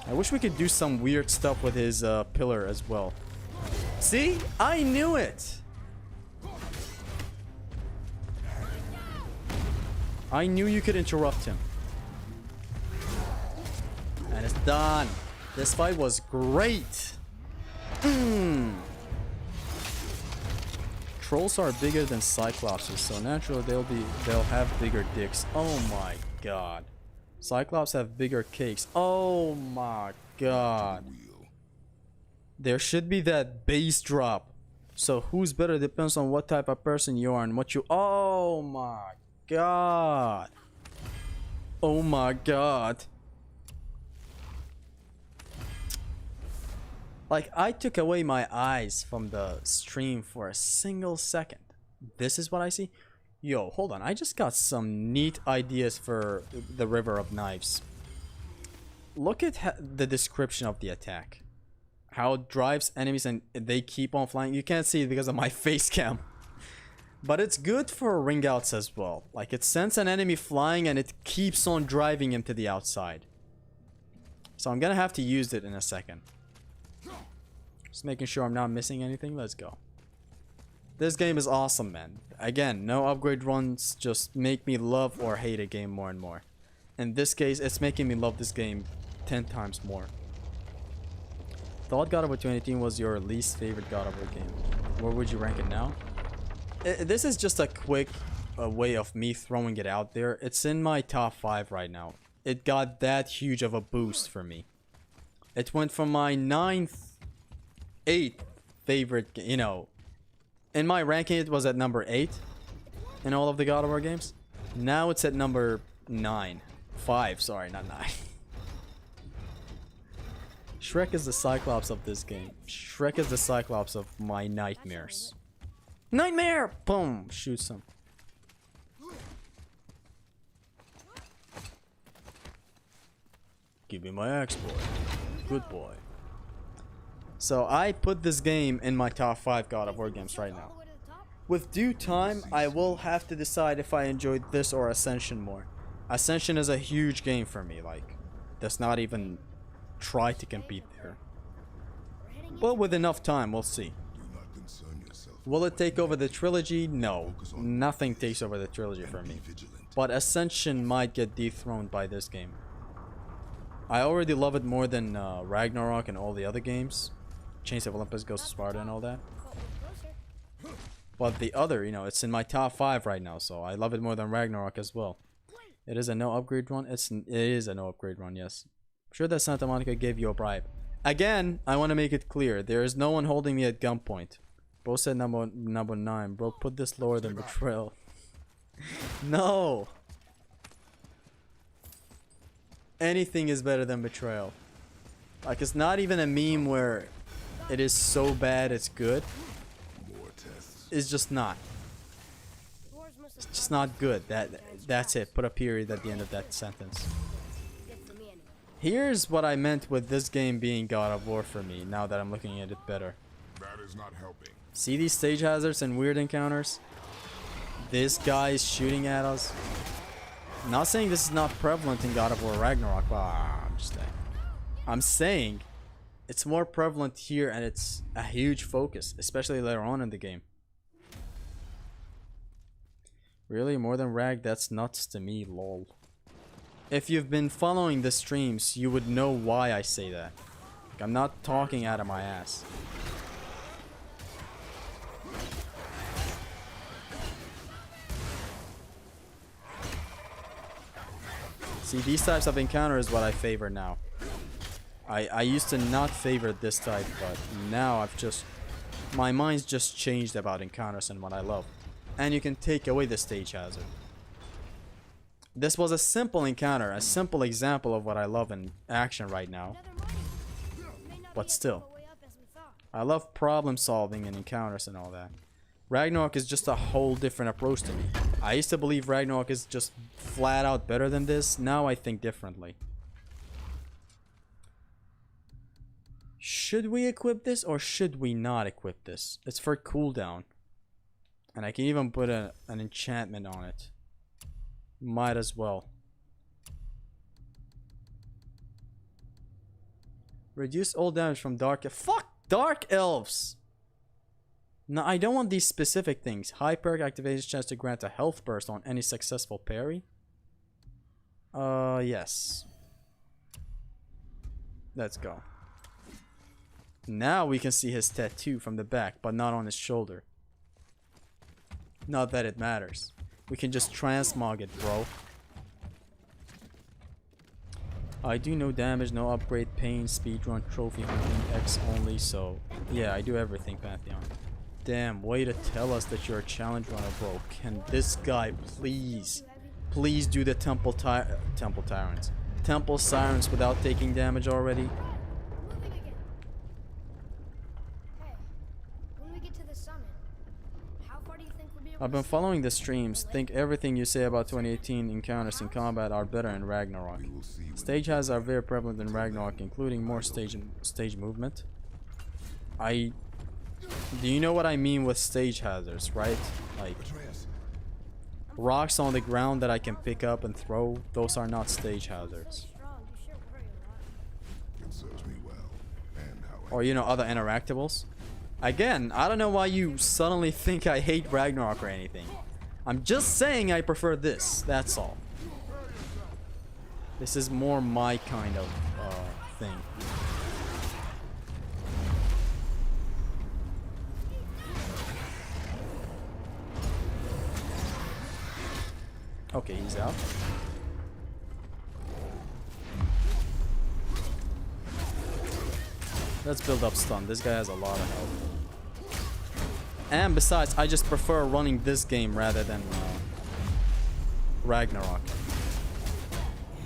I wish we could do some weird stuff with his pillar as well. See? I knew it! I knew you could interrupt him. And it's done. This fight was great. Trolls are bigger than Cyclopses, so naturally they'll have bigger dicks. Oh my god. Cyclops have bigger cakes. Oh my god. There should be that base drop. So who's better depends on what type of person you are and what you... Oh my god. Oh my god. Like, I took away my eyes from the stream for a single second. This is what I see? Yo, hold on. I just got some neat ideas for the River of Knives. Look at the description of the attack. How it drives enemies and they keep on flying. You can't see it because of my face cam. But it's good for ring outs as well. Like, it sends an enemy flying and it keeps on driving him to the outside. So I'm gonna have to use it in a second. Just making sure I'm not missing anything. Let's go. This game is awesome, man. Again, no upgrade runs just make me love or hate a game more and more. In this case, it's making me love this game 10 times more. Thought God of War 2018 was your least favorite God of War game. Where would you rank it now? This is just a quick way of me throwing it out there. It's in my top 5 right now. It got that huge of a boost for me. It went from my 9th, 8th favorite, you know. In my ranking, it was at number 8 in all of the God of War games. Now it's at number 9. 5, sorry, not 9. Shrek is the Cyclops of this game. Shrek is the Cyclops of my nightmares. Nightmare! Boom! Shoots him. Give me my axe, boy. Good boy. So I put this game in my top 5 God of War games right now. With due time, I will have to decide if I enjoyed this or Ascension more. Ascension is a huge game for me, like, does not even try to compete there. But with enough time, we'll see. Will it take over the trilogy? No. Nothing takes over the trilogy for me. But Ascension might get dethroned by this game. I already love it more than Ragnarok and all the other games. Chains of Olympus, Ghost of Sparta and all that. But the other, you know, it's in my top 5 right now, so I love it more than Ragnarok as well. It is a no upgrade run. It is a no upgrade run, yes. I'm sure that Santa Monica gave you a bribe. Again, I want to make it clear. There is no one holding me at gunpoint. Bro said number 9. Bro, put this lower than Betrayal. No! Anything is better than Betrayal. Like, it's not even a meme where it is so bad it's good. It's just not. It's just not good. That's it. Put a period at the end of that sentence. Here's what I meant with this game being God of War for me, now that I'm looking at it better. That is not helping. See these stage hazards and weird encounters? This guy is shooting at us. I'm not saying this is not prevalent in God of War Ragnarok. I'm just saying. I'm saying it's more prevalent here and it's a huge focus, especially later on in the game. Really? More than Rag? That's nuts to me, lol. If you've been following the streams, you would know why I say that. Like, I'm not talking out of my ass. See, these types of encounters is what I favor now. I used to not favor this type, but now I've just... my mind's just changed about encounters and what I love. And you can take away the stage hazard. This was a simple encounter, a simple example of what I love in action right now. But still, I love problem solving and encounters and all that. Ragnarok is just a whole different approach to me. I used to believe Ragnarok is just flat out better than this. Now I think differently. Should we equip this or should we not equip this? It's for cooldown. And I can even put an enchantment on it. Might as well. Reduce all damage from dark... Fuck Dark Elves! No, I don't want these specific things. High perk activation chance to grant a health burst on any successful parry. Yes. Let's go. Now we can see his tattoo from the back, but not on his shoulder. Not that it matters. We can just transmog it, bro. I do no damage, no upgrade, pain, speedrun, trophy hunting, X only, so... yeah, I do everything, Pantheon. Damn, way to tell us that you're a challenge runner, bro. Can this guy please do the Temple Tyrants. Temple Sirens without taking damage already? I've been following the streams. Think everything you say about 2018 encounters in combat are better in Ragnarok. We will see. Stage hazards are very prevalent in Ragnarok, including more stage movement. Do you know what I mean with stage hazards, right? Like Atreus, rocks on the ground that I can pick up and throw. Those are not stage hazards. Strong, you sure worry a lot. it serves me well. And how I Or you know, other interactables. Again, I don't know why you suddenly think I hate Ragnarok or anything. I'm just saying I prefer this. That's all. This is more my kind of thing. Okay, he's out. Let's build up stun. This guy has a lot of health. And besides, I just prefer running this game rather than Ragnarok.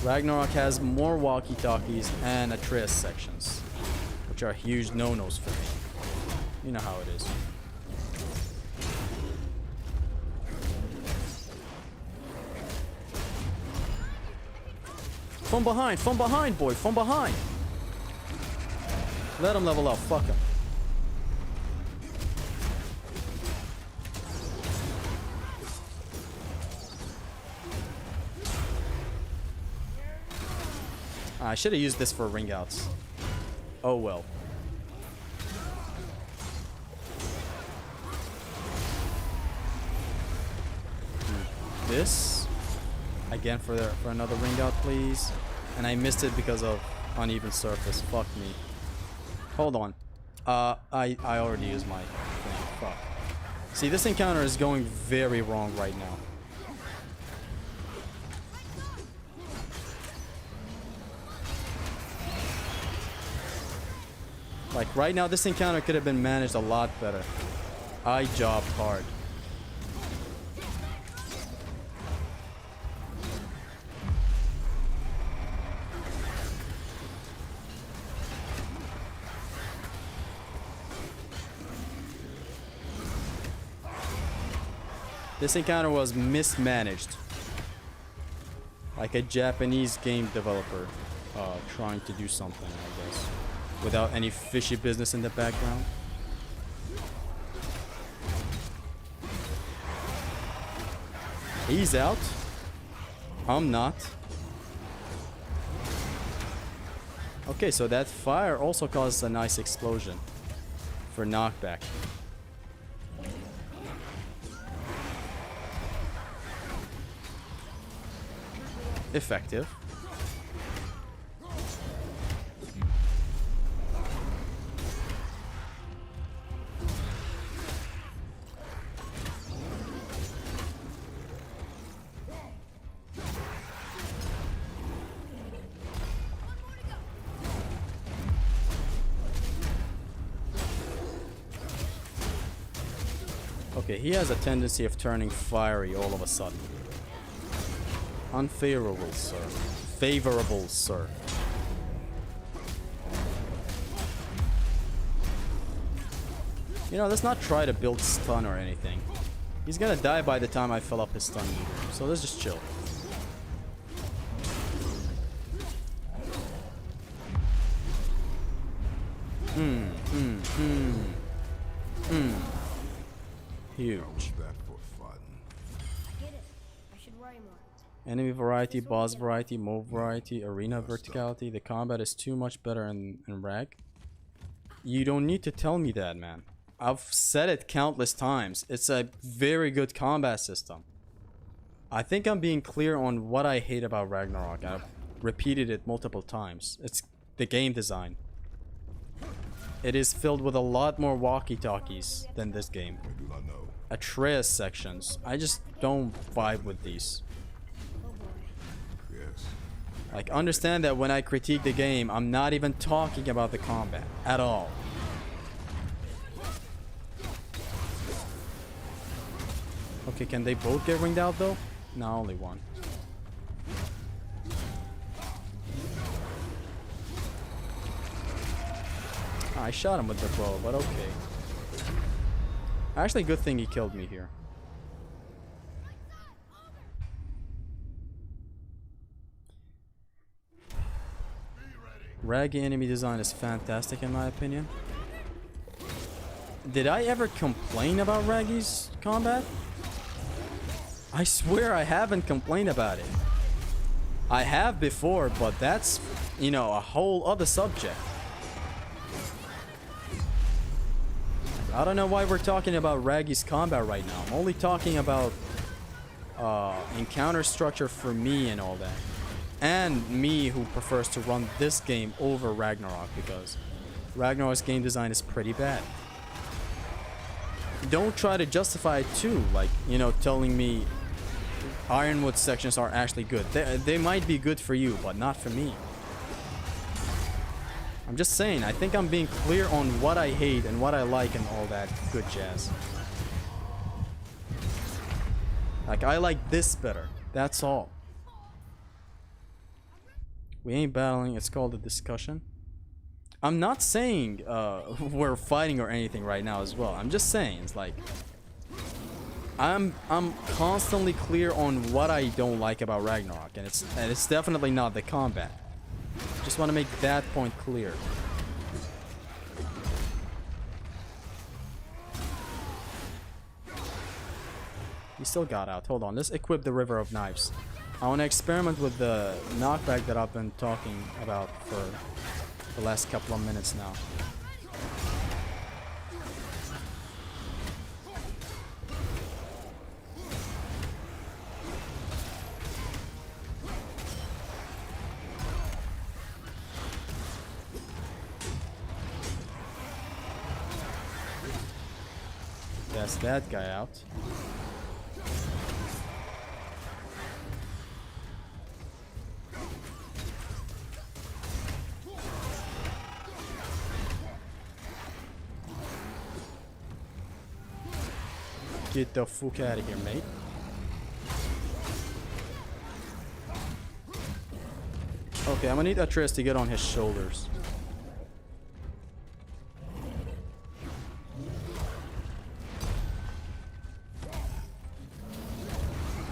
Ragnarok has more walkie-talkies and Atreus sections, which are huge no-nos for me. You know how it is. From behind, boy, from behind. Let him level up, fuck him. I should have used this for ring outs. Oh well. This again for another ring out, please. And I missed it because of uneven surface. Fuck me. Hold on. I already used my thing. Fuck. See, this encounter is going very wrong right now. Like right now, this encounter could have been managed a lot better. I jobbed hard. This encounter was mismanaged. Like a Japanese game developer trying to do something, I guess. Without any fishy business in the background. He's out. I'm not. Okay, so that fire also causes a nice explosion for knockback. Effective. Okay, he has a tendency of turning fiery all of a sudden. Unfavorable, sir. Favorable, sir. You know, let's not try to build stun or anything. He's gonna die by the time I fill up his stun meter. So let's just chill. Huge. that for fun. I get it. I should worry more. Enemy variety, boss variety, move variety, arena verticality. The combat is too much better in Rag. You don't need to tell me that, man. I've said it countless times. It's a very good combat system. I think I'm being clear on what I hate about Ragnarok. I've repeated it multiple times. It's the game design. It is filled with a lot more walkie-talkies than this game. I do not know. Atreus sections. I just don't vibe with these. Oh boy. Yes. Like, understand that when I critique the game, I'm not even talking about the combat at all. Okay, can they both get ringed out though? No, only one. I shot him with the bow, but okay. Actually, good thing he killed me here. Raggy enemy design is fantastic in my opinion. Did I ever complain about Raggy's combat? I swear I haven't complained about it. I have before, but that's, you know, a whole other subject. I don't know why we're talking about Raggy's combat right now. I'm only talking about encounter structure for me and all that. And me who prefers to run this game over Ragnarok because Ragnarok's game design is pretty bad. Don't try to justify it too, like, you know, telling me Ironwood sections are actually good. They might be good for you, but not for me. I'm just saying, I think I'm being clear on what I hate and what I like and all that good jazz. Like, I like this better. That's all. We ain't battling, it's called a discussion. I'm not saying we're fighting or anything right now as well. I'm just saying, it's like I'm constantly clear on what I don't like about Ragnarok, and it's definitely not the combat. Just want to make that point clear. He still got out. Hold on, let's equip the River of Knives. I want to experiment with the knockback that I've been talking about for the last couple of minutes now. That's that guy out. Get the fuck out of here, mate. Okay, I'm gonna need Atreus to get on his shoulders.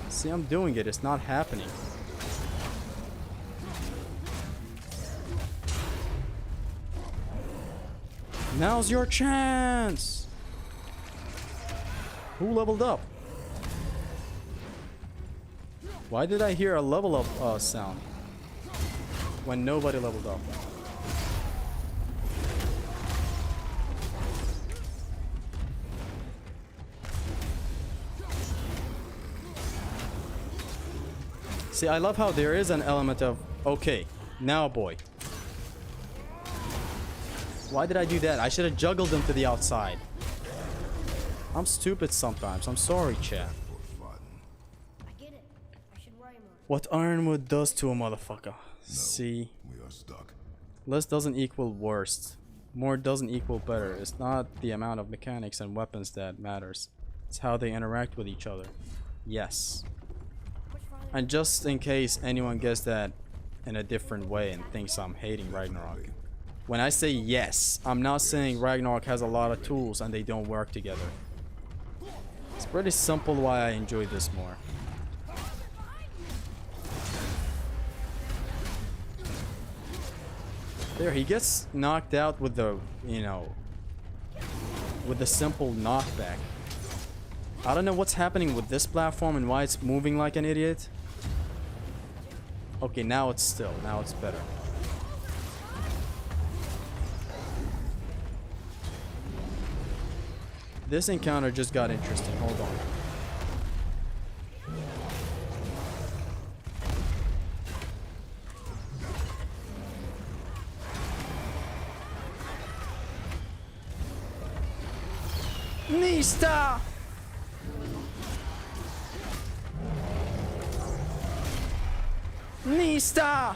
See, I'm doing it. It's not happening. Now's your chance! Who leveled up? Why did I hear a level up sound when nobody leveled up? See, I love how there is an element of, okay, now boy. Why did I do that? I should have juggled them to the outside. I'm stupid sometimes. I'm sorry, chat. I get it. I should rhyme on. What Ironwood does to a motherfucker. See, We are stuck. less doesn't equal worst. More doesn't equal better. It's not the amount of mechanics and weapons that matters. It's how they interact with each other. Yes. Push farther. And just in case anyone gets that in a different way and thinks I'm hating Ragnarok. When I say yes, I'm not saying Ragnarok has a lot of tools and they don't work together. It's pretty simple why I enjoy this more. There, he gets knocked out with the, you know, with the simple knockback. I don't know what's happening with this platform and why it's moving like an idiot. Okay, now it's still. Now it's better. This encounter just got interesting. Hold on. Nista! Nista!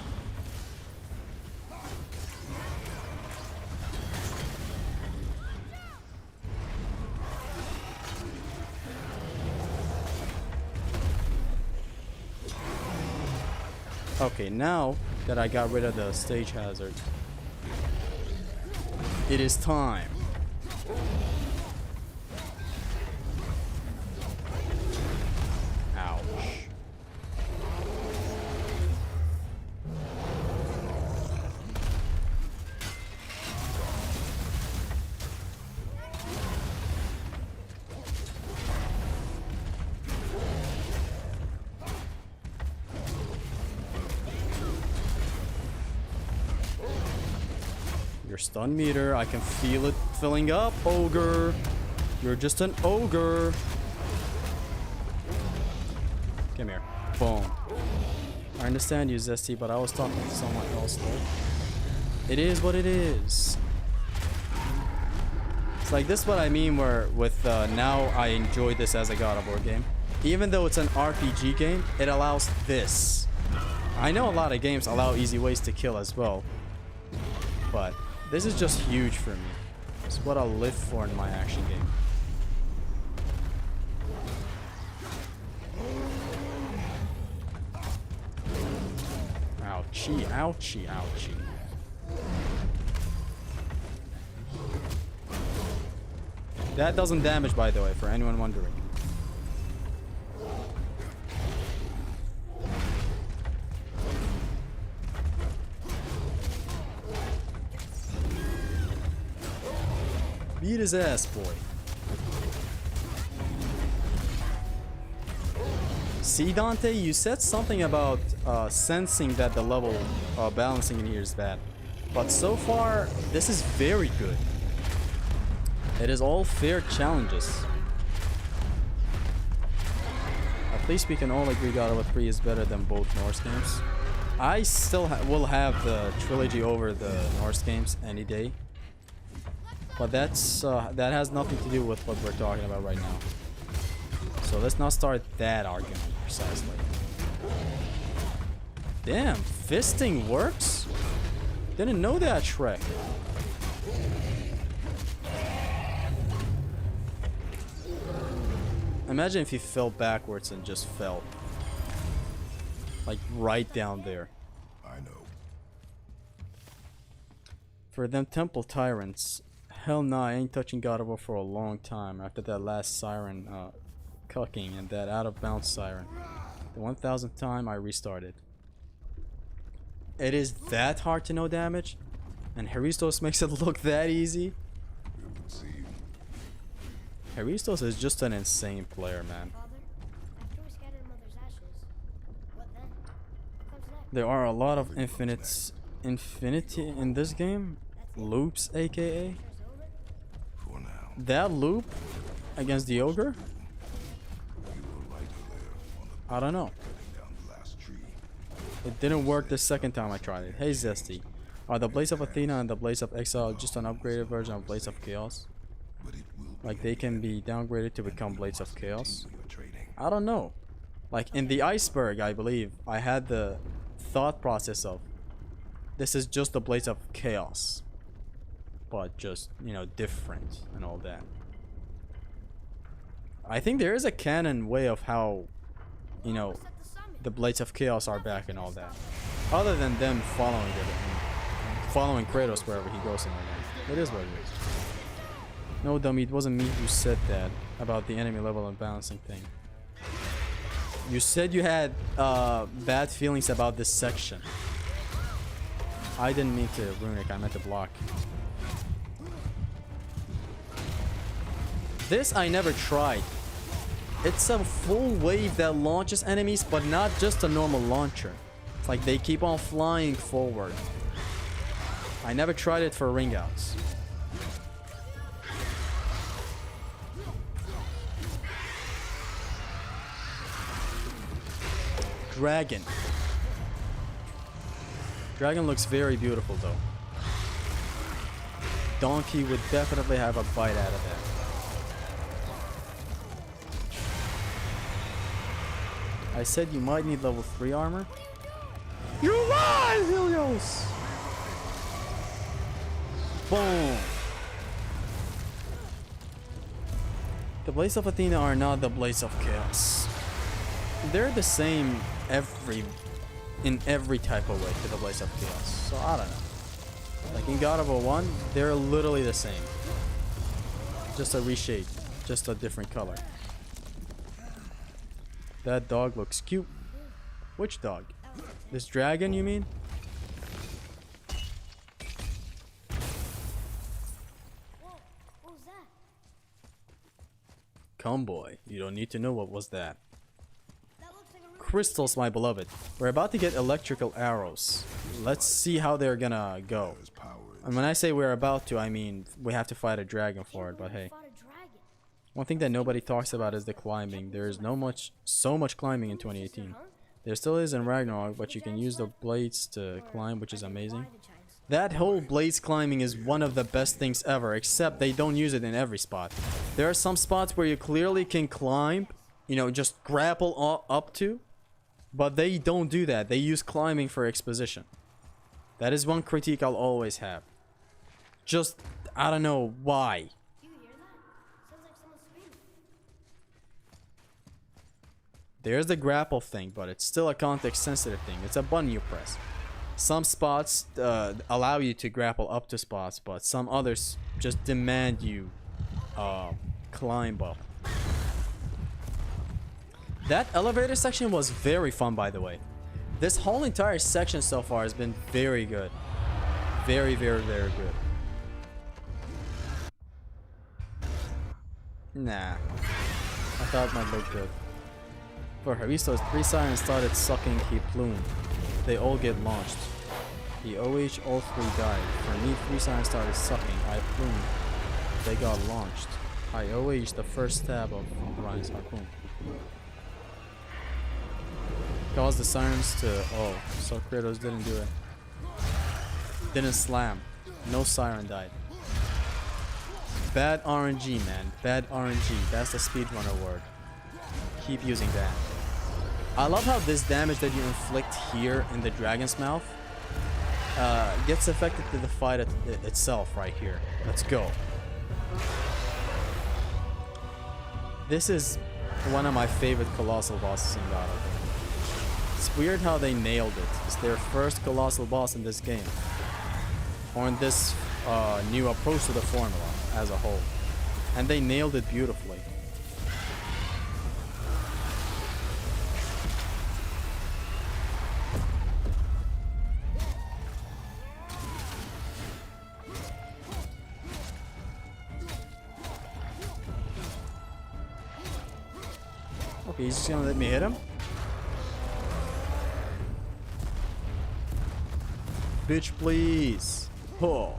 Okay, now that I got rid of the stage hazard, it is time. Ouch. your stun meter. I can feel it filling up, ogre. You're just an ogre. Come here. Boom. I understand you, Zesty, but I was talking to someone else though. It is what it is. It's like this what I mean where with now I enjoy this as a God of War game. Even though it's an RPG game, it allows this. I know a lot of games allow easy ways to kill as well. But this is just huge for me. It's what I live for in my action game. Ouchie, ouchie, ouchie. That doesn't damage, by the way, for anyone wondering. Beat his ass, boy. See, Dante, you said something about sensing that the level balancing in here is bad. But so far, this is very good. It is all fair challenges. At least we can all agree God of War 3 is better than both Norse games. I still will have the trilogy over the Norse games any day. But that's that has nothing to do with what we're talking about right now. So let's not start that argument precisely. Damn, fisting works? Didn't know that, Shrek. Imagine if he fell backwards and just fell. Like right down there. I know. For them temple tyrants, hell nah, I ain't touching God of War for a long time after that last siren cucking and that out of bounds siren. The 1000th time I restarted. It is that hard to know damage? And Haristos makes it look that easy? We'll concede. Haristos is just an insane player, man. Father, after we scattered Mother's ashes, what then? What comes next? There are a lot of infinity in this game. Loops, aka. It's over? For now, That loop against the ogre? you will light her there on the I don't know. cutting down the last tree. It didn't work the second time I tried it. Hey Zesty, are the Blades of Athena and the Blades of Exile just an upgraded version of Blades of Chaos? But it will Like they can be downgraded to become Blades of Chaos? continue your training. I don't know. Like in the iceberg, I believe, I had the thought process of this is just the Blades of Chaos. But just, you know, different and all that. I think there is a canon way of how, you know, At the summit. the Blades of Chaos are back and all that. Other than them following it and following Kratos wherever he goes and all that. It is what it is. No, dummy, it wasn't me who said that about the enemy level and balancing thing. You said you had bad feelings about this section. I didn't mean to runic, I meant to block. This I never tried. It's a full wave that launches enemies, but not just a normal launcher. It's like they keep on flying forward. I never tried it for ring outs. Dragon. Dragon looks very beautiful though. Donkey would definitely have a bite out of that. I said you might need level 3 armor. You're right, Helios! Boom! The Blades of Athena are not the Blades of Chaos. They're the same in every type of way to the Blades of Chaos. So I don't know. Like in God of War 1, they're literally the same. Just a reshape, just a different color. That dog looks cute. Which dog? This dragon, you mean? Whoa, what was that? Come boy, you don't need to know what was that. That looks like a really Crystals, my beloved. We're about to get electrical arrows. Let's see how they're gonna go. There's power And when I say we're about to, I mean we have to fight a dragon for it, but hey. Fought a dragon. One thing that nobody talks about is the climbing. There is so much climbing in 2018. There still is in Ragnarok, but you can use the blades to climb, which is amazing. That whole blades climbing is one of the best things ever, except they don't use it in every spot. There are some spots where you clearly can climb, you know, just grapple up to, but they don't do that. They use climbing for exposition. That is one critique I'll always have. Just, I don't know why. Do you hear that? Sounds like someone screaming. There's the grapple thing, but it's still a context sensitive thing. It's a button you press. Some spots allow you to grapple up to spots, but some others just demand you climb up. That elevator section was very fun, by the way. This whole entire section so far has been very good. Very, very, very good. Nah. I thought it might look good. For Haristo's 3 sirens started sucking he plume. They all get launched. The OH all 3 died. For me 3 sirens started sucking. I plumed. They got launched. I OH the first stab of Ryan's harpoon. Caused the sirens to... Oh, so Kratos didn't do it. Didn't slam. No siren died. Bad RNG, man. Bad RNG. That's the speedrunner word. Keep using that. I love how this damage that you inflict here in the dragon's mouth gets affected to the fight itself right here. Let's go. This is one of my favorite colossal bosses in God of War. It's weird how they nailed it. It's their first colossal boss in this game. Or in this new approach to the formula as a whole. And they nailed it beautifully. Okay, he's just gonna let me hit him. Bitch, please. Oh.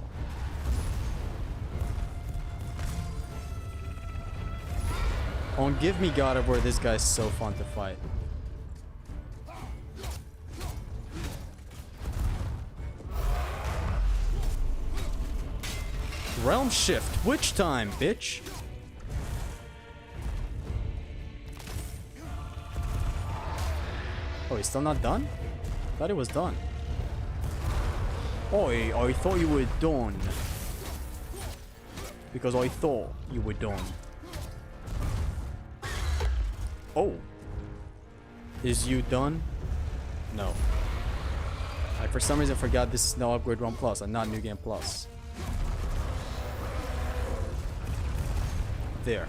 Oh, give me God of War. This guy's so fun to fight. Realm shift. Which time, bitch? Oh, he's still not done? Thought he was done. Oh, I thought you were done. Because I thought you were done. Oh. Is you done? No. I for some reason forgot this is no Upgrade 1 Plus and not New Game Plus. There.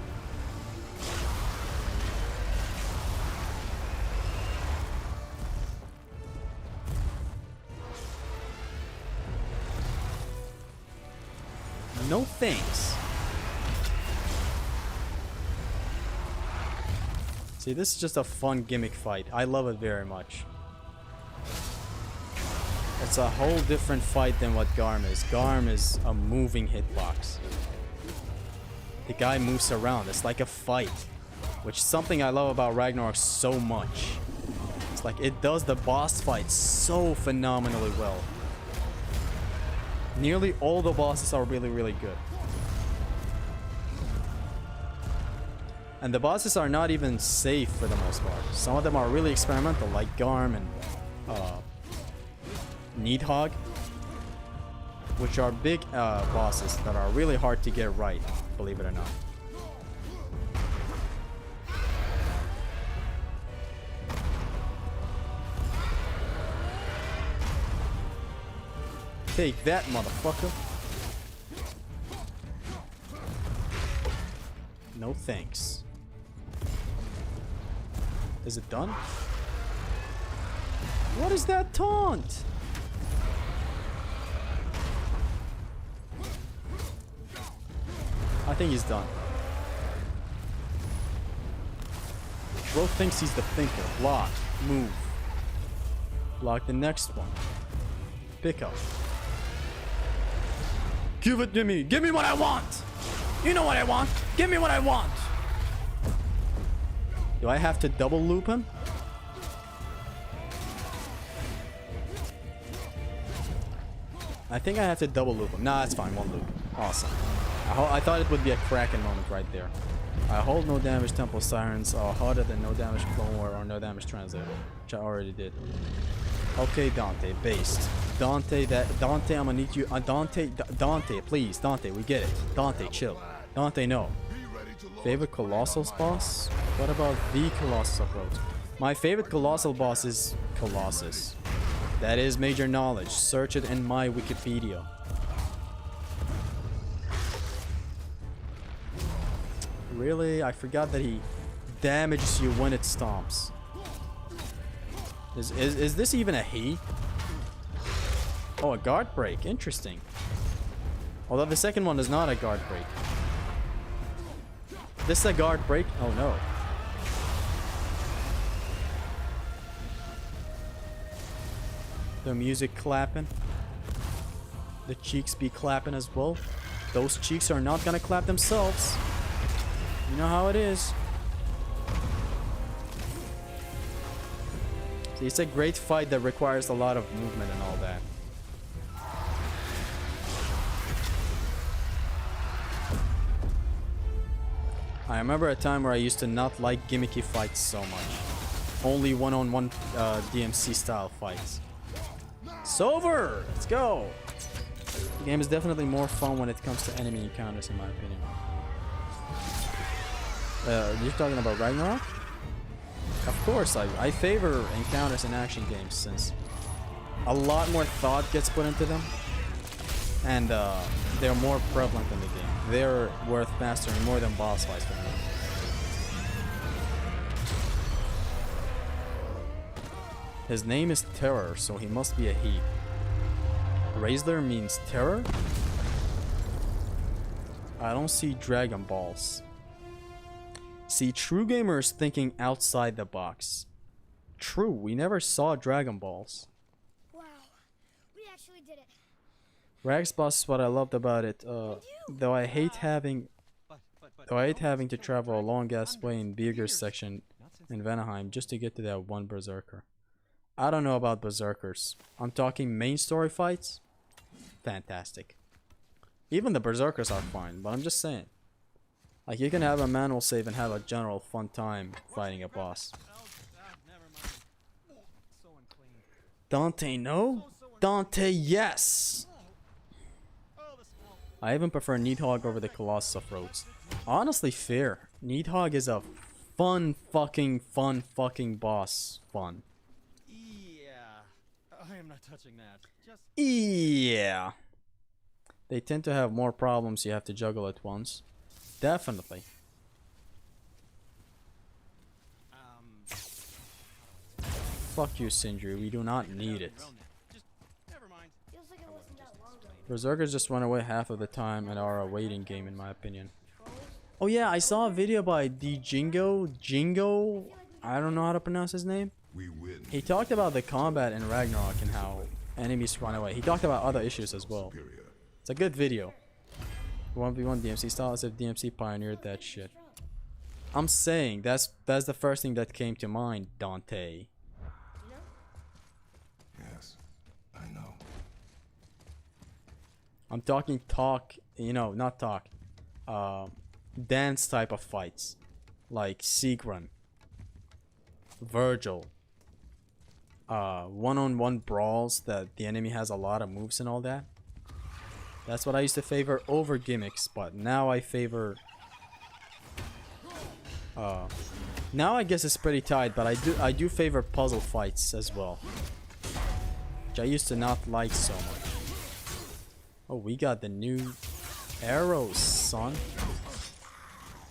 No thanks. See, this is just a fun gimmick fight. I love it very much. It's a whole different fight than what Garm is. Garm is a moving hitbox. The guy moves around. It's like a fight. Which is something I love about Ragnarok so much. It's like it does the boss fight so phenomenally well. Nearly all the bosses are really, really good. And the bosses are not even safe for the most part. Some of them are really experimental, like Garm and Needhog, which are big bosses that are really hard to get right, believe it or not. Take that, motherfucker. No thanks. Is it done? What is that taunt? I think he's done. Bro thinks he's the thinker. Block. Move. Block the next one. Pick up. Give it to me. Give me what I want. You know what I want. Give me what I want. Do I have to double loop him? I think I have to double loop him. Nah, it's fine. One loop. Awesome. I thought it would be a Kraken moment right there. I hold no damage Temple Sirens are harder than no damage Clone War or no damage Translator, which I already did. Okay, Dante, based. Dante, I'm gonna need you. Dante, please, Dante, we get it. Dante, chill. Dante, no. Favorite Colossus boss? What about the Colossus approach? My favorite Colossal boss is Colossus. That is major knowledge. Search it in my Wikipedia. Really? I forgot that he damages you when it stomps. Is this even a he? Oh, a guard break. Interesting. Although the second one is not a guard break. This is a guard break? Oh no. The music clapping. The cheeks be clapping as well. Those cheeks are not gonna clap themselves. You know how it is. See, it's a great fight that requires a lot of movement and all that. I remember a time where I used to not like gimmicky fights so much. Only one-on-one DMC style fights. It's over! Let's go! The game is definitely more fun when it comes to enemy encounters in my opinion. You're talking about Ragnarok? Of course, I favor encounters in action games since a lot more thought gets put into them. And they're more prevalent in the game. They're worth mastering more than boss fights for me. His name is Terror, so he must be a he. Raisler means terror? I don't see Dragon Balls. See, true gamers thinking outside the box. True, we never saw Dragon Balls. Wow, we actually did it. Rags Boss is what I loved about it, though I hate having to travel a long ass way in Beerger's section in Vanaheim just to get to that one Berserker. I don't know about Berserkers. I'm talking main story fights. Fantastic. Even the Berserkers are fine, but I'm just saying. Like, you can have a manual save and have a general fun time fighting a boss. Dante, no? Dante, yes! I even prefer Needhog over the Colossus of Rhodes. Honestly, fair. Needhog is a fun fucking boss. Fun. Yeah, I am not touching that. Just Yeah. They tend to have more problems you have to juggle at once. Definitely. Fuck you, Sindri. We do not need it. just never mind. Feels like it wasn't that long ago. Berserkers just run away half of the time and are a waiting game in my opinion. Oh yeah, I saw a video by Jingo. I don't know how to pronounce his name. We win. He talked about the combat in Ragnarok and how enemies run away. He talked about other issues as well. Superior. It's a good video. 1v1 DMC style as if DMC pioneered that shit. I'm saying that's the first thing that came to mind, Dante. Yes, I know. I'm talking not talk. Dance type of fights. Like Sigrun. Virgil. One-on-one brawls that the enemy has a lot of moves and all that. That's what I used to favor over gimmicks, but now I favor... now I guess it's pretty tight, but I do favor puzzle fights as well. Which I used to not like so much. Oh, we got the new arrows, son.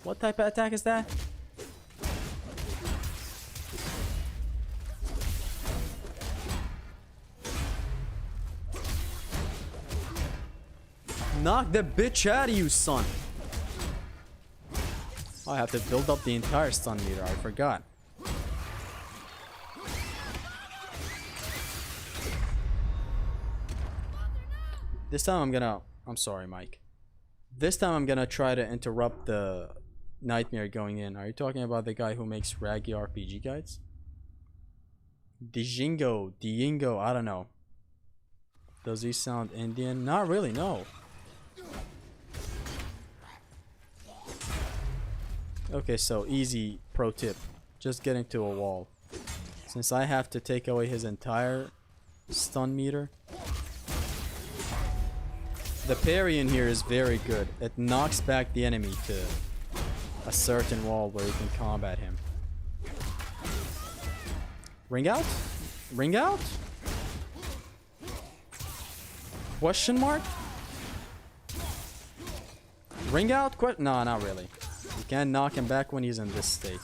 What type of attack is that? Knock the bitch out of you, son. I have to build up the entire stun meter. I forgot. This time I'm I'm sorry, Mike. This time I'm gonna try to interrupt the nightmare going in. Are you talking about the guy who makes raggy RPG guides? Diingo, I don't know. Does he sound Indian? Not really, no. Okay, so easy pro tip. Just get into a wall. Since I have to take away his entire stun meter. The parry in here is very good. It knocks back the enemy to a certain wall where you can combat him. Ring out? Ring out? Question mark? Ring out? No, not really. You can't knock him back when he's in this state.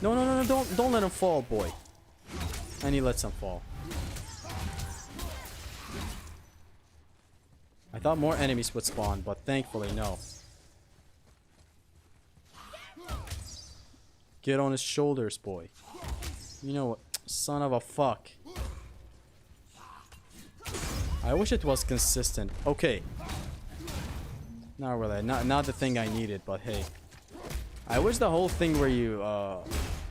No, don't let him fall, boy. And he lets him fall. I thought more enemies would spawn, but thankfully no. Get on his shoulders, boy. You know what? Son of a fuck. I wish it was consistent. Okay. Not really. Not the thing I needed, but hey. I wish the whole thing where you,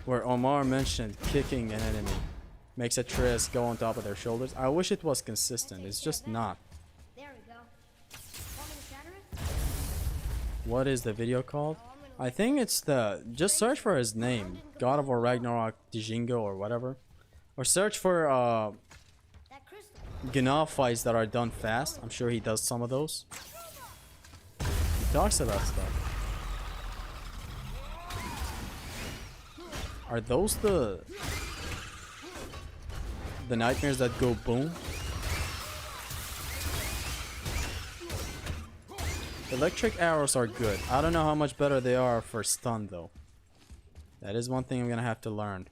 where Omar mentioned kicking an enemy makes Atreus go on top of their shoulders. I wish it was consistent. It's just not. There we go. Want me to shatter it? What is the video called? I think it's the... Just search for his name. God of War Ragnarok Dijingo or whatever. Or search for, That crystal. Gna fights that are done fast. I'm sure he does some of those. He talks about stuff. Are those the nightmares that go boom? Electric arrows are good. I don't know how much better they are for stun though. That is one thing I'm gonna have to learn.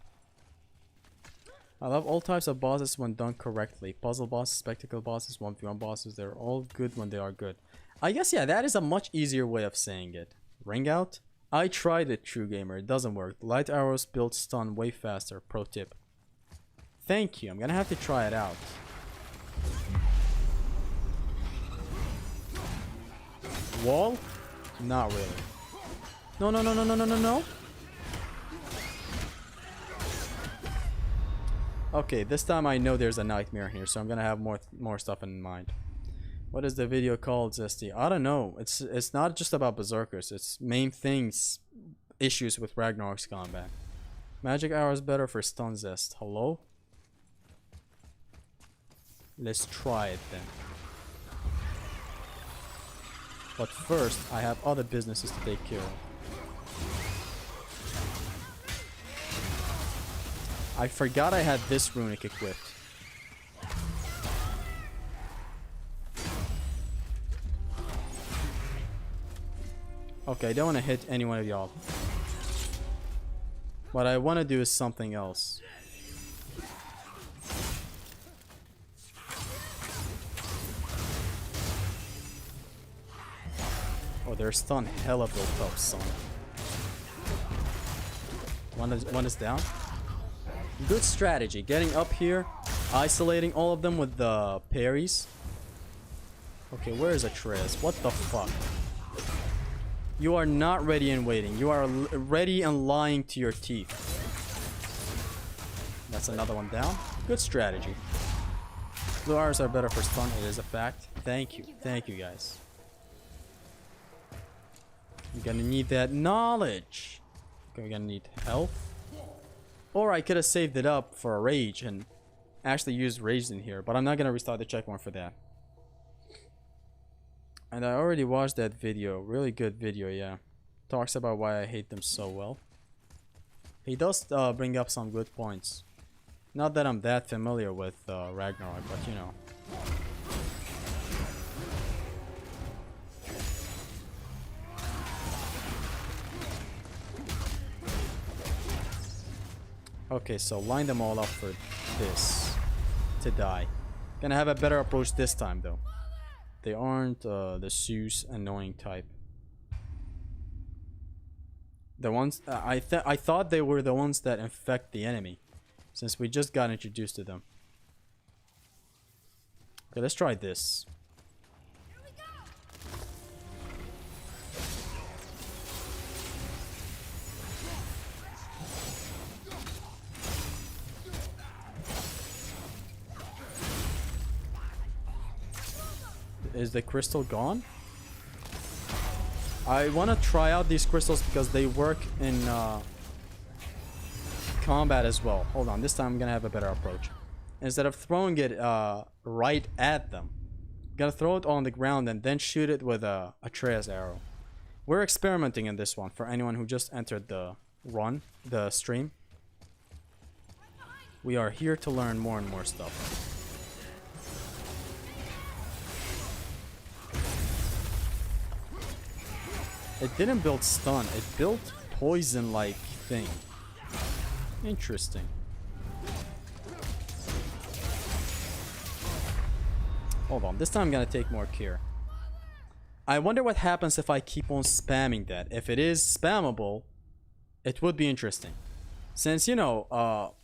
I love all types of bosses when done correctly. Puzzle bosses, spectacle bosses, 1v1 bosses, they're all good when they are good. I guess, yeah, that is a much easier way of saying it. Ring out? I tried it, True Gamer. It doesn't work. Light arrows build stun way faster. Pro tip. Thank you. I'm gonna have to try it out. Wall? Not really. No. Okay, this time I know there's a nightmare here, so I'm gonna have more stuff in mind. What is the video called, Zesty? I don't know. It's not just about berserkers. It's main things, issues with Ragnarok's combat. Magic arrow is better for stun zest. Hello? Let's try it then. But first, I have other businesses to take care of. I forgot I had this runic equipped. Okay, I don't want to hit any one of y'all. What I want to do is something else. Oh, they're stun hella built up, son. One is down. Good strategy. Getting up here, isolating all of them with the parries. Okay, where is Atreus? What the fuck? You are not ready and waiting. You are ready and lying to your teeth. That's another one down. Good strategy. Blue arrows are better for stun. It is a fact. Thank you. Thank you, guys. You're gonna need that knowledge. Okay, we're gonna need health. Or I could have saved it up for a rage and actually used rage in here. But I'm not gonna restart the checkpoint for that. And I already watched that video. Really good video, yeah. Talks about why I hate them so well. He does bring up some good points. Not that I'm that familiar with Ragnarok, but you know. Okay, so line them all up for this to die. Gonna have a better approach this time though. They aren't the Zeus annoying type. The ones I thought they were the ones that infect the enemy, since we just got introduced to them. Okay, let's try this. Is the crystal gone? I want to try out these crystals because they work in combat as well. Hold on, this time I'm gonna have a better approach. Instead of throwing it right at them, I'm gonna throw it on the ground and then shoot it with a Atreus arrow. We're experimenting in this one for anyone who just entered the stream. We are here to learn more and more stuff. It didn't build stun, it built poison-like thing. Interesting. Hold on, this time I'm gonna take more care. I wonder what happens if I keep on spamming that. If it is spammable, it would be interesting. Since, you know,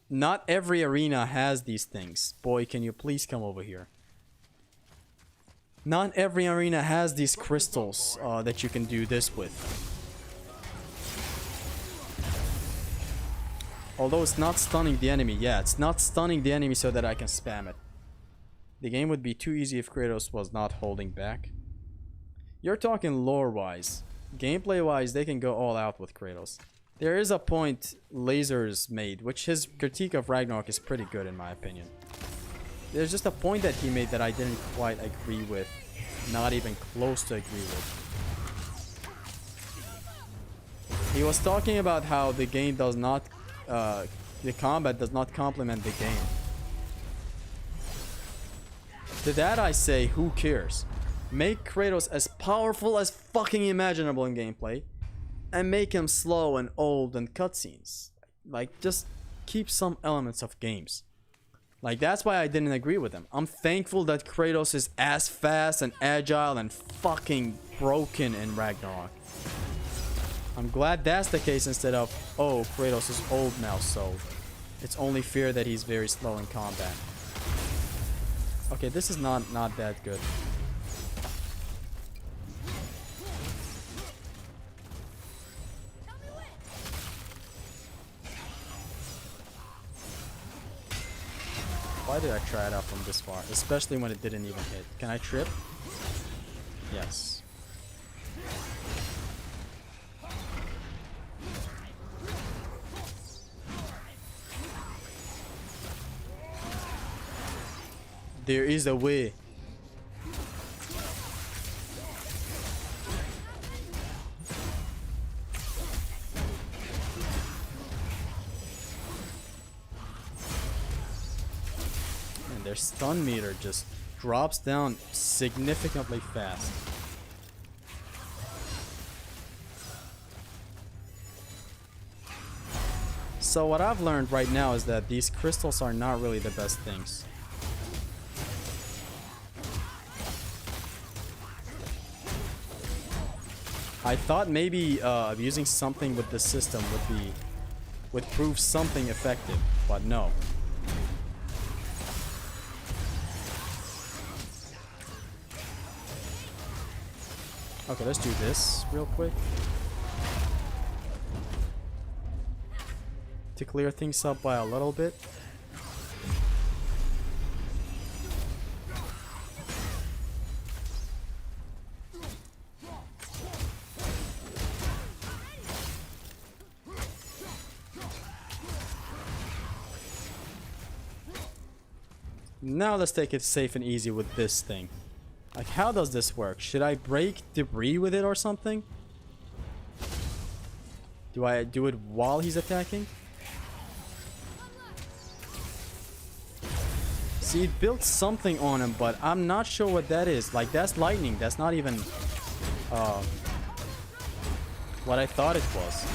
not every arena has these things. Boy, can you please come over here. Not every arena has these crystals that you can do this with. Although it's not stunning the enemy. Yeah, it's not stunning the enemy so that I can spam it. The game would be too easy if Kratos was not holding back. You're talking lore-wise. Gameplay-wise, they can go all out with Kratos. There is a point Lasers made, which his critique of Ragnarok is pretty good in my opinion. There's just a point that he made that I didn't quite agree with. Not even close to agree with. He was talking about how the game does not, the combat does not complement the game. To that I say, who cares? Make Kratos as powerful as fucking imaginable in gameplay, and make him slow and old in cutscenes. Like, just keep some elements of games. Like, that's why I didn't agree with him. I'm thankful that Kratos is as fast and agile and fucking broken in Ragnarok. I'm glad that's the case instead of, oh, Kratos is old now, so it's only fair that he's very slow in combat. Okay, this is not that good. Why did I try it out from this far? Especially when it didn't even hit. Can I trip? Yes. There is a way. And their stun meter just drops down significantly fast. So what I've learned right now is that these crystals are not really the best things. I thought maybe using something with the system would prove something effective, but no. Okay, let's do this real quick to clear things up by a little bit. Now let's take it safe and easy with this thing. Like, how does this work? Should I break debris with it or something? Do I do it while he's attacking? See, it built something on him, but I'm not sure what that is. Like, that's lightning. That's not even what I thought it was.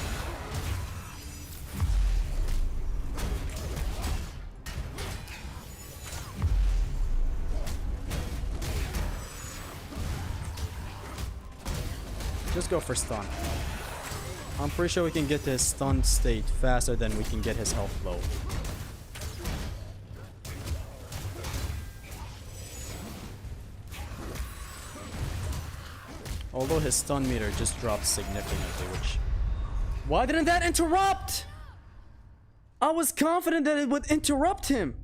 Just go for stun. I'm pretty sure we can get to his stun state faster than we can get his health low. Although his stun meter just dropped significantly, which... Why didn't that interrupt? I was confident that it would interrupt him.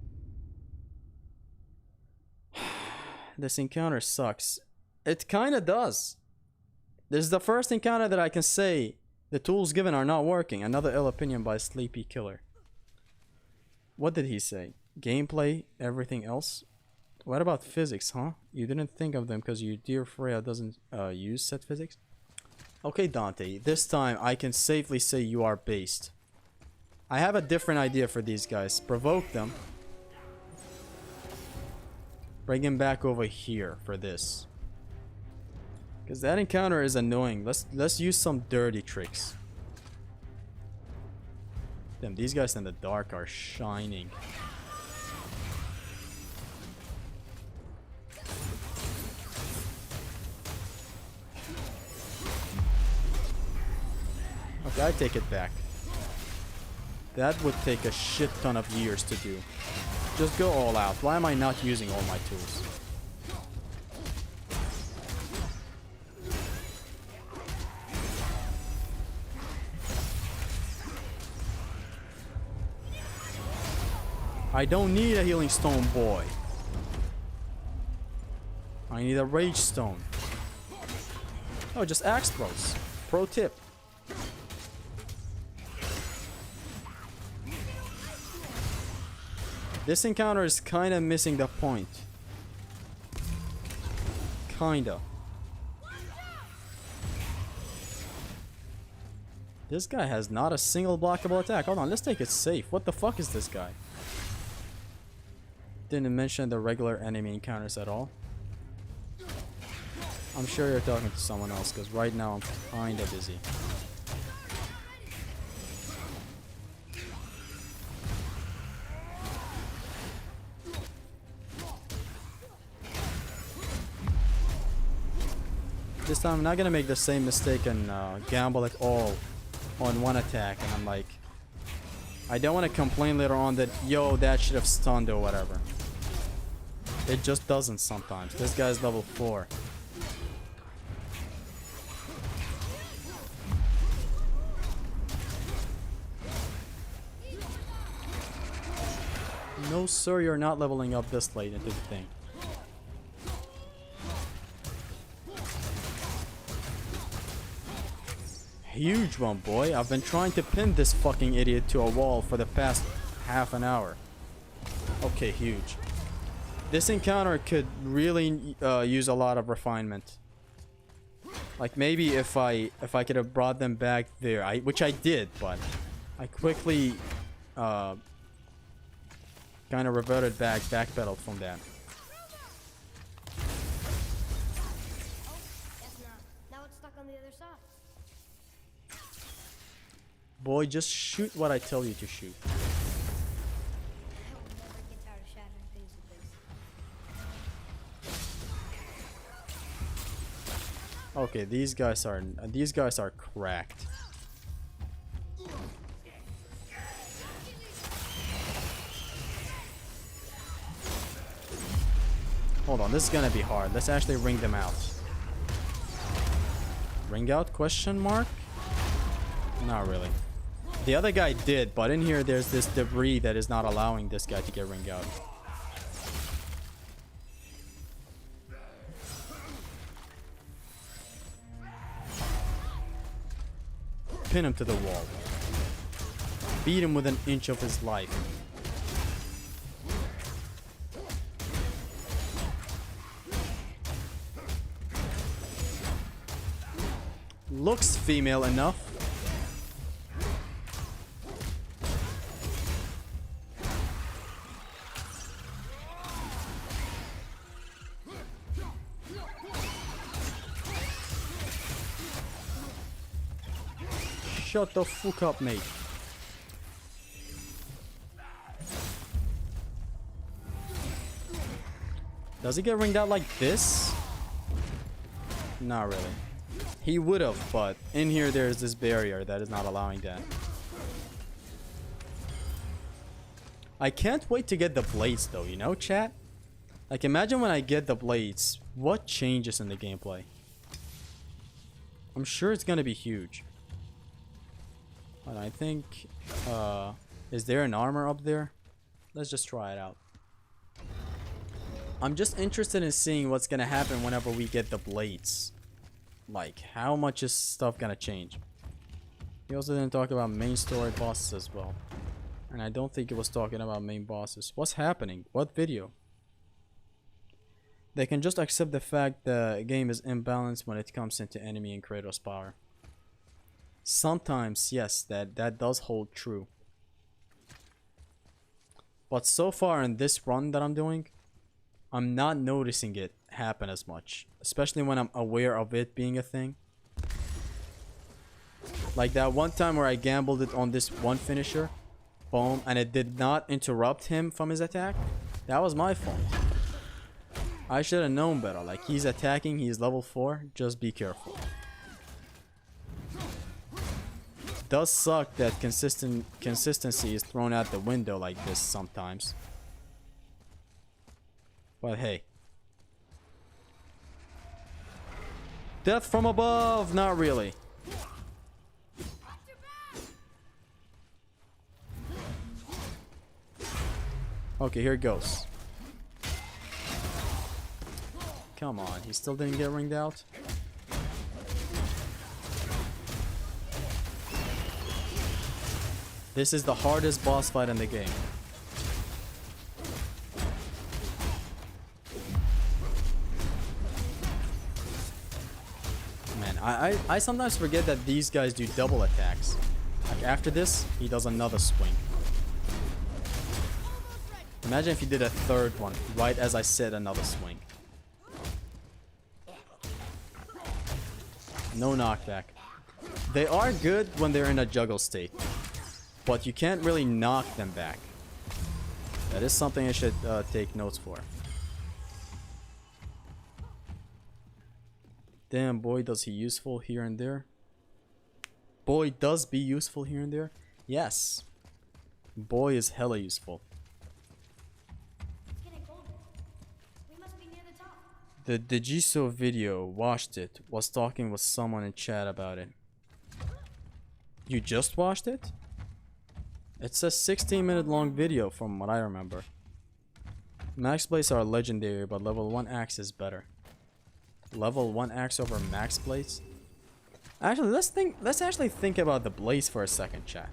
This encounter sucks. It kinda does. This is the first encounter that I can say the tools given are not working. Another ill opinion by Sleepy Killer. What did he say? Gameplay, everything else? What about physics, huh? You didn't think of them because your dear Freya doesn't use set physics? Okay, Dante, this time I can safely say you are based. I have a different idea for these guys. Provoke them. Bring him back over here for this. Because that encounter is annoying. Let's use some dirty tricks. Damn, these guys in the dark are shining. Okay, I take it back. That would take a shit ton of years to do. Just go all out. Why am I not using all my tools? I don't need a healing stone, boy. I need a rage stone. Oh, just axe throws. Pro tip. This encounter is kind of missing the point. Kinda. This guy has not a single blockable attack. Hold on, let's take it safe. What the fuck is this guy? Didn't mention the regular enemy encounters at all. I'm sure you're talking to someone else because right now I'm kinda busy. This time I'm not gonna make the same mistake and gamble it all on one attack, and I'm like, I don't want to complain later on that, yo, that should have stunned or whatever. It just doesn't sometimes. This guy's level 4. No sir, you're not leveling up this late into the thing. Huge one, boy. I've been trying to pin this fucking idiot to a wall for the past half an hour. Okay, huge. This encounter could really use a lot of refinement. Like maybe if I could have brought them back there, which I did, but I quickly kind of reverted backpedaled from that. Now it's stuck on the other side. Boy, just shoot what I tell you to shoot. I will never get tired of shattering things with this. Okay, these guys are cracked. Hold on, this is gonna be hard. Let's actually ring them out. Ring out question mark? Not really. The other guy did, but in here there's this debris that is not allowing this guy to get ring out. Pin him to the wall. Beat him with an inch of his life. Looks female enough. Shut the fuck up, mate. Does he get ringed out like this? Not really. He would have, but in here there's this barrier that is not allowing that. I can't wait to get the blades though, you know, chat? Like, imagine when I get the blades, what changes in the gameplay? I'm sure it's gonna be huge. But I think, is there an armor up there? Let's just try it out. I'm just interested in seeing what's gonna happen whenever we get the blades. Like, how much is stuff gonna change? He also didn't talk about main story bosses as well. And I don't think it was talking about main bosses. What's happening? What video? They can just accept the fact the game is imbalanced when it comes into enemy and Kratos' power. Sometimes, yes, that does hold true. But so far in this run that I'm doing, I'm not noticing it happen as much. Especially when I'm aware of it being a thing. Like that one time where I gambled it on this one finisher. Boom. And it did not interrupt him from his attack. That was my fault. I should have known better. Like, he's attacking. He's level 4. Just be careful. Does suck that consistency is thrown out the window like this sometimes. But hey. Death from above! Not really. Okay, here it goes. Come on, he still didn't get ringed out? This is the hardest boss fight in the game. Man, I sometimes forget that these guys do double attacks. Like after this, he does another swing. Imagine if he did a third one, right as I said another swing. No knockback. They are good when they're in a juggle state. But you can't really knock them back. That is something I should take notes for. Damn, boy, does he useful here and there. Boy, does be useful here and there. Yes. Boy is hella useful. It's getting colder. We must be near the top. The Dejiso video, watched it, was talking with someone in chat about it. You just watched it? It's a 16-minute long video from what I remember. Max blades are legendary, but level 1 axe is better. Level 1 axe over max blades? Actually, let's actually think about the blades for a second, chat.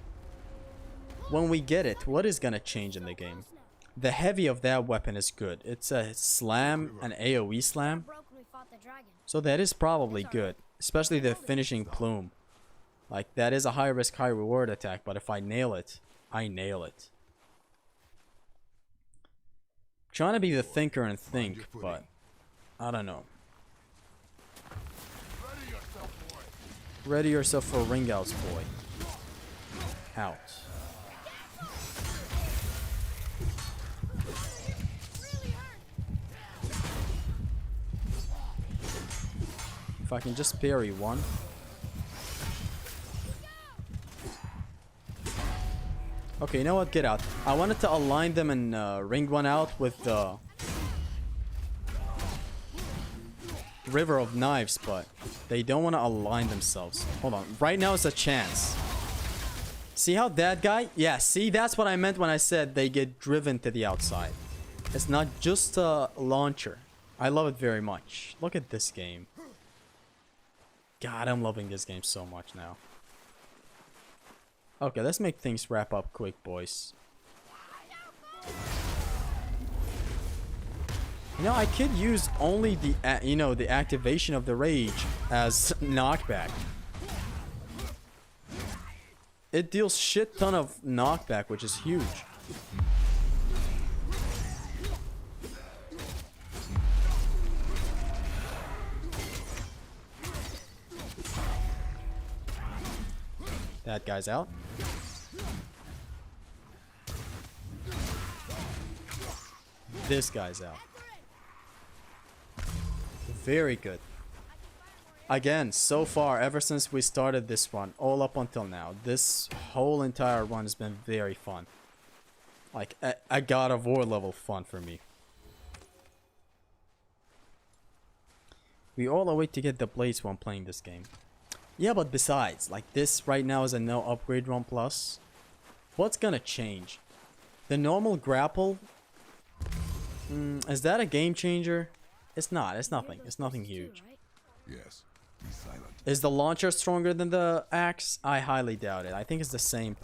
When we get it, what is gonna change in the game? The heavy of that weapon is good. It's a slam, an AoE slam. Broke when we fought the dragon. So that is probably good. Especially the finishing plume. Like, that is a high risk, high reward attack, but if I nail it, I nail it. Trying to be the thinker and think, but I don't know. Ready yourself for ring outs, boy. Out. If I can just parry one. Okay, you know what? Get out. I wanted to align them and ring one out with the River of Knives, but they don't want to align themselves. Hold on. Right now is a chance. See how that guy? Yeah, see? That's what I meant when I said they get driven to the outside. It's not just a launcher. I love it very much. Look at this game. God, I'm loving this game so much now. Okay, let's make things wrap up quick, boys. You know, I could use only the, the activation of the rage as knockback. It deals shit ton of knockback, which is huge. That guy's out. This guy's out. Very good. Again, so far, ever since we started this run, all up until now, this whole entire run has been very fun. Like, a God of War level fun for me. We all await to get the Blades when playing this game. Yeah, but besides, like this right now is a no upgrade run plus. What's gonna change? The normal grapple? Is that a game changer? It's not. It's nothing. It's nothing huge. Yes. Be silent. Is the launcher stronger than the axe? I highly doubt it. I think it's the same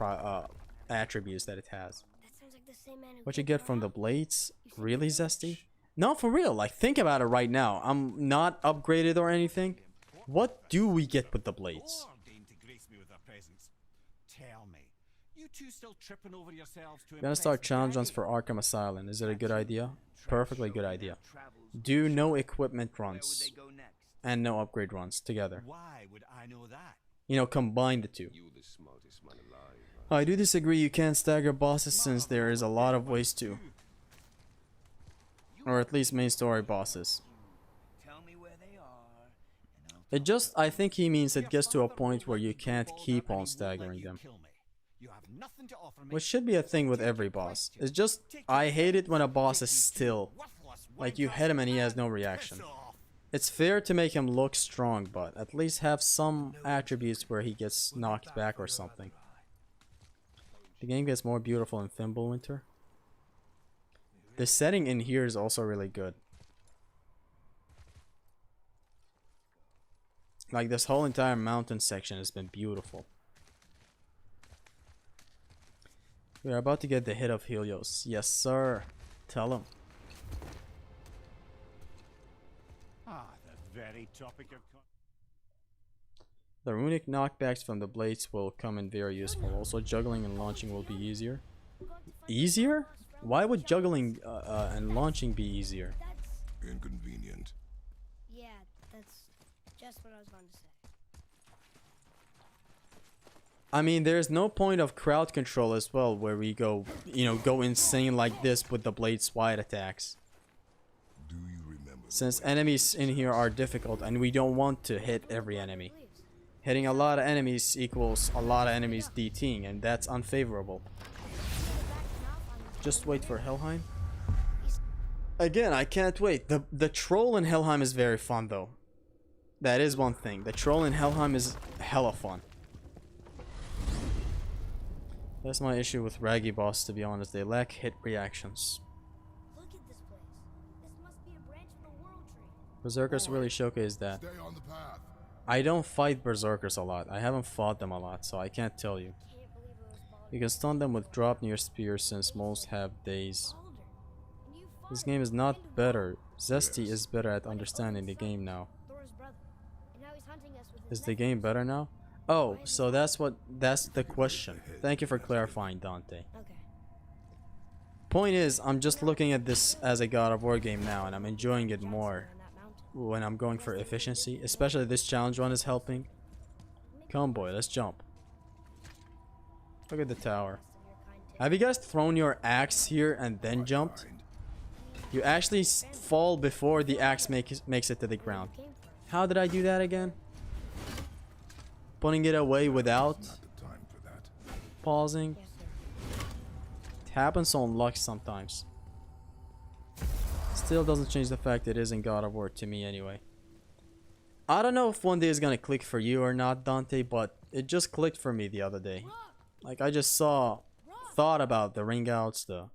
attributes that it has. That sounds like the same man who What you killed get the from the rock. blades? Really, Zesty? No, for real. Like, think about it right now. I'm not upgraded or anything. What do we get with the blades? Or deign to grace me with their presence. Tell me, you two still tripping over yourselves to We're gonna impress start challenge runs Daddy? for Arkham Asylum. Is it a good idea? Perfectly good idea. Do no equipment runs and no upgrade runs together. Why would I know that? You know, combine the two. You the smartest man alive. I do disagree you can't stagger bosses since there is a lot of ways to. Or at least main story bosses. Tell me where they are, and I'll It just, I think he means it gets to a point where you can't keep on staggering them. You have nothing to offer me. Which should be a thing with every boss. It's just, I hate it when a boss is still. Like you hit him and he has no reaction. It's fair to make him look strong, but at least have some attributes where he gets knocked back or something. The game gets more beautiful in Fimbulwinter. The setting in here is also really good. Like this whole entire mountain section has been beautiful. We are about to get the hit of Helios. Yes, sir. Tell him. Ah, the very topic of The runic knockbacks from the blades will come in very useful. Also, juggling and launching will be easier. Easier? Why would juggling and launching be easier? That's Inconvenient. yeah, that's just what I was going to say. I mean, there's no point of crowd control as well, where we go, you know, go insane like this with the Blades wide attacks. Do you remember? Since enemies in here are difficult and we don't want to hit every enemy. Please. Hitting a lot of enemies equals a lot of enemies DTing, and that's unfavorable. Just wait for Helheim. Again, I can't wait. The troll in Helheim is very fun though. That is one thing. The troll in Helheim is hella fun. That's my issue with Raggy Boss, to be honest. They lack hit reactions. Look at this place. This must be a branch from the World Tree. Berserkers really showcase that. Stay on the path. I don't fight Berserkers a lot. I haven't fought them a lot, so I can't tell you. Can't believe it was Baldur. You can stun them with drop near spears since most have days. Baldur. And you fought This him game is and not won. better. Zesty is better at understanding the game now. Thor's brother. And now he's hunting us with his Is the game better now? Oh, so that's the question. Thank you for clarifying, Dante. Okay. Point is, I'm just looking at this as a God of War game now, and I'm enjoying it more On that mountain. when I'm going for efficiency. Especially this challenge run is helping. Come boy, let's jump. Look at the tower. Of your kind too. Have you guys thrown your axe here and then jumped? You actually fall before the axe makes it to the ground. Came for it. How did I do that again? Putting it away without Not the time for that. pausing. Yes, sir. It happens on luck sometimes. Still doesn't change the fact it isn't God of War to me anyway. I don't know if one day is gonna click for you or not, Dante, but it just clicked for me the other day. Like I just thought about the ring outs, the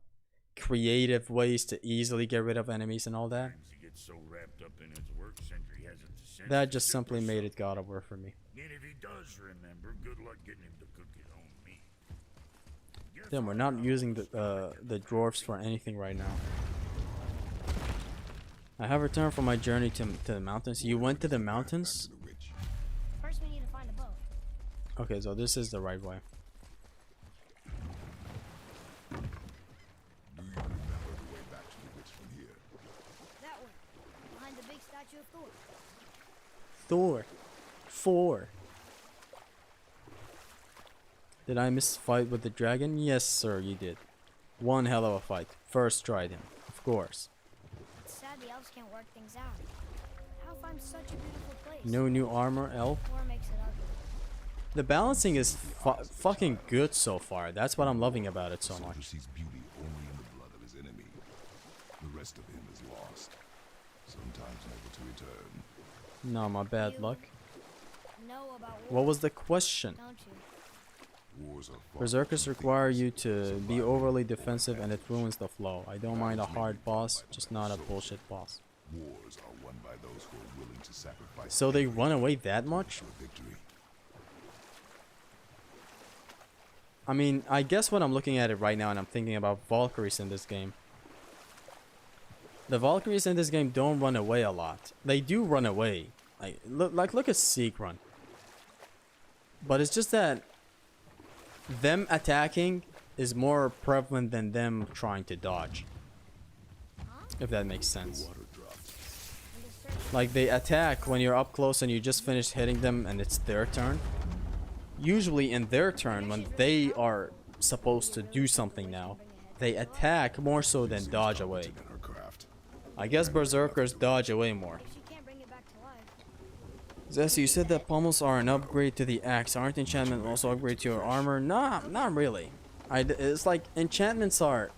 creative ways to easily get rid of enemies and all that. He gets so wrapped up in his work, Sentry hasn't the sense That to just sit simply with made some- it God of War for me. And if he does remember, good luck getting him to cook his own meat. Guess Damn, we're I'll not follow using this the dwarfs for anything right now. I have returned from my journey to the mountains. You went to the mountains? To the witch. First, we need to find a boat. Okay, so this is the right way. Do you remember the way back to the witch from here? That way. Behind the big statue of Thor. Thor. 4. Did I miss fight with the dragon? Yes, sir, you did. One hell of a fight. First tried him, of course. It's sad the elves can't work things out. How find such a beautiful place. No new armor, elf. War makes it ugly. The balancing is fucking good so far. That's what I'm loving about it so Soldier much. sees beauty only in the blood of his enemy. The rest of him is lost, sometimes never to return. No, my bad luck. Know about war, What was the question? don't you? Wars are fought Berserkers for require things. you to be overly defensive and it ruins the flow. I don't mind a hard boss, just not a bullshit boss. Wars are won by those who are willing to sacrifice So they run away that much? for victory. I mean, I guess when I'm looking at it right now and I'm thinking about Valkyries in this game. The Valkyries in this game don't run away a lot. They do run away. Look at Sigrun. But it's just that them attacking is more prevalent than them trying to dodge. If that makes sense. Water drops. Like they attack when you're up close and you just finished hitting them and it's their turn. Usually in their turn, when they are supposed to do something now, they attack more so than dodge away. In her craft. I guess Berserkers dodge away more. She can't bring it back to life. Zesty, you said that pommels are an upgrade to the axe. Aren't enchantments also upgrade to your armor? Nah, not really. It's like enchantments are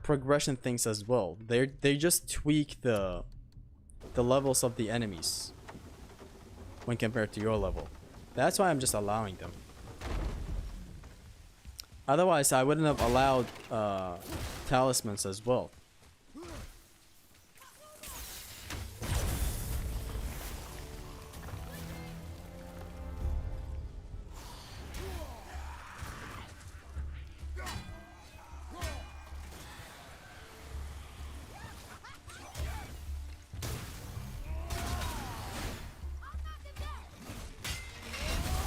progression things as well. They just tweak the levels of the enemies when compared to your level. That's why I'm just allowing them. Otherwise, I wouldn't have allowed talismans as well.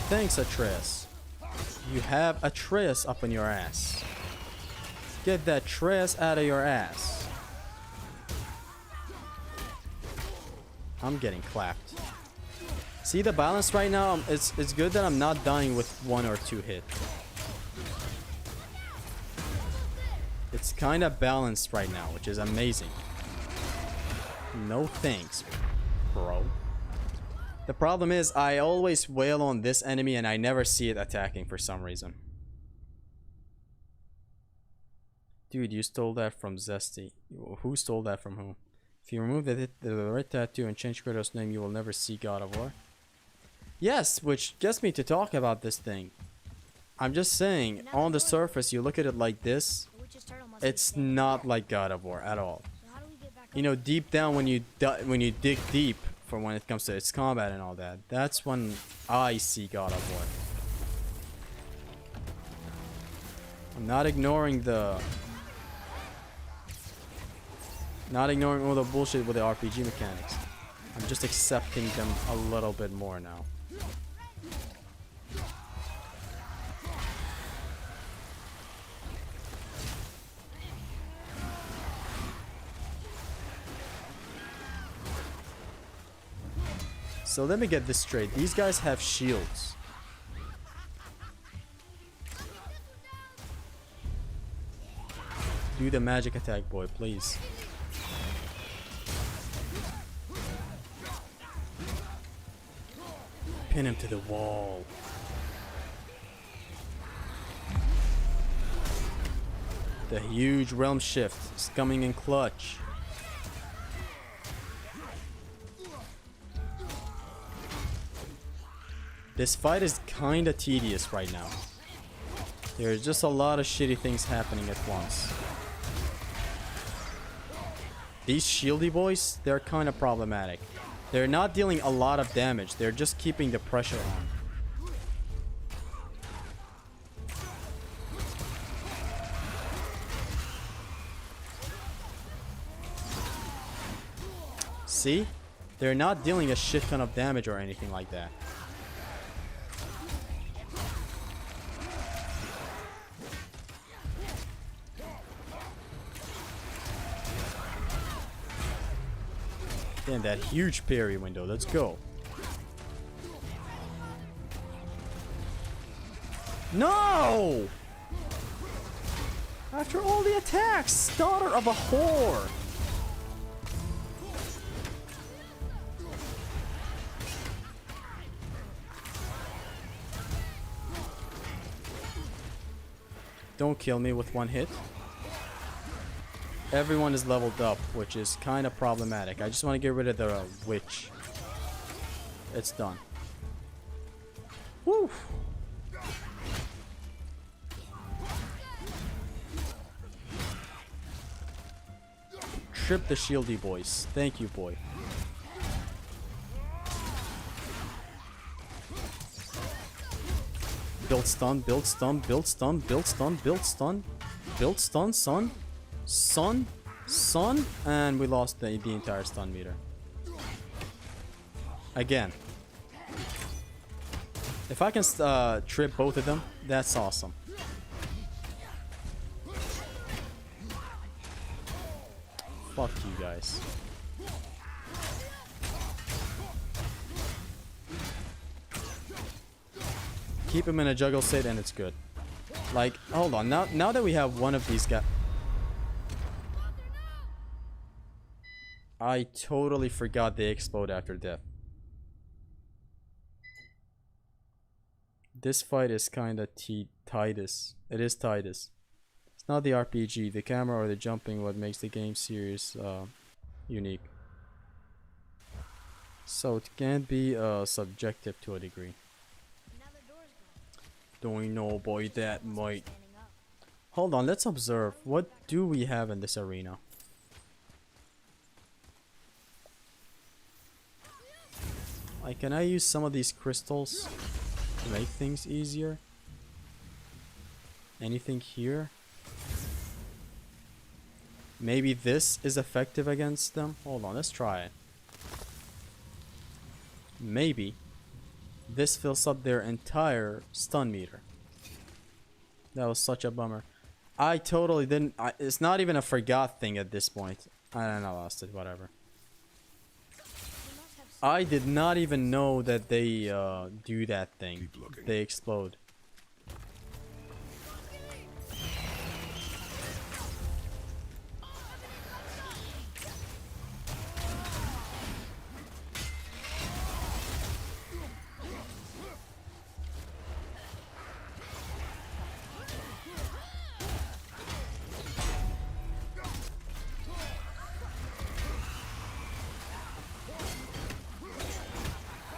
Thanks, Atreus. You have Atreus up in your ass. Get that Atreus out of your ass. I'm getting clapped. See the balance right now? It's good that I'm not dying with 1 or 2 hit. It's kind of balanced right now, which is amazing. No thanks, bro. The problem is I always wail on this enemy and I never see it attacking for some reason. Dude, you stole that from Zesty. Who stole that from who? If you remove the red tattoo and change Kratos' name, you will never see God of War. Yes, which gets me to talk about this thing. I'm just saying, on the surface, you look at it like this, The witch's turtle must be it's safe. not like God of War at all. So how do we get back You know, deep down when you dig deep for when it comes to its combat and all that, that's when I see God of War. I'm not ignoring all the bullshit with the RPG mechanics. I'm just accepting them a little bit more now. So let me get this straight. These guys have shields. Do the magic attack, boy, please. Pin him to the wall. The huge realm shift is coming in clutch. This fight is kinda tedious right now. There's just a lot of shitty things happening at once. These shieldy boys, they're kinda problematic. They're not dealing a lot of damage, they're just keeping the pressure on. See? They're not dealing a shit ton of damage or anything like that. Damn, that huge parry window. Let's go. No! After all the attacks, daughter of a whore. don't kill me with one hit. Everyone is leveled up, which is kind of problematic. I just want to get rid of the witch. It's done. Woo! Trip the shieldy boys. Thank you, boy. Build stun, build stun, build stun, build stun, build stun. Build stun, son. Son. And we lost the entire stun meter. Again. If I can trip both of them, that's awesome. Fuck you guys. Keep him in a juggle state and it's good. Like, hold on. Now that we have one of these guys... I totally forgot they explode after death. This fight is kinda Titus. It is Titus. It's not the RPG, the camera or the jumping what makes the game series unique. So it can be subjective to a degree. Now the door's gone. Don't know boy that might. Standing up. Hold on, let's observe. What do we have in this arena? Like, can I use some of these crystals to make things easier? Anything here? Maybe this is effective against them? Hold on, let's try it. Maybe this fills up their entire stun meter. That was such a bummer. I totally didn't... it's not even a forgot thing at this point. I don't know, I lost it, whatever. I did not even know that they do that thing. They explode.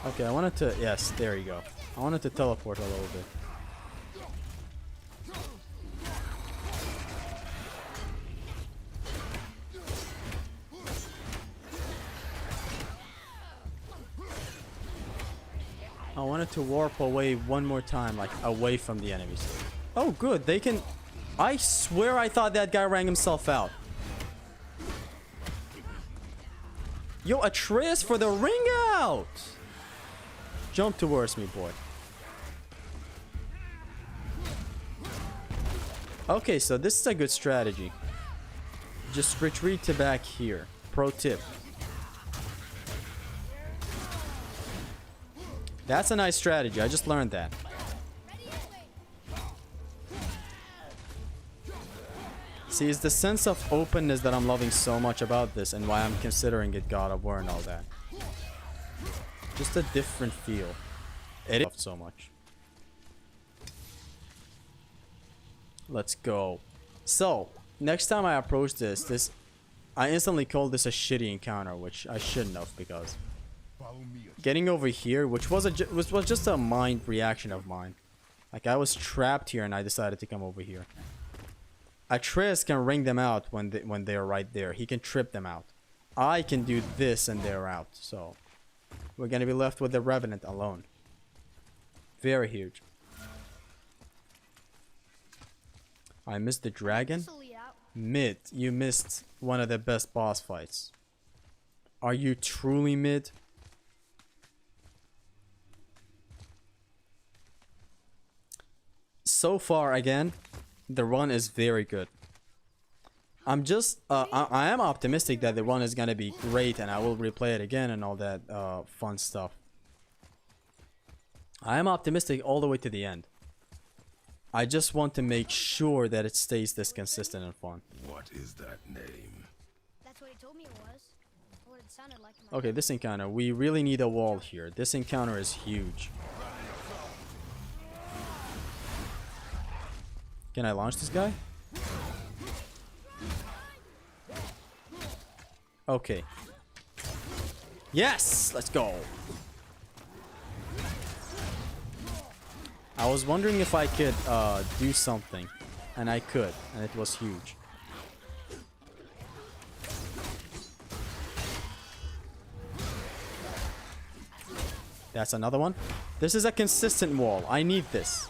Okay, I wanted to... Yes, there you go. I wanted to teleport a little bit. I wanted to warp away one more time, like away from the enemies. Oh, good. They can... I swear I thought that guy rang himself out. Yo, Atreus for the ring out! Jump towards me, boy. Okay, so this is a good strategy. Just retreat to back here. Pro tip. That's a nice strategy. I just learned that. See, it's the sense of openness that I'm loving so much about this and why I'm considering it God of War and all that. Just a different feel. It is so much. Let's go. So, next time I approach this, I instantly called this a shitty encounter, which I shouldn't have because getting over here, which was just a mind reaction of mine. Like I was trapped here and I decided to come over here. Atreus can ring them out when they're right there. He can trip them out. I can do this and they're out. So we're gonna be left with the Revenant alone. Very huge. I missed the dragon. This'll lead out. Mid, you missed one of the best boss fights. Are you truly mid? So far, again, the run is very good. I'm just, I am optimistic that the run is gonna be great and I will replay it again and all that fun stuff. I am optimistic all the way to the end. I just want to make sure that it stays this consistent and fun. What is that name? That's what he told me it was. What it sounded like. In my Okay, this encounter, we really need a wall here. This encounter is huge. Can I launch this guy? Okay. Yes! Let's go! I was wondering if I could do something. And I could. And it was huge. That's another one. This is a consistent wall. I need this.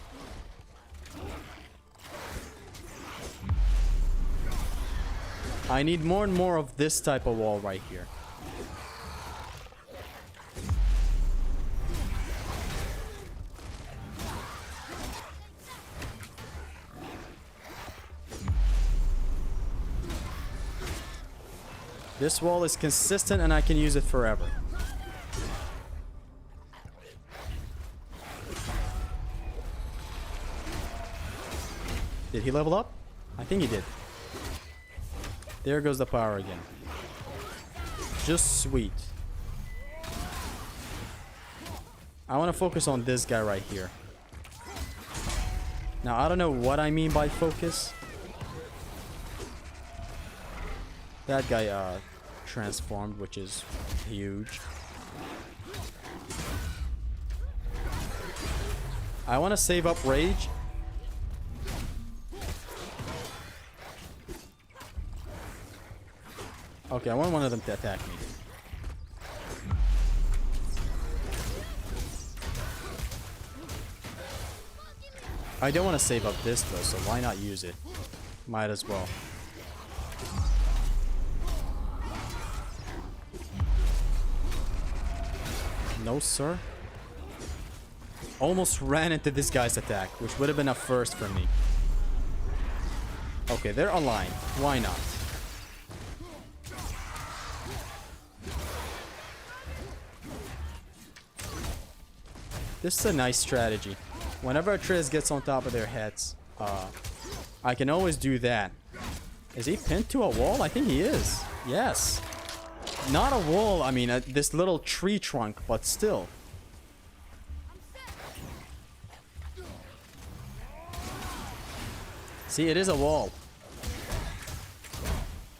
I need more and more of this type of wall right here. This wall is consistent and I can use it forever. Did he level up? I think he did. There goes the power again. Just sweet. I want to focus on this guy right here. Now, I don't know what I mean by focus. That guy transformed, which is huge. I want to save up rage. Okay, I want one of them to attack me. I don't want to save up this though, so why not use it? Might as well. No, sir. Almost ran into this guy's attack, which would have been a first for me. Okay, they're aligned. Why not? This is a nice strategy. Whenever Atreus gets on top of their heads, I can always do that. Is he pinned to a wall? I think he is. Yes. Not a wall, I mean, this little tree trunk, but still. See, it is a wall.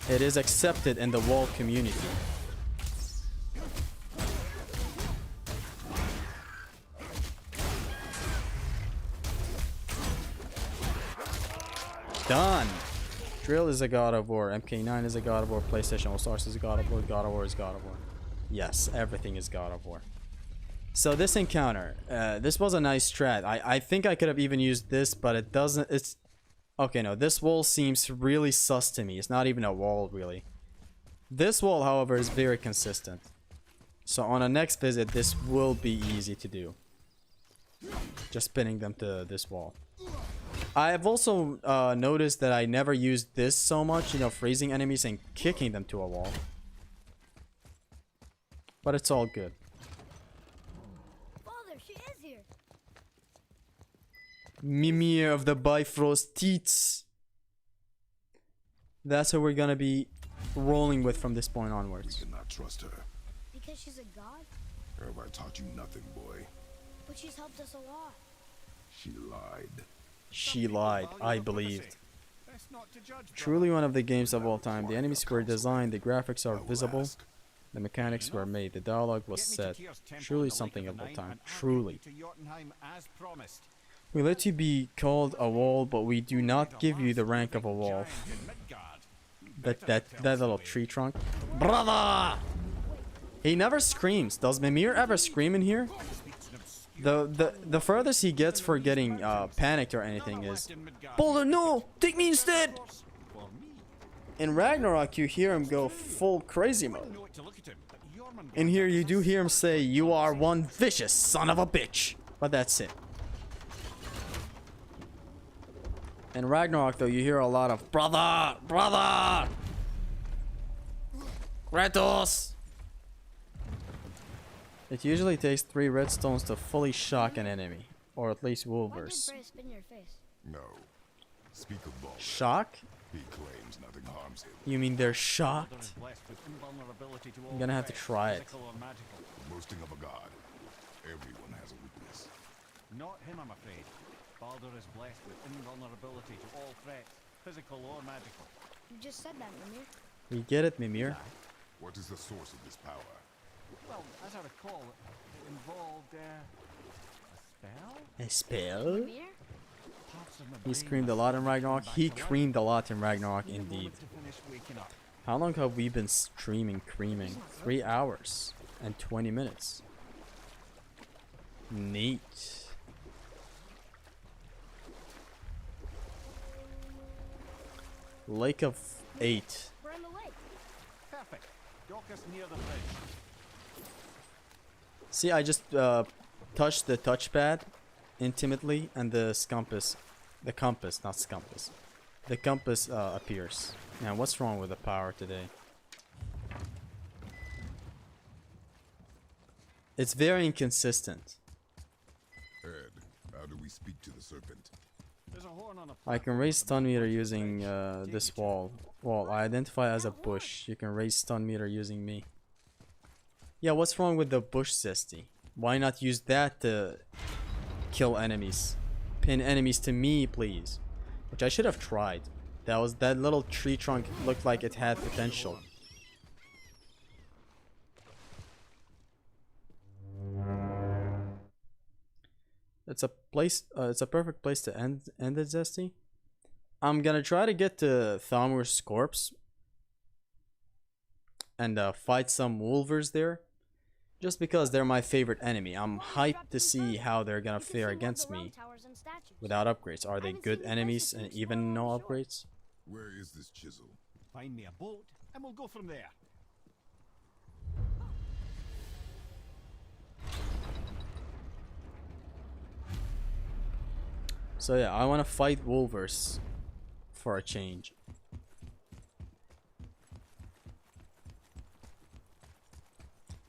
It is accepted in the wall community. Done. Drill is a God of War. MK9 is a God of War. PlayStation All Stars is a God of War. God of War is God of War. Yes, everything is God of War. So this encounter, this was a nice strat. I think I could have even used this, but it doesn't. It's okay. No, this wall seems really sus to me. It's not even a wall, really. This wall, however, is very consistent. So on a next visit, this will be easy to do. Just pinning them to this wall. I have also noticed that I never used this so much, you know, freezing enemies and kicking them to a wall. But it's all good. Father, she is here. Mimir of the Bifrost Teats. That's who we're gonna be rolling with from this point We onwards. cannot trust her. Because she's a god? Have I taught you nothing, boy? But she's helped us a lot. She lied. She lied, I believed. Best not to judge, Truly one of the games of all time. The enemies were designed, the graphics are I will visible, ask. the mechanics were made, the dialogue was Get me to set. Tyr's temple Truly on the something Lake of all the time. Nine, and I'll Truly. get you to Jotunheim as promised. We let you be called a wall, but we do not give you the rank of a wall. Giant in Midgard. That little tree trunk. Brother! He never screams. Does Mimir ever scream in here? The furthest he gets for getting panicked or anything is, Boulder, no! Take me instead! In Ragnarok, you hear him go full crazy mode. In here, you do hear him say, "You are one vicious son of a bitch." But that's it. In Ragnarok, though, you hear a lot of, "Brother! Brother! Kratos!" It usually takes 3 redstones to fully shock an enemy. Or at least Why Wolvers. did Freya spit in your face? No. Speak of Baldur. Shock? He claims nothing harms him. You mean they're shocked? I'm gonna have to try it. Boasting of a god. Everyone has a weakness. Not him, I'm afraid. Baldur is blessed with invulnerability to all threats, physical or magical. You just said that, Mimir. We get it, Mimir. What is the source of this power? Well, as I recall, it involved a spell? A spell? Mimir? Parts of my He brain screamed a must lot have in come Ragnarok. back He to life. creamed a lot in Ragnarok, Need a moment indeed. to finish waking up. How long have we been streaming, creaming? 3 hours and 20 minutes. Neat. Lake of 8. We're in the lake. Perfect. Dock us near the bridge. See, I just touched the touchpad intimately, and the compass, not scumpus, the compass appears. Now, what's wrong with the power today? It's very inconsistent. Ed, how do we speak to the serpent? There's a horn on a I can raise stun meter using this wall. I identify as a bush. You can raise stun meter using me. Yeah, what's wrong with the bush, Zesty? Why not use that to kill enemies? Pin enemies to me, please. Which I should have tried. That little tree trunk looked like it had potential. It's a place. It's a perfect place to end it, Zesty. I'm gonna try to get to Thamur's corpse and fight some wolvers there, just because they're my favorite enemy. I'm hyped to see how they're gonna fare against me without upgrades. Are they good enemies and even no upgrades? Where is this chisel? Find me a boat, and we'll go from there. So yeah, I want to fight wolvers for a change.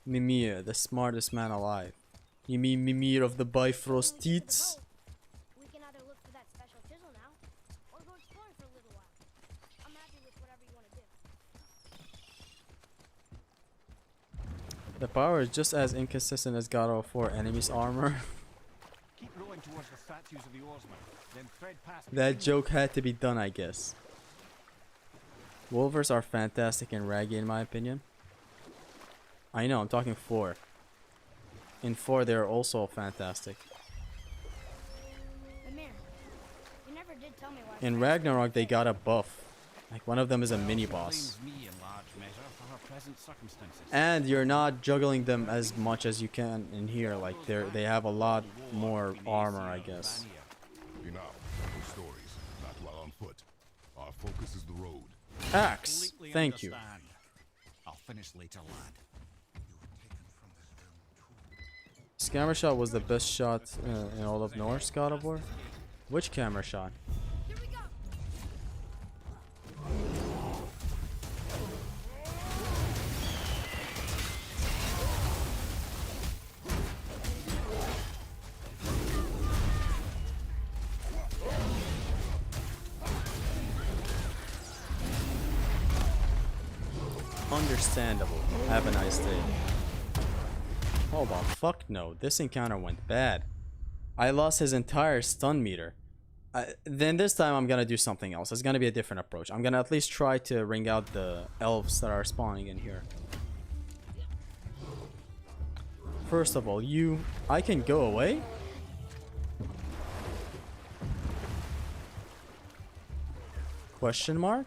Mimir, the smartest man alive. You mean Mimir of the Bifrost Teats? We can either look for that special chisel now, or go exploring for a little while. I'm happy with whatever you want to do. The power is just as inconsistent as God of War enemies' armor. Keep rowing towards the statues of the oarsmen, then thread past That joke had to be done, I guess. Wolvers are fantastic and raggy in my opinion. I know, I'm talking 4. In 4 they're also fantastic. Mimir, you never did tell me why. In Ragnarok they got a buff. Like one of them is a mini boss. blames me in large measure for her present circumstances. And you're not juggling them as much as you can in here. Like they have a lot more armor, I guess. Enough. No stories. Not while on foot. Our focus is the road. Axe. Completely Thank you. understand. I'll finish later, lad. Scammer shot was the best shot in all of Norse God of War. Which camera shot? Here we go. Understandable. Have a nice day. Hold on, fuck no. This encounter went bad. I lost his entire stun meter. Then this time I'm gonna do something else. It's gonna be a different approach. I'm gonna at least try to ring out the elves that are spawning in here. First of all, I can go away? Question mark?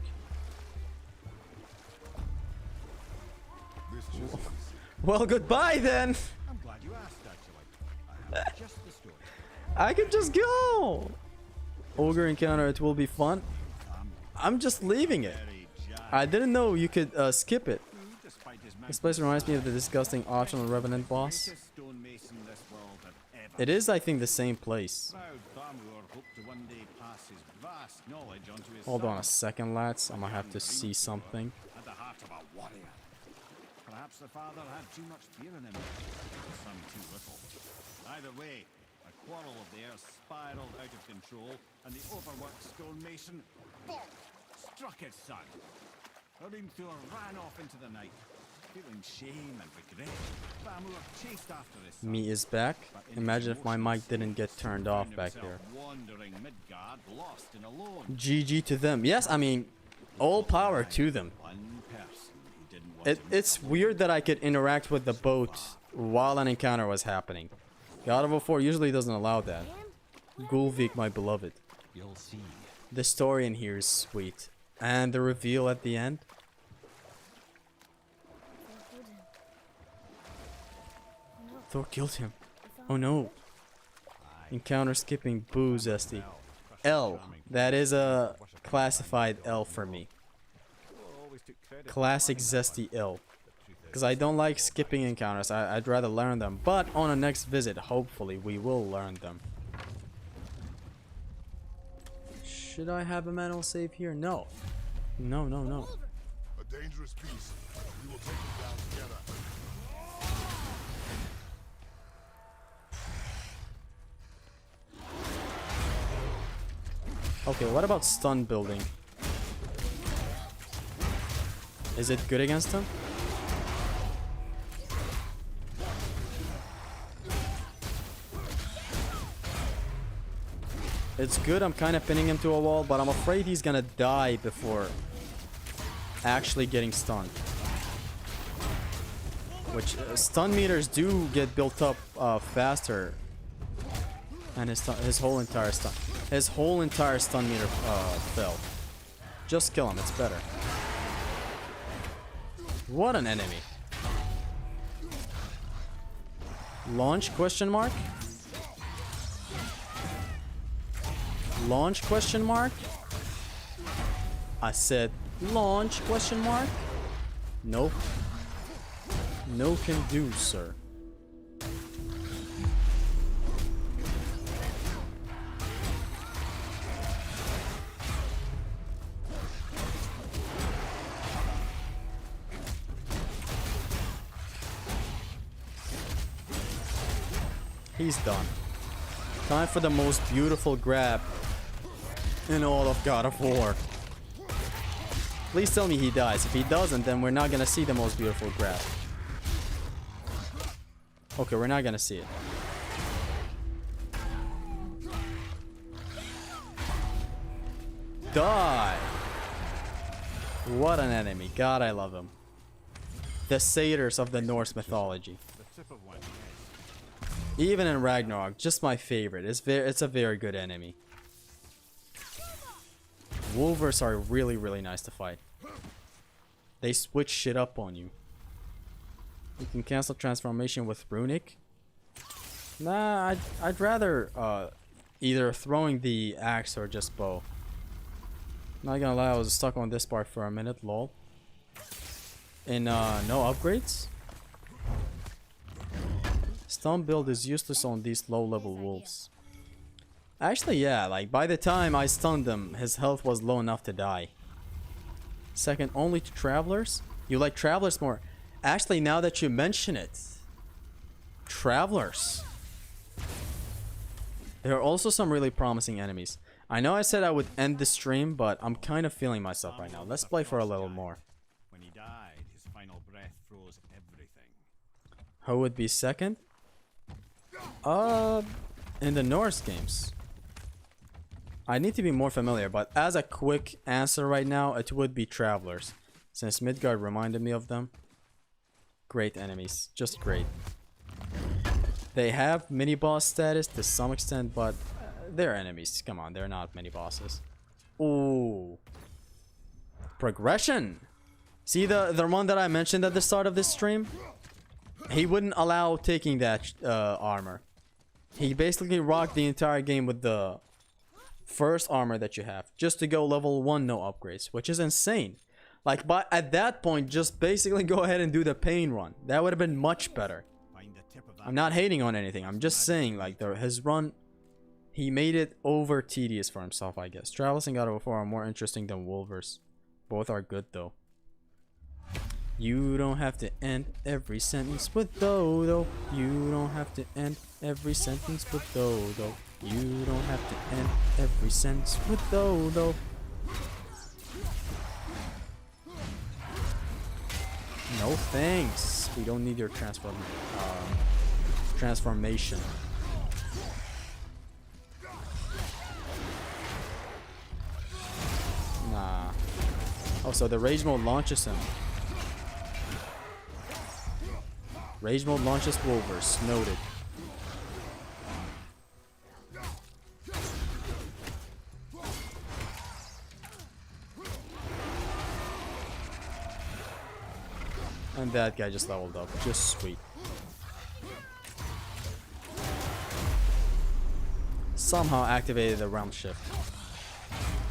This chisel is Well, goodbye then! I'm glad you asked, actually. I have just the story. I can just go! Ogre encounter, it will be fun. I'm just leaving it. Very jazzed, I didn't know you could skip it. despite his This place reminds me of the disgusting optional Revenant boss. greatest stonemason this world had ever It is, I think, the same place. proud Thamur hoped to one day pass his vast knowledge onto his Hold on a son, second, lads. I'm gonna have to see something. at the heart of a warrior. Perhaps the father had too much fear in him, the son too little. Either way, a quarrel of theirs spiraled out of control, and the overworked stonemason struck his son. Hrimthur ran off into the night. Feeling shame and regret, Bamur chased after his son. Me is back. But in Imagine his if my emotional mic didn't get state, turned he off found back himself here. Wandering Midgard, lost and alone. GG to them. Yes, I mean, all power to them. One person who didn't want to It's weird that I could interact with the boat while an encounter was happening. God of War 4 usually doesn't allow that. Gulvik, my beloved. You'll see. The story in here is sweet. And the reveal at the end. Thor killed him. Oh no. Encounter skipping boo, Zesty. L. That is a classified L for me. Classic Zesty L. Because I don't like skipping encounters. I'd rather learn them. But on a next visit, hopefully, we will learn them. Should I have a manual save here? No. No, no, no. A dangerous piece. We will take it down together. Okay, what about stun building? Is it good against him? It's good, I'm kind of pinning him to a wall, but I'm afraid he's gonna die before actually getting stunned. Which, stun meters do get built up faster. And his whole entire stun meter fell. Just kill him, it's better. What an enemy. Launch question mark? Launch question mark? I said launch question mark? Nope. No can do, sir. He's done. Time for the most beautiful grab in all of God of War. Please tell me he dies. If he doesn't, then we're not gonna see the most beautiful grab. Okay, we're not gonna see it. Die! What an enemy. God, I love him. The satyrs of the Norse mythology. Even in Ragnarok, just my favorite. It's a very good enemy. Wolvers are really, really nice to fight. They switch shit up on you. You can cancel transformation with Runic. Nah, I'd rather either throwing the axe or just bow. Not gonna lie, I was stuck on this part for a minute, lol. In no upgrades? Stun build is useless on these low level wolves. Actually, yeah, like by the time I stunned him, his health was low enough to die. Second only to travelers? You like travelers more? Actually, now that you mention it, travelers. There are also some really promising enemies. I know I said I would end the stream, but I'm kind of feeling myself right now. Let's play for a little more. When he died, his final breath froze everything. Who would be second? In the Norse games. I need to be more familiar, but as a quick answer right now, it would be travelers. Since Midgard reminded me of them. Great enemies. Just great. They have mini-boss status to some extent, but they're enemies. Come on, they're not mini-bosses. Ooh. Progression! See the one that I mentioned at the start of this stream? He wouldn't allow taking that armor. He basically rocked the entire game with the first armor that you have. Just to go level 1, no upgrades. Which is insane. Like, but at that point, just basically go ahead and do the pain run. That would have been much better. I'm not hating on anything. I'm just saying, like, his run, he made it over tedious for himself, I guess. Travelers and God of War are more interesting than Wolvers. Both are good, though. You don't have to end every sentence with though. You don't have to end every sentence with though. You don't have to end every sentence with though. No thanks. We don't need your transformation. Nah. Oh, so the rage mode launches him. Rage mode launches Wolvers. Noted. And that guy just leveled up. Just sweet. Somehow activated the realm shift.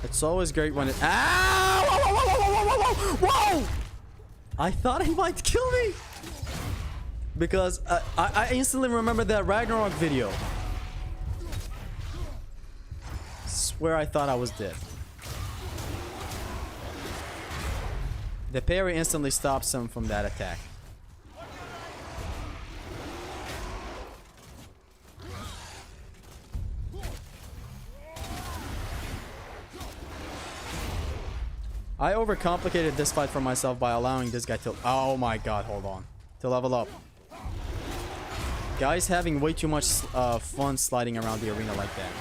It's always great when it. Ah! Whoa, whoa, whoa, whoa, whoa, whoa, whoa! Whoa! I thought he might kill me! Because I instantly remembered that Ragnarok video. Swear I thought I was dead. The parry instantly stops him from that attack. I overcomplicated this fight for myself by allowing this guy to... Oh my god, hold on. To level up. Guys having way too much fun sliding around the arena like that.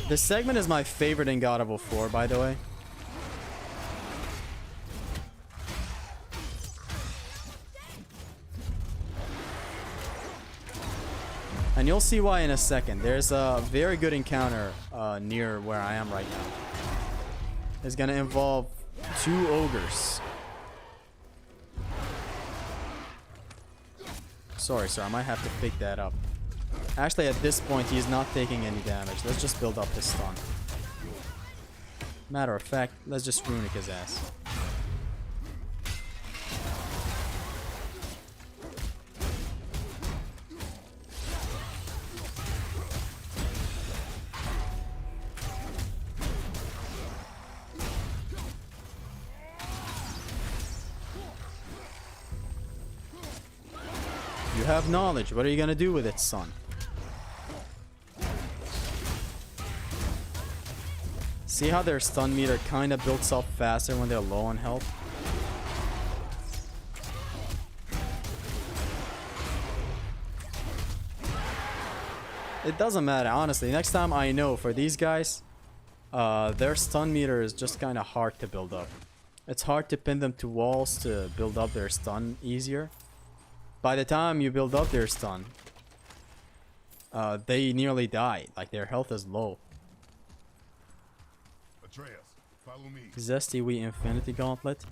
This segment is my favorite in God of War 4, by the way. And you'll see why in a second. There's a very good encounter near where I am right now. It's gonna involve 2 ogres. Sorry, sir. I might have to pick that up. Actually, at this point, he's not taking any damage. Let's just build up his stun. Matter of fact, let's just runic his ass. You have knowledge. What are you gonna do with it, son? See how their stun meter kind of builds up faster when they're low on health? It doesn't matter, honestly. Next time I know for these guys, their stun meter is just kind of hard to build up. It's hard to pin them to walls to build up their stun easier. By the time you build up their stun, they nearly die. Like, their health is low. Atreus, follow me. Zesty Wee Infinity Gauntlet.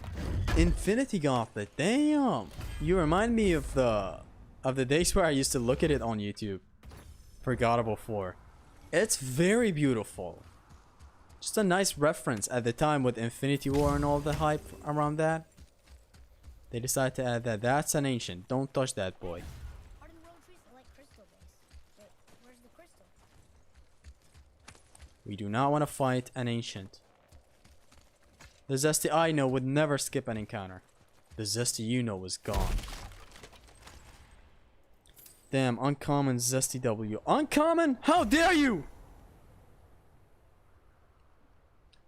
Infinity Gauntlet, damn! You remind me of the days where I used to look at it on YouTube for God of War 4. It's very beautiful. Just a nice reference at the time with Infinity War and all the hype around that. They decided to add that. That's an ancient. Don't touch that boy. Hardened world trees are like crystal base. But where's the crystal? We do not want to fight an ancient. The Zesty I know would never skip an encounter. The Zesty you know is gone. Damn, uncommon Zesty W. Uncommon? How dare you!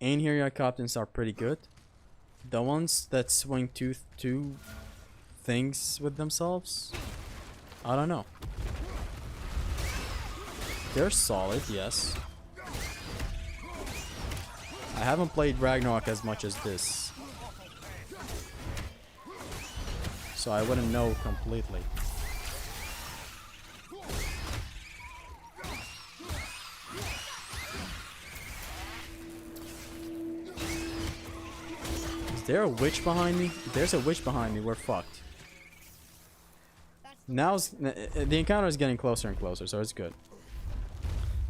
Ainhir captains are pretty good. The ones that swing two things with themselves? I don't know. They're solid, yes. I haven't played Ragnarok as much as this, so I wouldn't know completely. Is there a witch behind me? If there's a witch behind me, we're fucked. Now's the encounter is getting closer and closer, so it's good.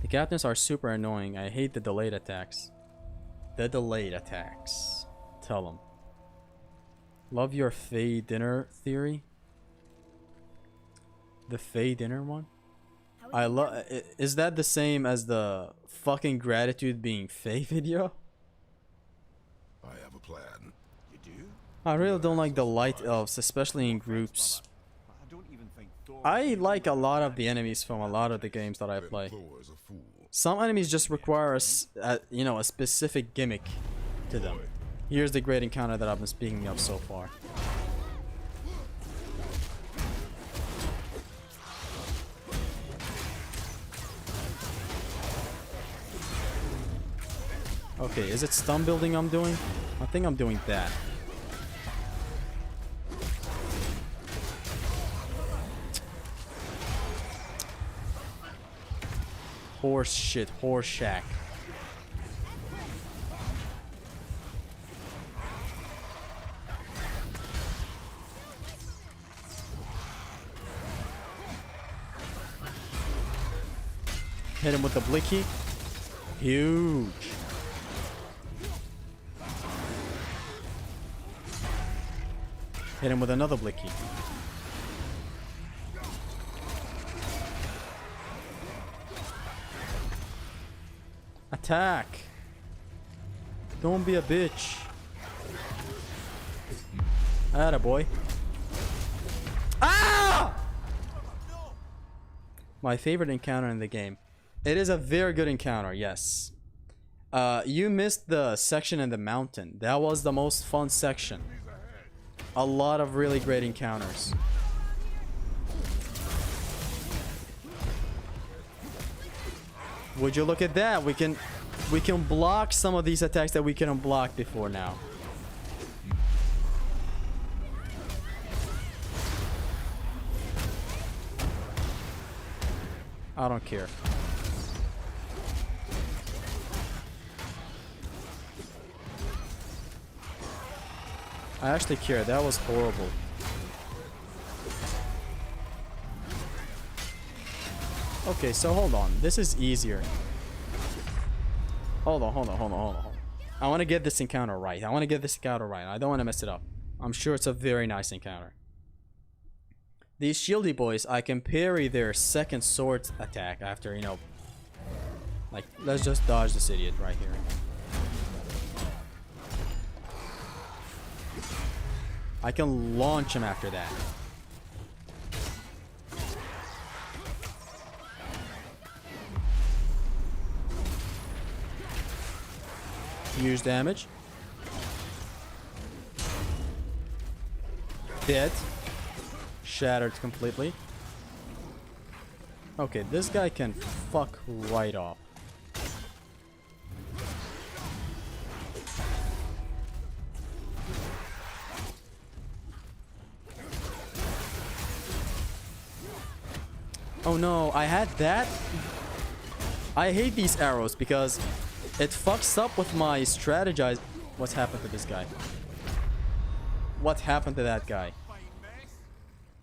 The captains are super annoying. I hate the delayed attacks. The delayed attacks. Tell them. Love your Fae dinner theory. The Fae dinner one? I love. Is that the same as the fucking gratitude being Fae video? I have a plan. You do? I really don't like the light elves, especially in groups. I don't even think Thor I like a lot of the enemies from a lot of the games that I play. Thor is a fool. Some enemies just require a specific gimmick to them. Boy, Here's the great encounter that I've been speaking of so far. Okay, is it stun building I'm doing? I think I'm doing that. Horse shit, horse shack. Hit him with the blicky. Huge. Hit him with another blicky. Attack. Don't be a bitch. Attaboy. Ah! My favorite encounter in the game. It is a very good encounter, yes. You missed the section in the mountain. That was the most fun section. A lot of really great encounters. Would you look at that? We can block some of these attacks that we couldn't block before now. I don't care. I actually care. That was horrible. Okay, so hold on. This is easier. Hold on. I want to get this encounter right. I don't want to mess it up. I'm sure it's a very nice encounter. These shieldy boys, I can parry their second sword attack after, you know... Like, let's just dodge this idiot right here. I can launch him after that. Huge damage. Dead. Shattered completely. Okay, this guy can fuck right off. Oh no, I had that? I hate these arrows because it fucks up with my strategize. What's happened to this guy? What happened to that guy?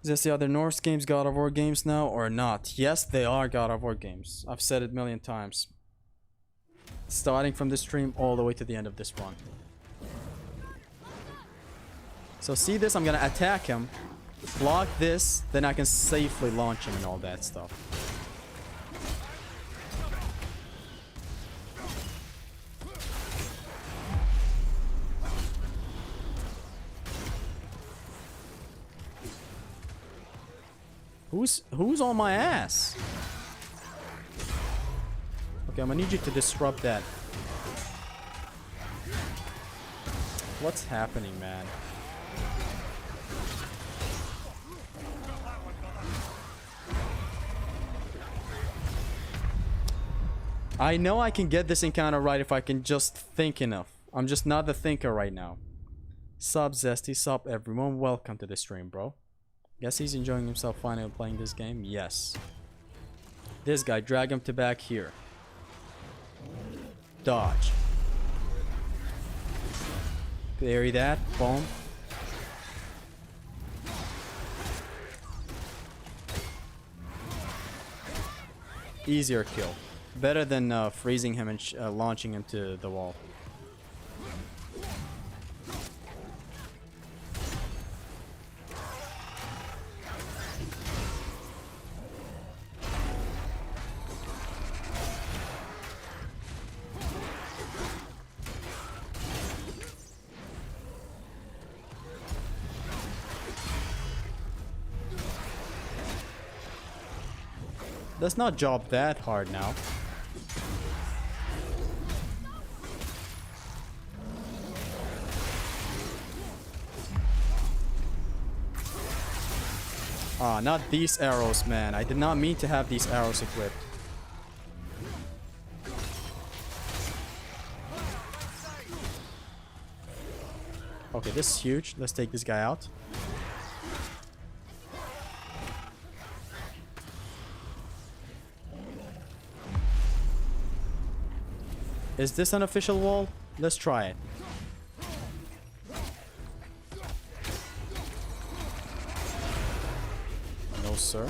Is this the other Norse games God of War games now or not? Yes, they are God of War games. I've said it a million times. Starting from this stream all the way to the end of this run. So see this? I'm gonna attack him. Block this, then I can safely launch him and all that stuff. Who's on my ass? Okay, I'm gonna need you to disrupt that. What's happening, man? I know I can get this encounter right if I can just think enough. I'm just not the thinker right now. Sup Zesty, sup everyone, welcome to the stream, bro. Guess he's enjoying himself finally playing this game? Yes. This guy, drag him to back here. Dodge. Parry that, boom. Easier kill. Better than freezing him and launching him to the wall. Let's not job that hard now. Ah, not these arrows, man. I did not mean to have these arrows equipped. Okay, this is huge. Let's take this guy out. Is this an official wall? Let's try it. No, sir.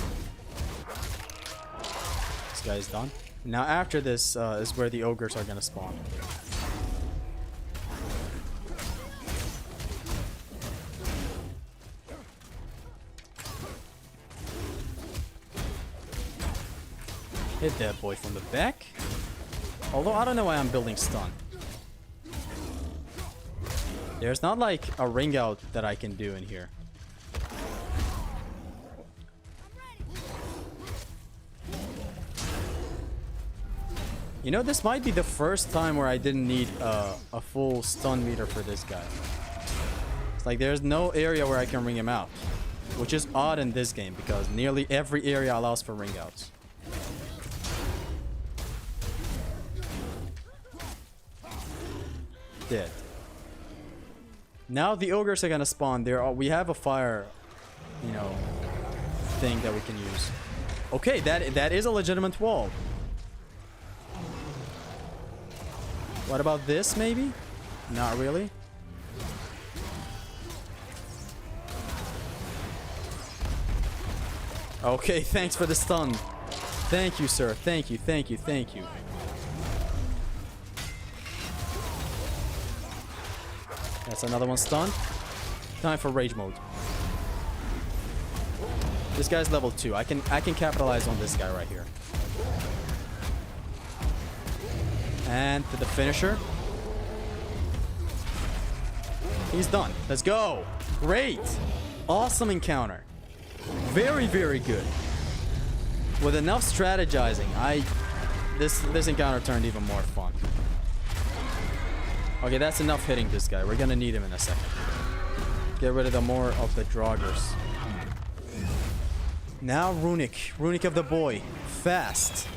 This guy's done. Now after this is where the ogres are gonna spawn. Hit that boy from the back. Although I don't know why I'm building stun. There's not like a ring out that I can do in here. You know, this might be the first time where I didn't need a full stun meter for this guy. It's like there's no area where I can ring him out. Which is odd in this game because nearly every area allows for ring outs. Dead. Now the ogres are gonna spawn. We have a fire, you know, thing that we can use. Okay, that is a legitimate wall. What about this, maybe? Not really. Okay, thanks for the stun. Thank you, sir. Thank you, thank you, thank you. That's another one stunned. Time for rage mode. This guy's level 2. I can capitalize on this guy right here. And to the finisher. He's done. Let's go. Great. Awesome encounter. Very, very good. With enough strategizing, this encounter turned even more fun. Okay, that's enough hitting this guy. We're gonna need him in a second. Get rid of the more of the draugrs. Now Runic. Runic of the boy. Fast.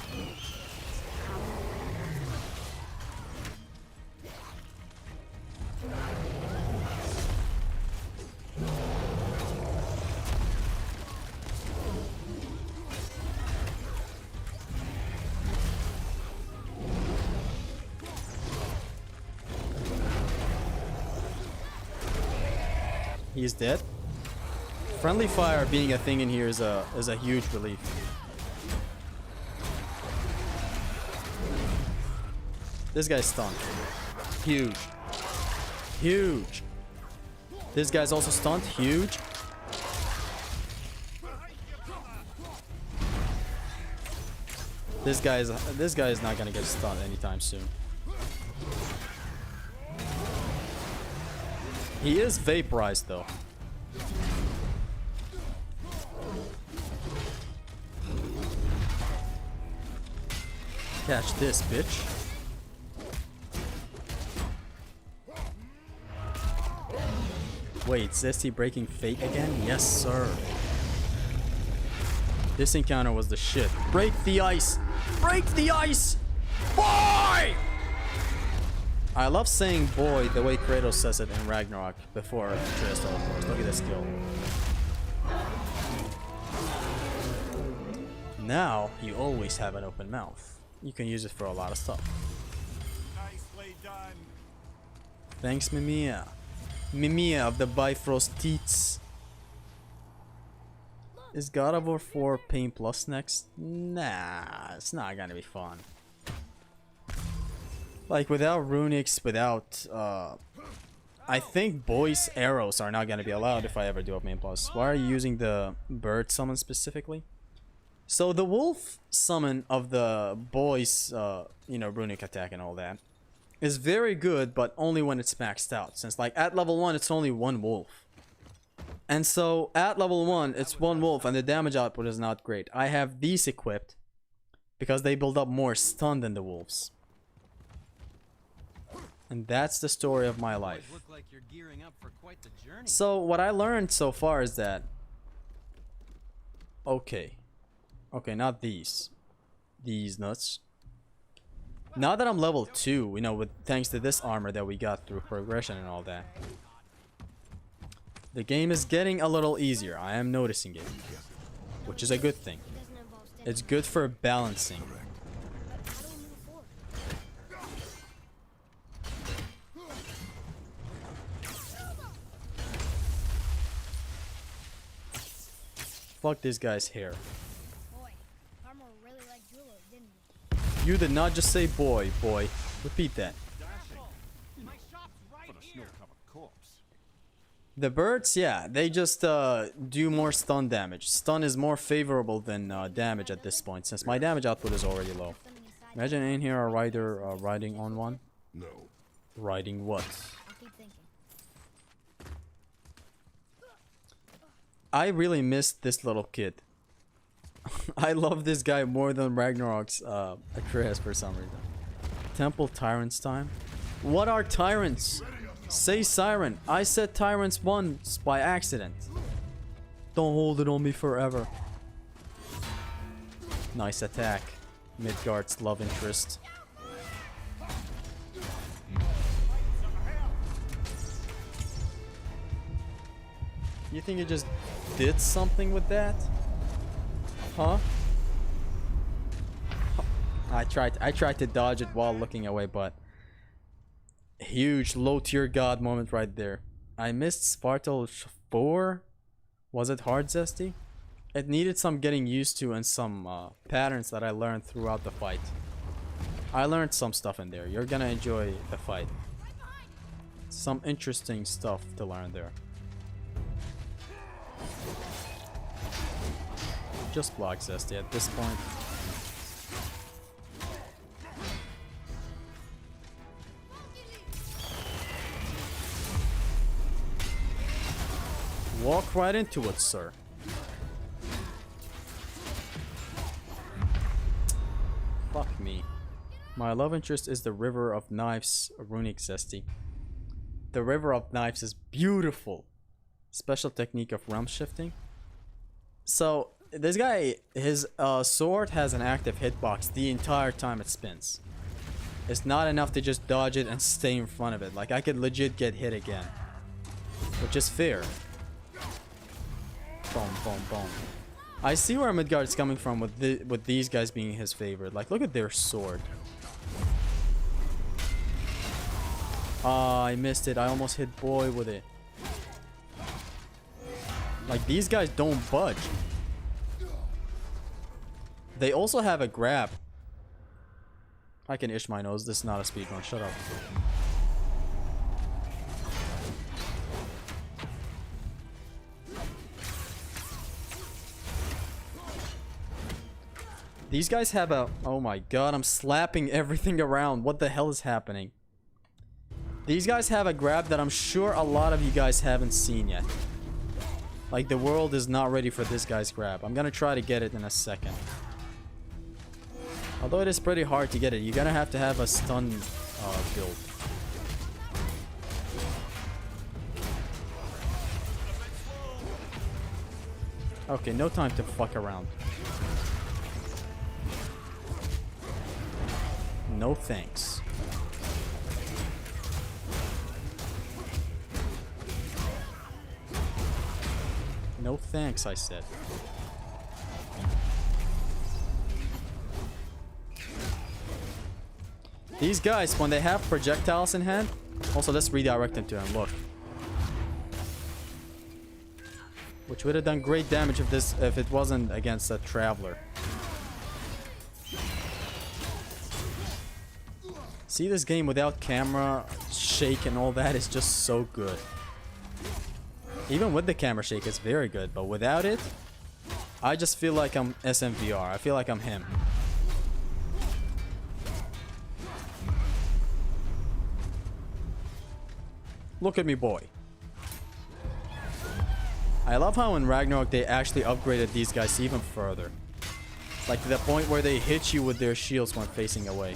He's dead. Friendly fire being a thing in here is a huge relief. This guy's stunned. Huge. Huge. This guy's also stunned. Huge. This guy is not gonna get stunned anytime soon. He is vaporized though. Catch this, bitch. Wait, Zesty breaking fate again? Yes, sir. This encounter was the shit. Break the ice! Break the ice! Boy! I love saying boy the way Kratos says it in Ragnarok before Atreus teleports. Look at this skill. Now, you always have an open mouth. You can use it for a lot of stuff. Nicely done. Thanks, Mimia. Mimia of the Bifrost Teats. Is God of War 4 Pain Plus next? Nah, it's not gonna be fun. Like, without runics, without, I think boys' arrows are not gonna be allowed if I ever do a Pain Plus. Why are you using the bird summon specifically? So, the wolf summon of the boys', you know, runic attack and all that is very good, but only when it's maxed out. Since, like, at level 1, it's only one wolf. And so, at level 1, it's one wolf, and the damage output is not great. I have these equipped because they build up more stun than the wolves. And that's the story of my life. Look like you're gearing up for quite the journey. So what I learned so far is that Okay. Okay, not these. These nuts. Now that I'm level 2, you know, with thanks to this armor that we got through progression and all that, the game is getting a little easier. I am noticing it, which is a good thing. It doesn't involve standing It's good for balancing. But how do we move forward? Fuck this guy's hair. Boy, Karma really liked Julo, didn't he? You did not just say boy, boy. Repeat that. My shop's right for the snow-covered corpse. The birds, yeah, they just do more stun damage. Stun is more favorable than damage at this point, since my damage output is already low. Sending inside. Imagine in here a rider riding on one. No. Riding what? I'll keep thinking. I really missed this little kid. I love this guy more than Ragnarok's Atreus for some reason. Temple Tyrants time? What are tyrants? Say siren. I said tyrants once by accident. Don't hold it on me forever. Nice attack. Midgard's love interest. You think you just did something with that? Huh? I tried to dodge it while looking away, but huge low tier god moment right there. I missed Spartal 4. Was it hard, Zesty? It needed some getting used to and some patterns that I learned throughout the fight. I learned some stuff in there. You're gonna enjoy the fight. Some interesting stuff to learn there. Just block Zesty at this point. Walk right into it, sir. Fuck me. My love interest is the River of Knives runic Zesty. The River of Knives is beautiful. Special technique of realm shifting. So, this guy, his sword has an active hitbox the entire time it spins. It's not enough to just dodge it and stay in front of it. Like, I could legit get hit again. Which is fair. Boom, boom, boom. I see where Midgard's coming from with these guys being his favorite. Like, look at their sword. Ah, I missed it. I almost hit boy with it. Like, these guys don't budge. They also have a grab. I can ish my nose. This is not a speedrun. Shut up. These guys have a... Oh my god, I'm slapping everything around. What the hell is happening? These guys have a grab that I'm sure a lot of you guys haven't seen yet. Like, the world is not ready for this guy's grab. I'm gonna try to get it in a second. Although it is pretty hard to get it. You're gonna have to have a stun build. Okay, no time to fuck around. No thanks. No thanks, I said. These guys, when they have projectiles in hand, also let's redirect them to him, look. Which would have done great damage if it wasn't against a traveler. See, this game without camera shake and all that is just so good. Even with the camera shake, it's very good, but without it, I just feel like I'm SMVR. I feel like I'm him. Look at me, boy. I love how in Ragnarok they actually upgraded these guys even further. Like to the point where they hit you with their shields when facing away.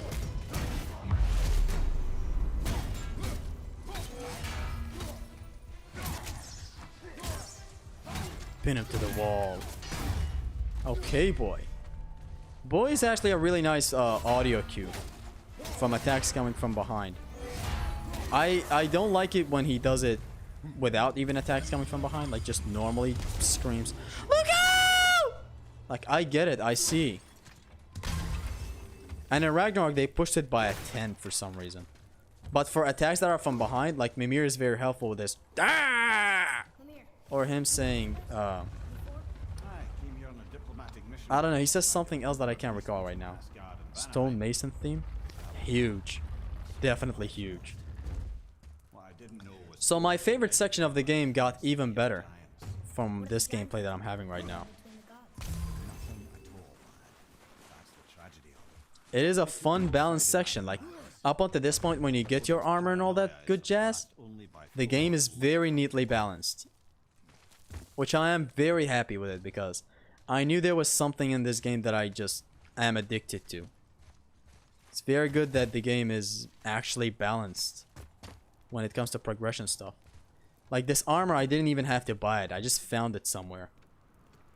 Pin him to the wall. Okay, boy. Boy is actually a really nice audio cue from attacks coming from behind. I don't like it when he does it without even attacks coming from behind, like just normally screams, "Look out!" Like, I get it, I see. And in Ragnarok they pushed it by a 10 for some reason. But for attacks that are from behind, like Mimir is very helpful with this. Ah! Or him saying, I came here on a diplomatic mission. I don't know, he says something else that I can't recall right now. Asgard and Stone Mason theme? Huge. Definitely huge. what I didn't know was So my favorite section of the game got even better from this gameplay that I'm having right now. nothing at all. That's the tragedy of it. It is a fun, balanced section. Like, up until this point, when you get your armor and all that good jazz, Only by the game is very neatly balanced. Which I am very happy with it, because I knew there was something in this game that I just am addicted to. It's very good that the game is actually balanced when it comes to progression stuff. Like this armor, I didn't even have to buy it. I just found it somewhere.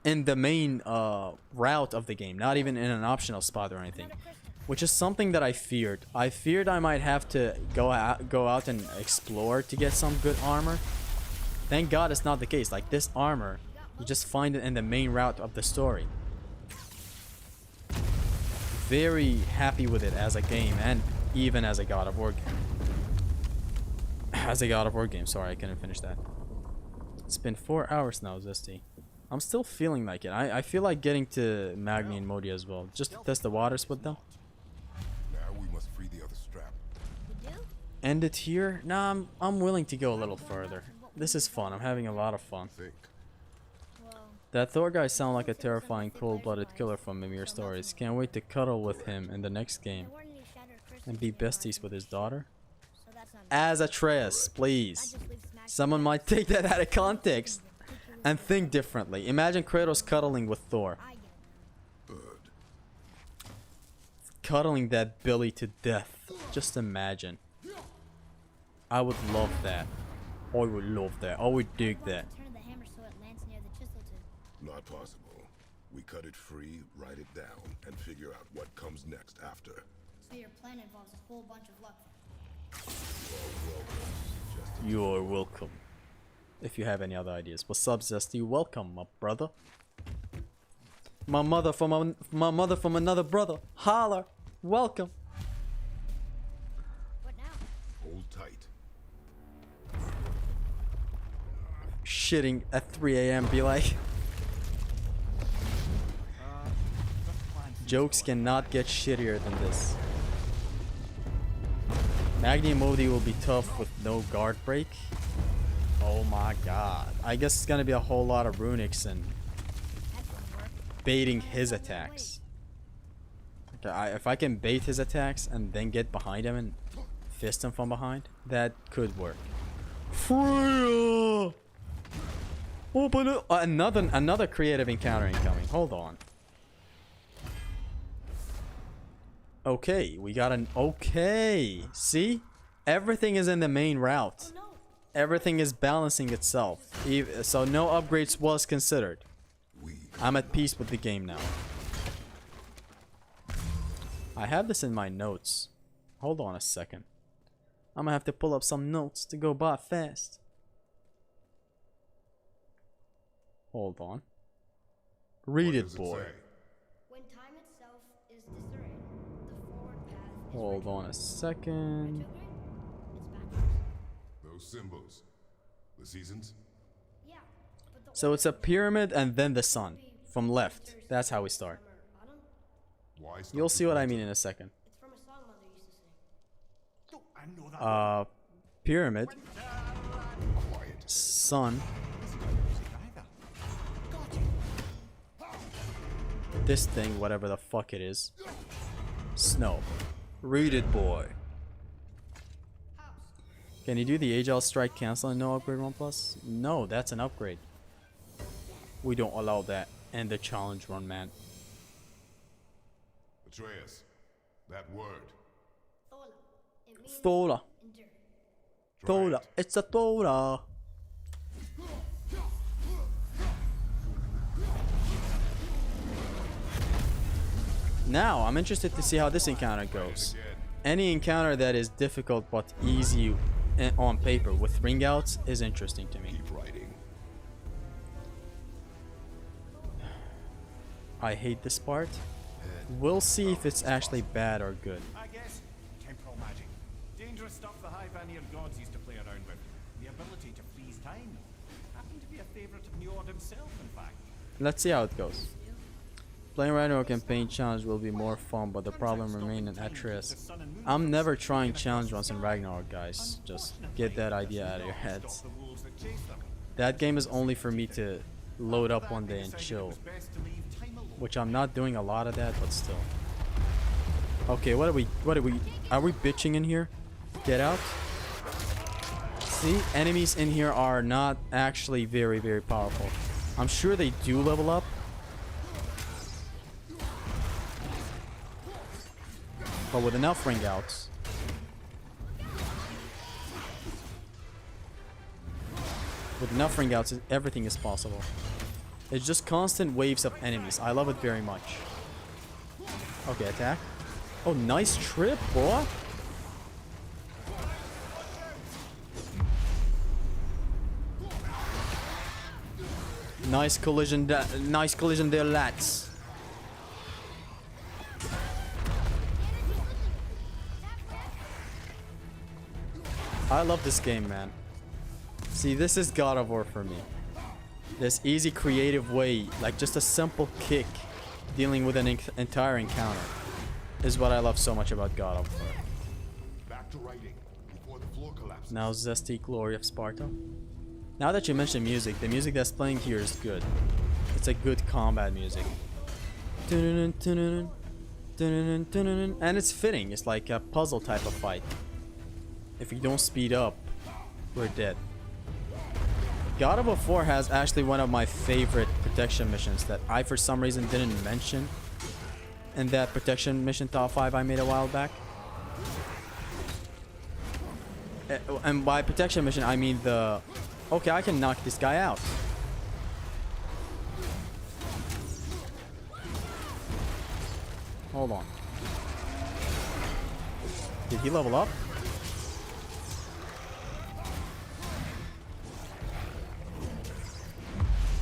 In the main route of the game, not even in an optional spot or anything. Which is something that I feared. I feared I might have to go out and explore to get some good armor. Thank God it's not the case. Like this armor, you just find it in the main route of the story. Very happy with it as a game, and even as a God of War game. As a God of War game, sorry I couldn't finish that. It's been 4 hours now, Zesty. I'm still feeling like it. I feel like getting to Magni and Modi as well, just to test the waters with them. Now we must free the other strap. End it here? Nah, I'm willing to go a little further. This is fun. I'm having a lot of fun. Think. That Thor guy sounds like a terrifying, cold-blooded killer from Mimir stories. Can't wait to cuddle with him in the next game and be besties with his daughter. As Atreus, please. Someone might take that out of context and think differently. Imagine Kratos cuddling with Thor. Cuddling that Billy to death. Just imagine. I would love that. I would love that. I would dig that. Not possible. We cut it free, write it down, and figure out what comes next after. So your plan involves a whole bunch of luck. You're welcome. If you have any other ideas. What's up, Zesty? Welcome, my brother. My mother from another brother. Holler. Welcome. What now? Hold tight. Shitting at 3 a.m. be like. Jokes cannot get shittier than this. Magni and Modi will be tough with no guard break. Oh my god. I guess it's gonna be a whole lot of runics and baiting his attacks. Okay, if I can bait his attacks and then get behind him and fist him from behind, that could work. Freya! Open it! Another creative encounter incoming. Hold on. Okay, we got an... Okay. See? Everything is in the main route. Everything is balancing itself. So no upgrades was considered. I'm at peace with the game now. I have this in my notes. Hold on a second. I'm gonna have to pull up some notes to go by fast. Hold on. Read it, boy. When time itself is discerned, the forward path is Hold on a second. It's backwards. Those symbols. The seasons? Yeah, but the So it's a pyramid and then the sun. From left. That's how we start. bottom, Why stop You'll see what I mean in a second. it's from a song mother used to sing. I know that. Pyramid. quiet? Sun. Either. This thing, whatever the fuck it is. Snow. Read it, boy. Can you do the Agile Strike cancel and no upgrade 1 plus? No, that's an upgrade. We don't allow that in the challenge run, man. Atreus, that word. Thola. It means Thola. endure. Try Thola. it. It's a Thola. Now, I'm interested to see how this encounter goes. Any encounter that is difficult but easy on paper with ring outs is interesting to me. Keep writing. I hate this part. We'll see if it's actually bad or good. I guess temporal magic. Dangerous stuff the high Vanir gods used to play around with. The ability to freeze time. Happened to be a favorite of Njord himself, in fact. Let's see how it goes. Playing Ragnarok campaign challenge will be more fun, but the problem remains in Atreus. I'm never trying challenge runs in Ragnarok, guys. Just get that idea out of your heads. That game is only for me to load up one day and chill. Which I'm not doing a lot of that, but still. Okay, are we bitching in here? Get out. See, enemies in here are not actually very, very powerful. I'm sure they do level up. But with enough ring outs. With enough ring outs, everything is possible. It's just constant waves of enemies. I love it very much. Okay, attack. Oh, nice trip, boy. Nice collision there, lads. I love this game, man. See, this is God of War for me. This easy, creative way, like just a simple kick, dealing with an entire encounter, is what I love so much about God of War. Back to writing before the floor collapses. Now, Zesty Glory of Sparta. Now that you mention music, the music that's playing here is good. It's a good combat music. And it's fitting. It's like a puzzle type of fight. If we don't speed up, we're dead. God of War 4 has actually one of my favorite protection missions that I for some reason didn't mention in that protection mission top 5 I made a while back. And by protection mission I mean the... Okay, I can knock this guy out. Hold on. Did he level up?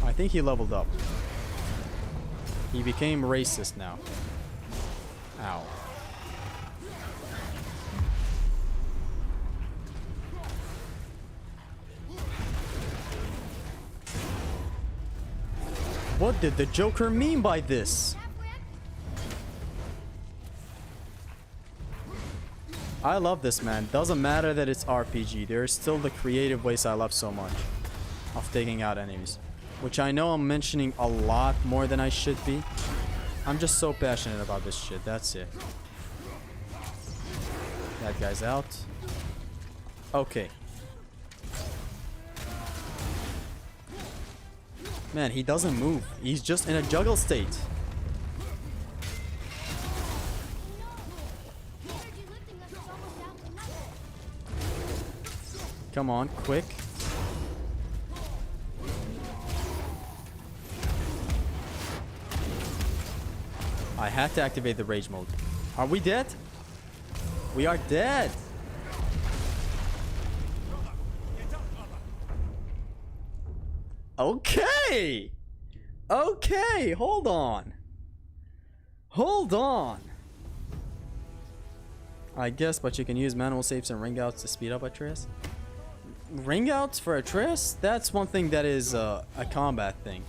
I think he leveled up. He became racist now. Ow. What did the Joker mean by this? I love this, man. Doesn't matter that it's RPG. There's still the creative ways I love so much of taking out enemies. Which I know I'm mentioning a lot more than I should be. I'm just so passionate about this shit. That's it. That guy's out. Okay. Man, he doesn't move. He's just in a juggle state. Come on, quick. I had to activate the rage mode. Are we dead? We are dead. Okay. Okay, hold on. Hold on. I guess, but you can use manual saves and ring outs to speed up Atreus. Ring outs for Atreus? That's one thing that is a combat thing.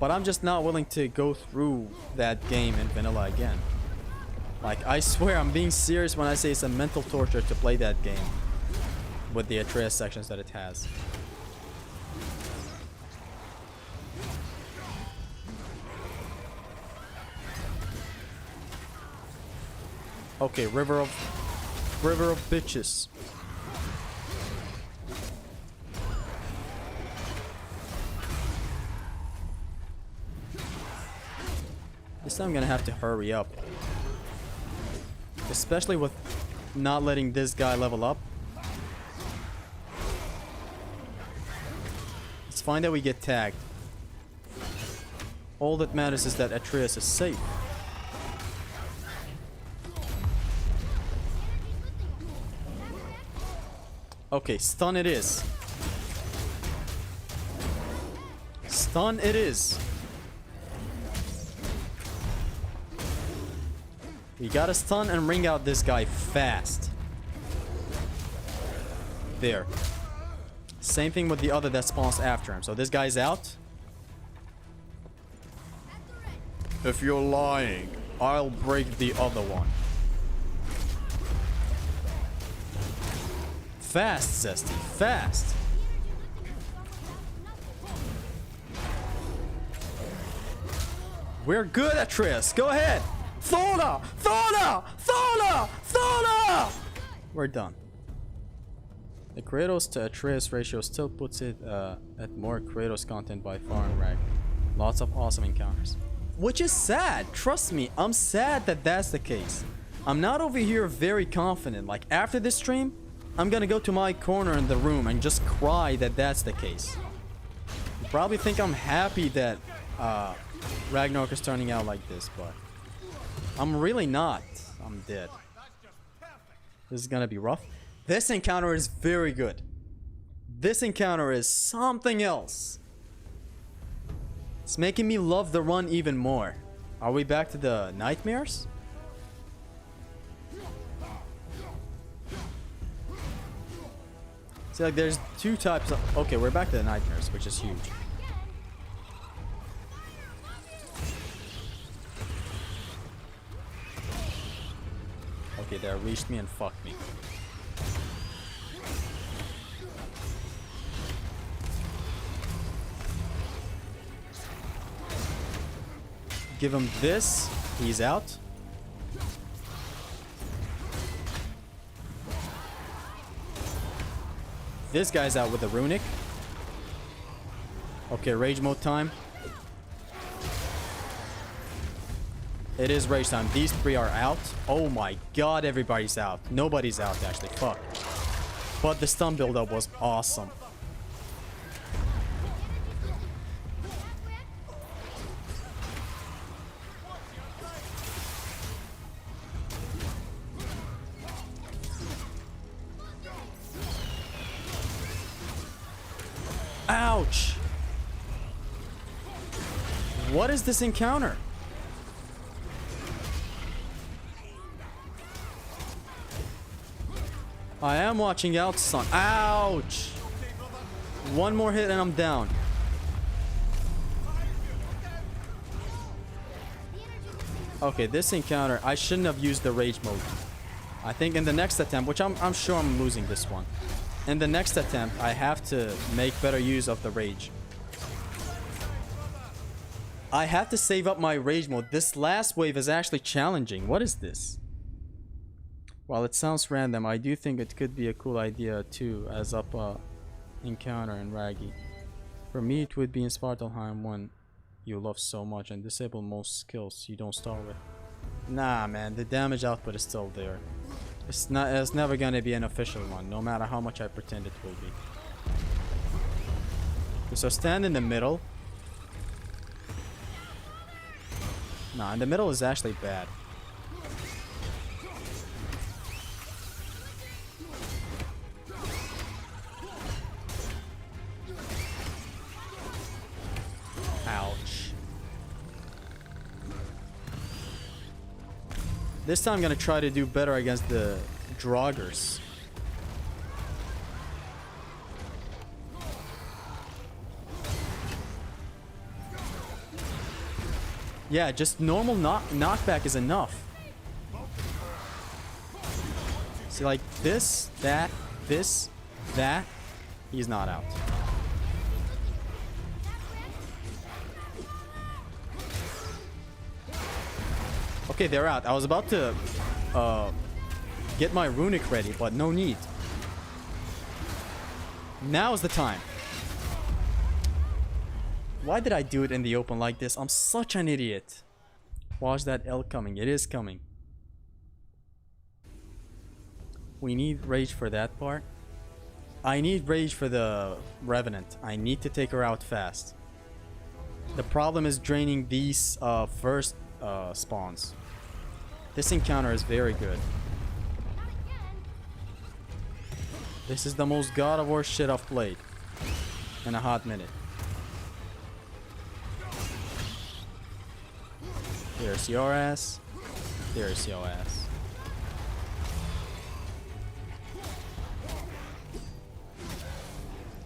But I'm just not willing to go through that game in vanilla again. Like, I swear I'm being serious when I say it's a mental torture to play that game with the Atreus sections that it has. Okay, river of bitches. This time I'm gonna have to hurry up. Especially with not letting this guy level up. It's fine that we get tagged. All that matters is that Atreus is safe. Okay, stun it is. Stun it is. We gotta stun and ring out this guy fast. There. Same thing with the other that spawns after him. So this guy's out. If you're lying, I'll break the other one. Fast, Zesty. Fast. We're good at Triss. Go ahead. Thona! Thona! Thona! Thona! We're done. The Kratos to Atreus ratio still puts it at more Kratos content by far in Rag. Lots of awesome encounters. Which is sad. Trust me, I'm sad that that's the case. I'm not over here very confident. Like, after this stream, I'm gonna go to my corner in the room and just cry that that's the case. You probably think I'm happy that Ragnarok is turning out like this, but I'm really not. I'm dead. This is gonna be rough. This encounter is very good. This encounter is something else. It's making me love the run even more. Are we back to the nightmares? See, like, there's two types of... Okay, we're back to the nightmares, which is huge. Okay, they reached me and fucked me. Give him this. He's out. This guy's out with the runic. Okay, rage mode time. It is rage time. These three are out. Oh my god, everybody's out. Nobody's out, actually. Fuck. But the stun build-up was awesome. Ouch! What is this encounter? I am watching out, son. Ouch! One more hit and I'm down. Okay, this encounter, I shouldn't have used the rage mode. I think in the next attempt, which I'm sure I'm losing this one. In the next attempt, I have to make better use of the rage. I have to save up my rage mode. This last wave is actually challenging. What is this? While it sounds random, I do think it could be a cool idea too, as up a encounter in Raggy. For me, it would be in Svartalheim one you love so much and disable most skills you don't start with. Nah, man, the damage output is still there. It's never gonna be an official one, no matter how much I pretend it will be. Okay, so stand in the middle. Nah, in the middle is actually bad. Ouch. This time I'm gonna try to do better against the Draugrs. Yeah, just normal knockback is enough. See, like this, that, he's not out. Okay, they're out. I was about to get my runic ready, but no need. Now is the time. Why did I do it in the open like this? I'm such an idiot. Watch that L coming. It is coming. We need rage for that part. I need rage for the Revenant. I need to take her out fast. The problem is draining these first spawns. This encounter is very good. This is the most God of War shit I've played in a hot minute. There's your ass. There's your ass.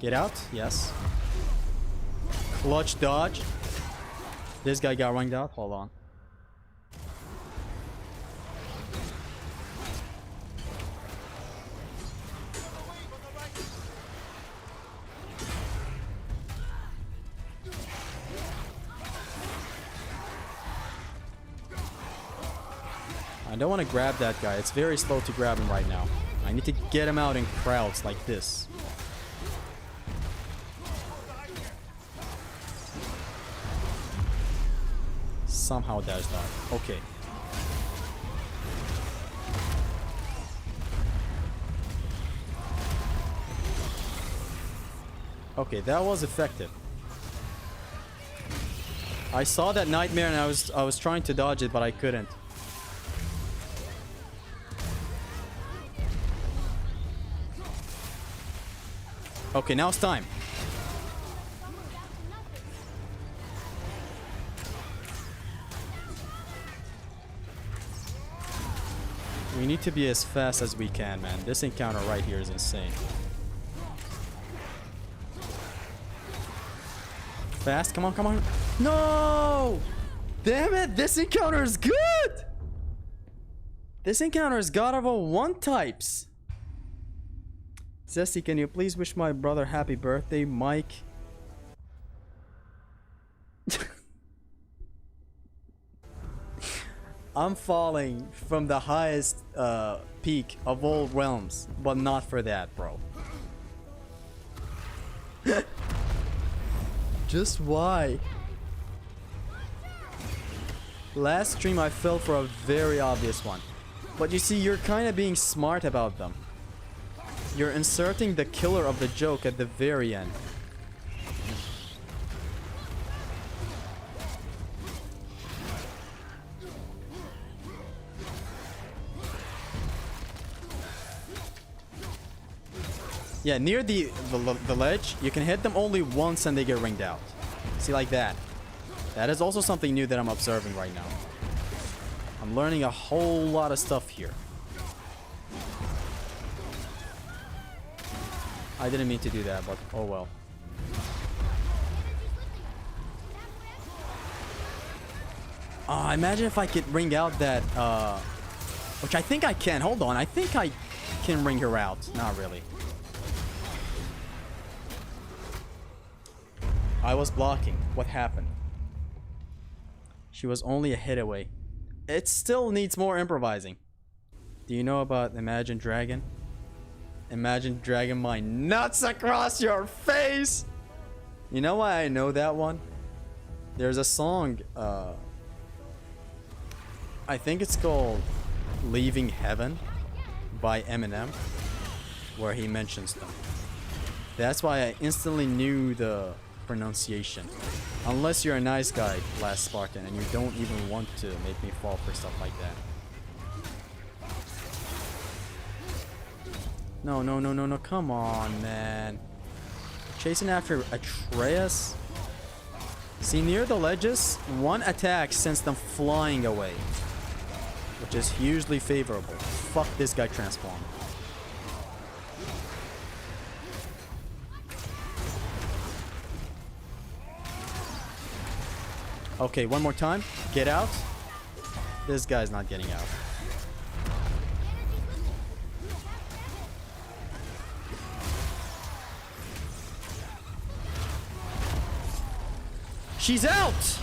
Get out? Yes. Clutch dodge. This guy got runged out. Hold on. I don't want to grab that guy. It's very slow to grab him right now. I need to get him out in crowds like this. Somehow dash that. Okay. Okay, that was effective. I saw that nightmare and I was trying to dodge it, but I couldn't. Okay, now it's time. We need to be as fast as we can, man. This encounter right here is insane. Fast, come on, come on. No! Damn it, this encounter is good! This encounter is God of War 1 types. Zesty, can you please wish my brother happy birthday, Mike? I'm falling from the highest peak of all realms, but not for that, bro. Just why? Last stream I fell for a very obvious one. But you see, you're kind of being smart about them. You're inserting the killer of the joke at the very end. Yeah, near the ledge, you can hit them only once and they get ringed out. See, like that. That is also something new that I'm observing right now. I'm learning a whole lot of stuff here. I didn't mean to do that, but oh well. Imagine if I could ring out that, which I think I can. Hold on, I think I can ring her out. Not really. I was blocking. What happened? She was only a hit away. It still needs more improvising. Do you know about Imagine Dragon? Imagine dragging my nuts across your face! You know why I know that one? There's a song, I think it's called Leaving Heaven by Eminem, where he mentions them. That's why I instantly knew the pronunciation. Unless you're a nice guy, Last Spartan, and you don't even want to make me fall for stuff like that. No, no, no, no, no, come on, man. Chasing after Atreus? See, near the ledges, one attack sends them flying away, which is hugely favorable. Fuck this guy transform. Okay, one more time. Get out. This guy's not getting out. She's out!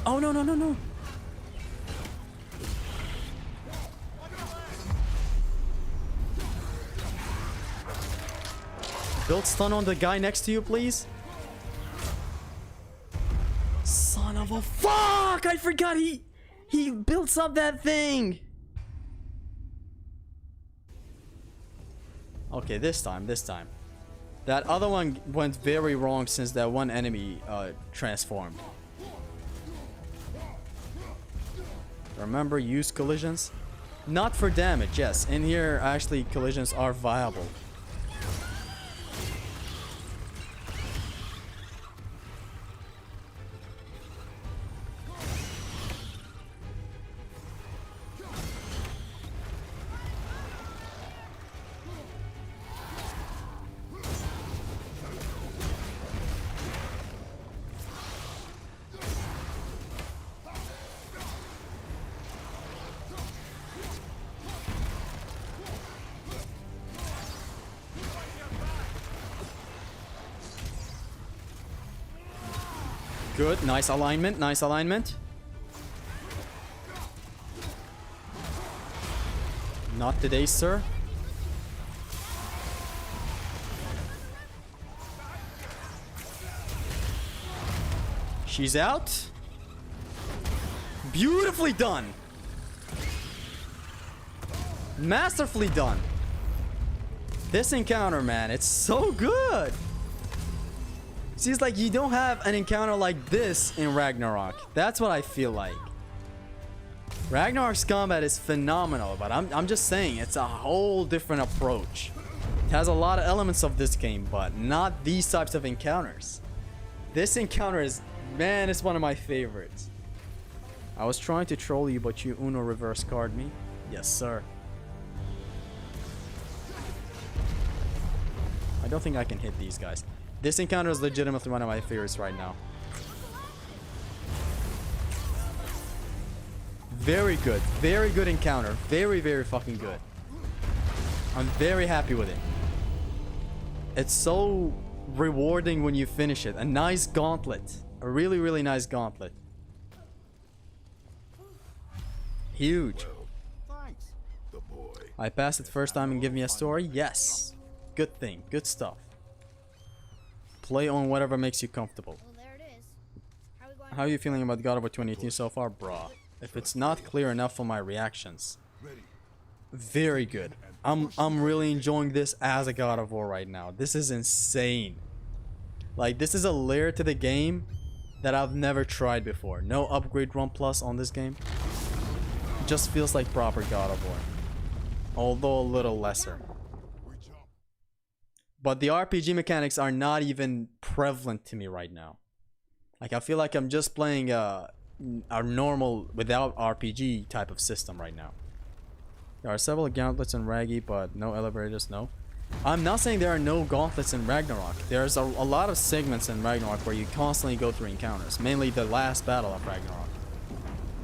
Oh, no, no, no, no. Build stun on the guy next to you, please. Son of a fuck! I forgot he builds up that thing. Okay, this time. That other one went very wrong since that one enemy transformed. Remember, use collisions. Not for damage, yes. In here, actually, collisions are viable. Good, nice alignment, nice alignment. Not today, sir. She's out. Beautifully done. Masterfully done. This encounter, man, it's so good. Seems like you don't have an encounter like this in Ragnarok. That's what I feel like. Ragnarok's combat is phenomenal, but I'm just saying it's a whole different approach. It has a lot of elements of this game, but not these types of encounters. This encounter is, man, it's one of my favorites. I was trying to troll you, but you Uno reverse card me. Yes, sir. I don't think I can hit these guys. This encounter is legitimately one of my favorites right now. Very good. Very good encounter. Very, very fucking good. I'm very happy with it. It's so rewarding when you finish it. A nice gauntlet. A really, really nice gauntlet. Huge. Thanks. The boy. I passed it first time and give me a story? Yes. Good thing. Good stuff. Play on whatever makes you comfortable. Well, there it is. How are you feeling about God of War 2018 so far, brah? If it's not clear enough for my reactions. Very good. I'm really enjoying this as a God of War right now. This is insane. Like, this is a layer to the game that I've never tried before. No upgrade run plus on this game. It just feels like proper God of War. Although a little lesser. But the RPG mechanics are not even prevalent to me right now. Like, I feel like I'm just playing a normal, without RPG type of system right now. There are several gauntlets in Raggy, but no elevators, no. I'm not saying there are no gauntlets in Ragnarok. There's a lot of segments in Ragnarok where you constantly go through encounters. Mainly the last battle of Ragnarok.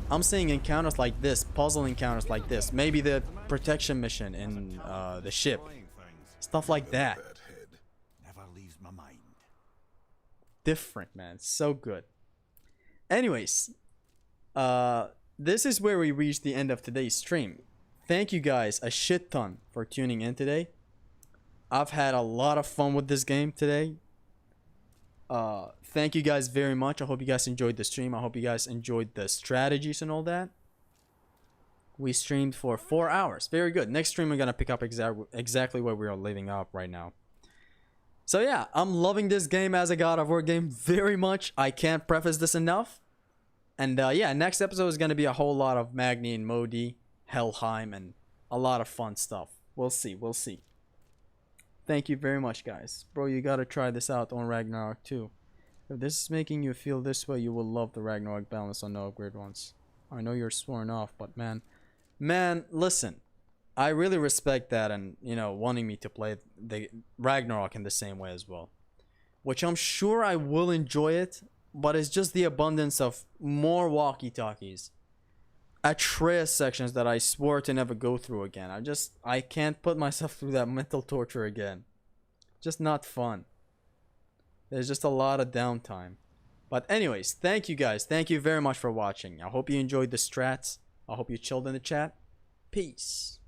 I'm saying encounters like this, puzzle encounters like this. Maybe the protection mission in the ship. Stuff like that. Never leaves my mind. Different, man. So good. Anyways, this is where we reach the end of today's stream. Thank you guys a shit ton for tuning in today. I've had a lot of fun with this game today. Thank you guys very much. I hope you guys enjoyed the stream. I hope you guys enjoyed the strategies and all that. We streamed for 4 hours. Very good. Next stream, we're going to pick up exactly where we are leaving up right now. So yeah, I'm loving this game as a God of War game very much. I can't preface this enough. And yeah, next episode is going to be a whole lot of Magni and Modi, Helheim, and a lot of fun stuff. We'll see. We'll see. Thank you very much, guys. Bro, you got to try this out on Ragnarok too. If this is making you feel this way, you will love the Ragnarok balance on no upgrade ones. I know you're sworn off, but man, listen. I really respect that and, you know, wanting me to play the Ragnarok in the same way as well. Which I'm sure I will enjoy it, but it's just the abundance of more walkie-talkies. Atreus sections that I swore to never go through again. I can't put myself through that mental torture again. Just not fun. There's just a lot of downtime. But anyways, thank you guys. Thank you very much for watching. I hope you enjoyed the strats. I hope you chilled in the chat. Peace.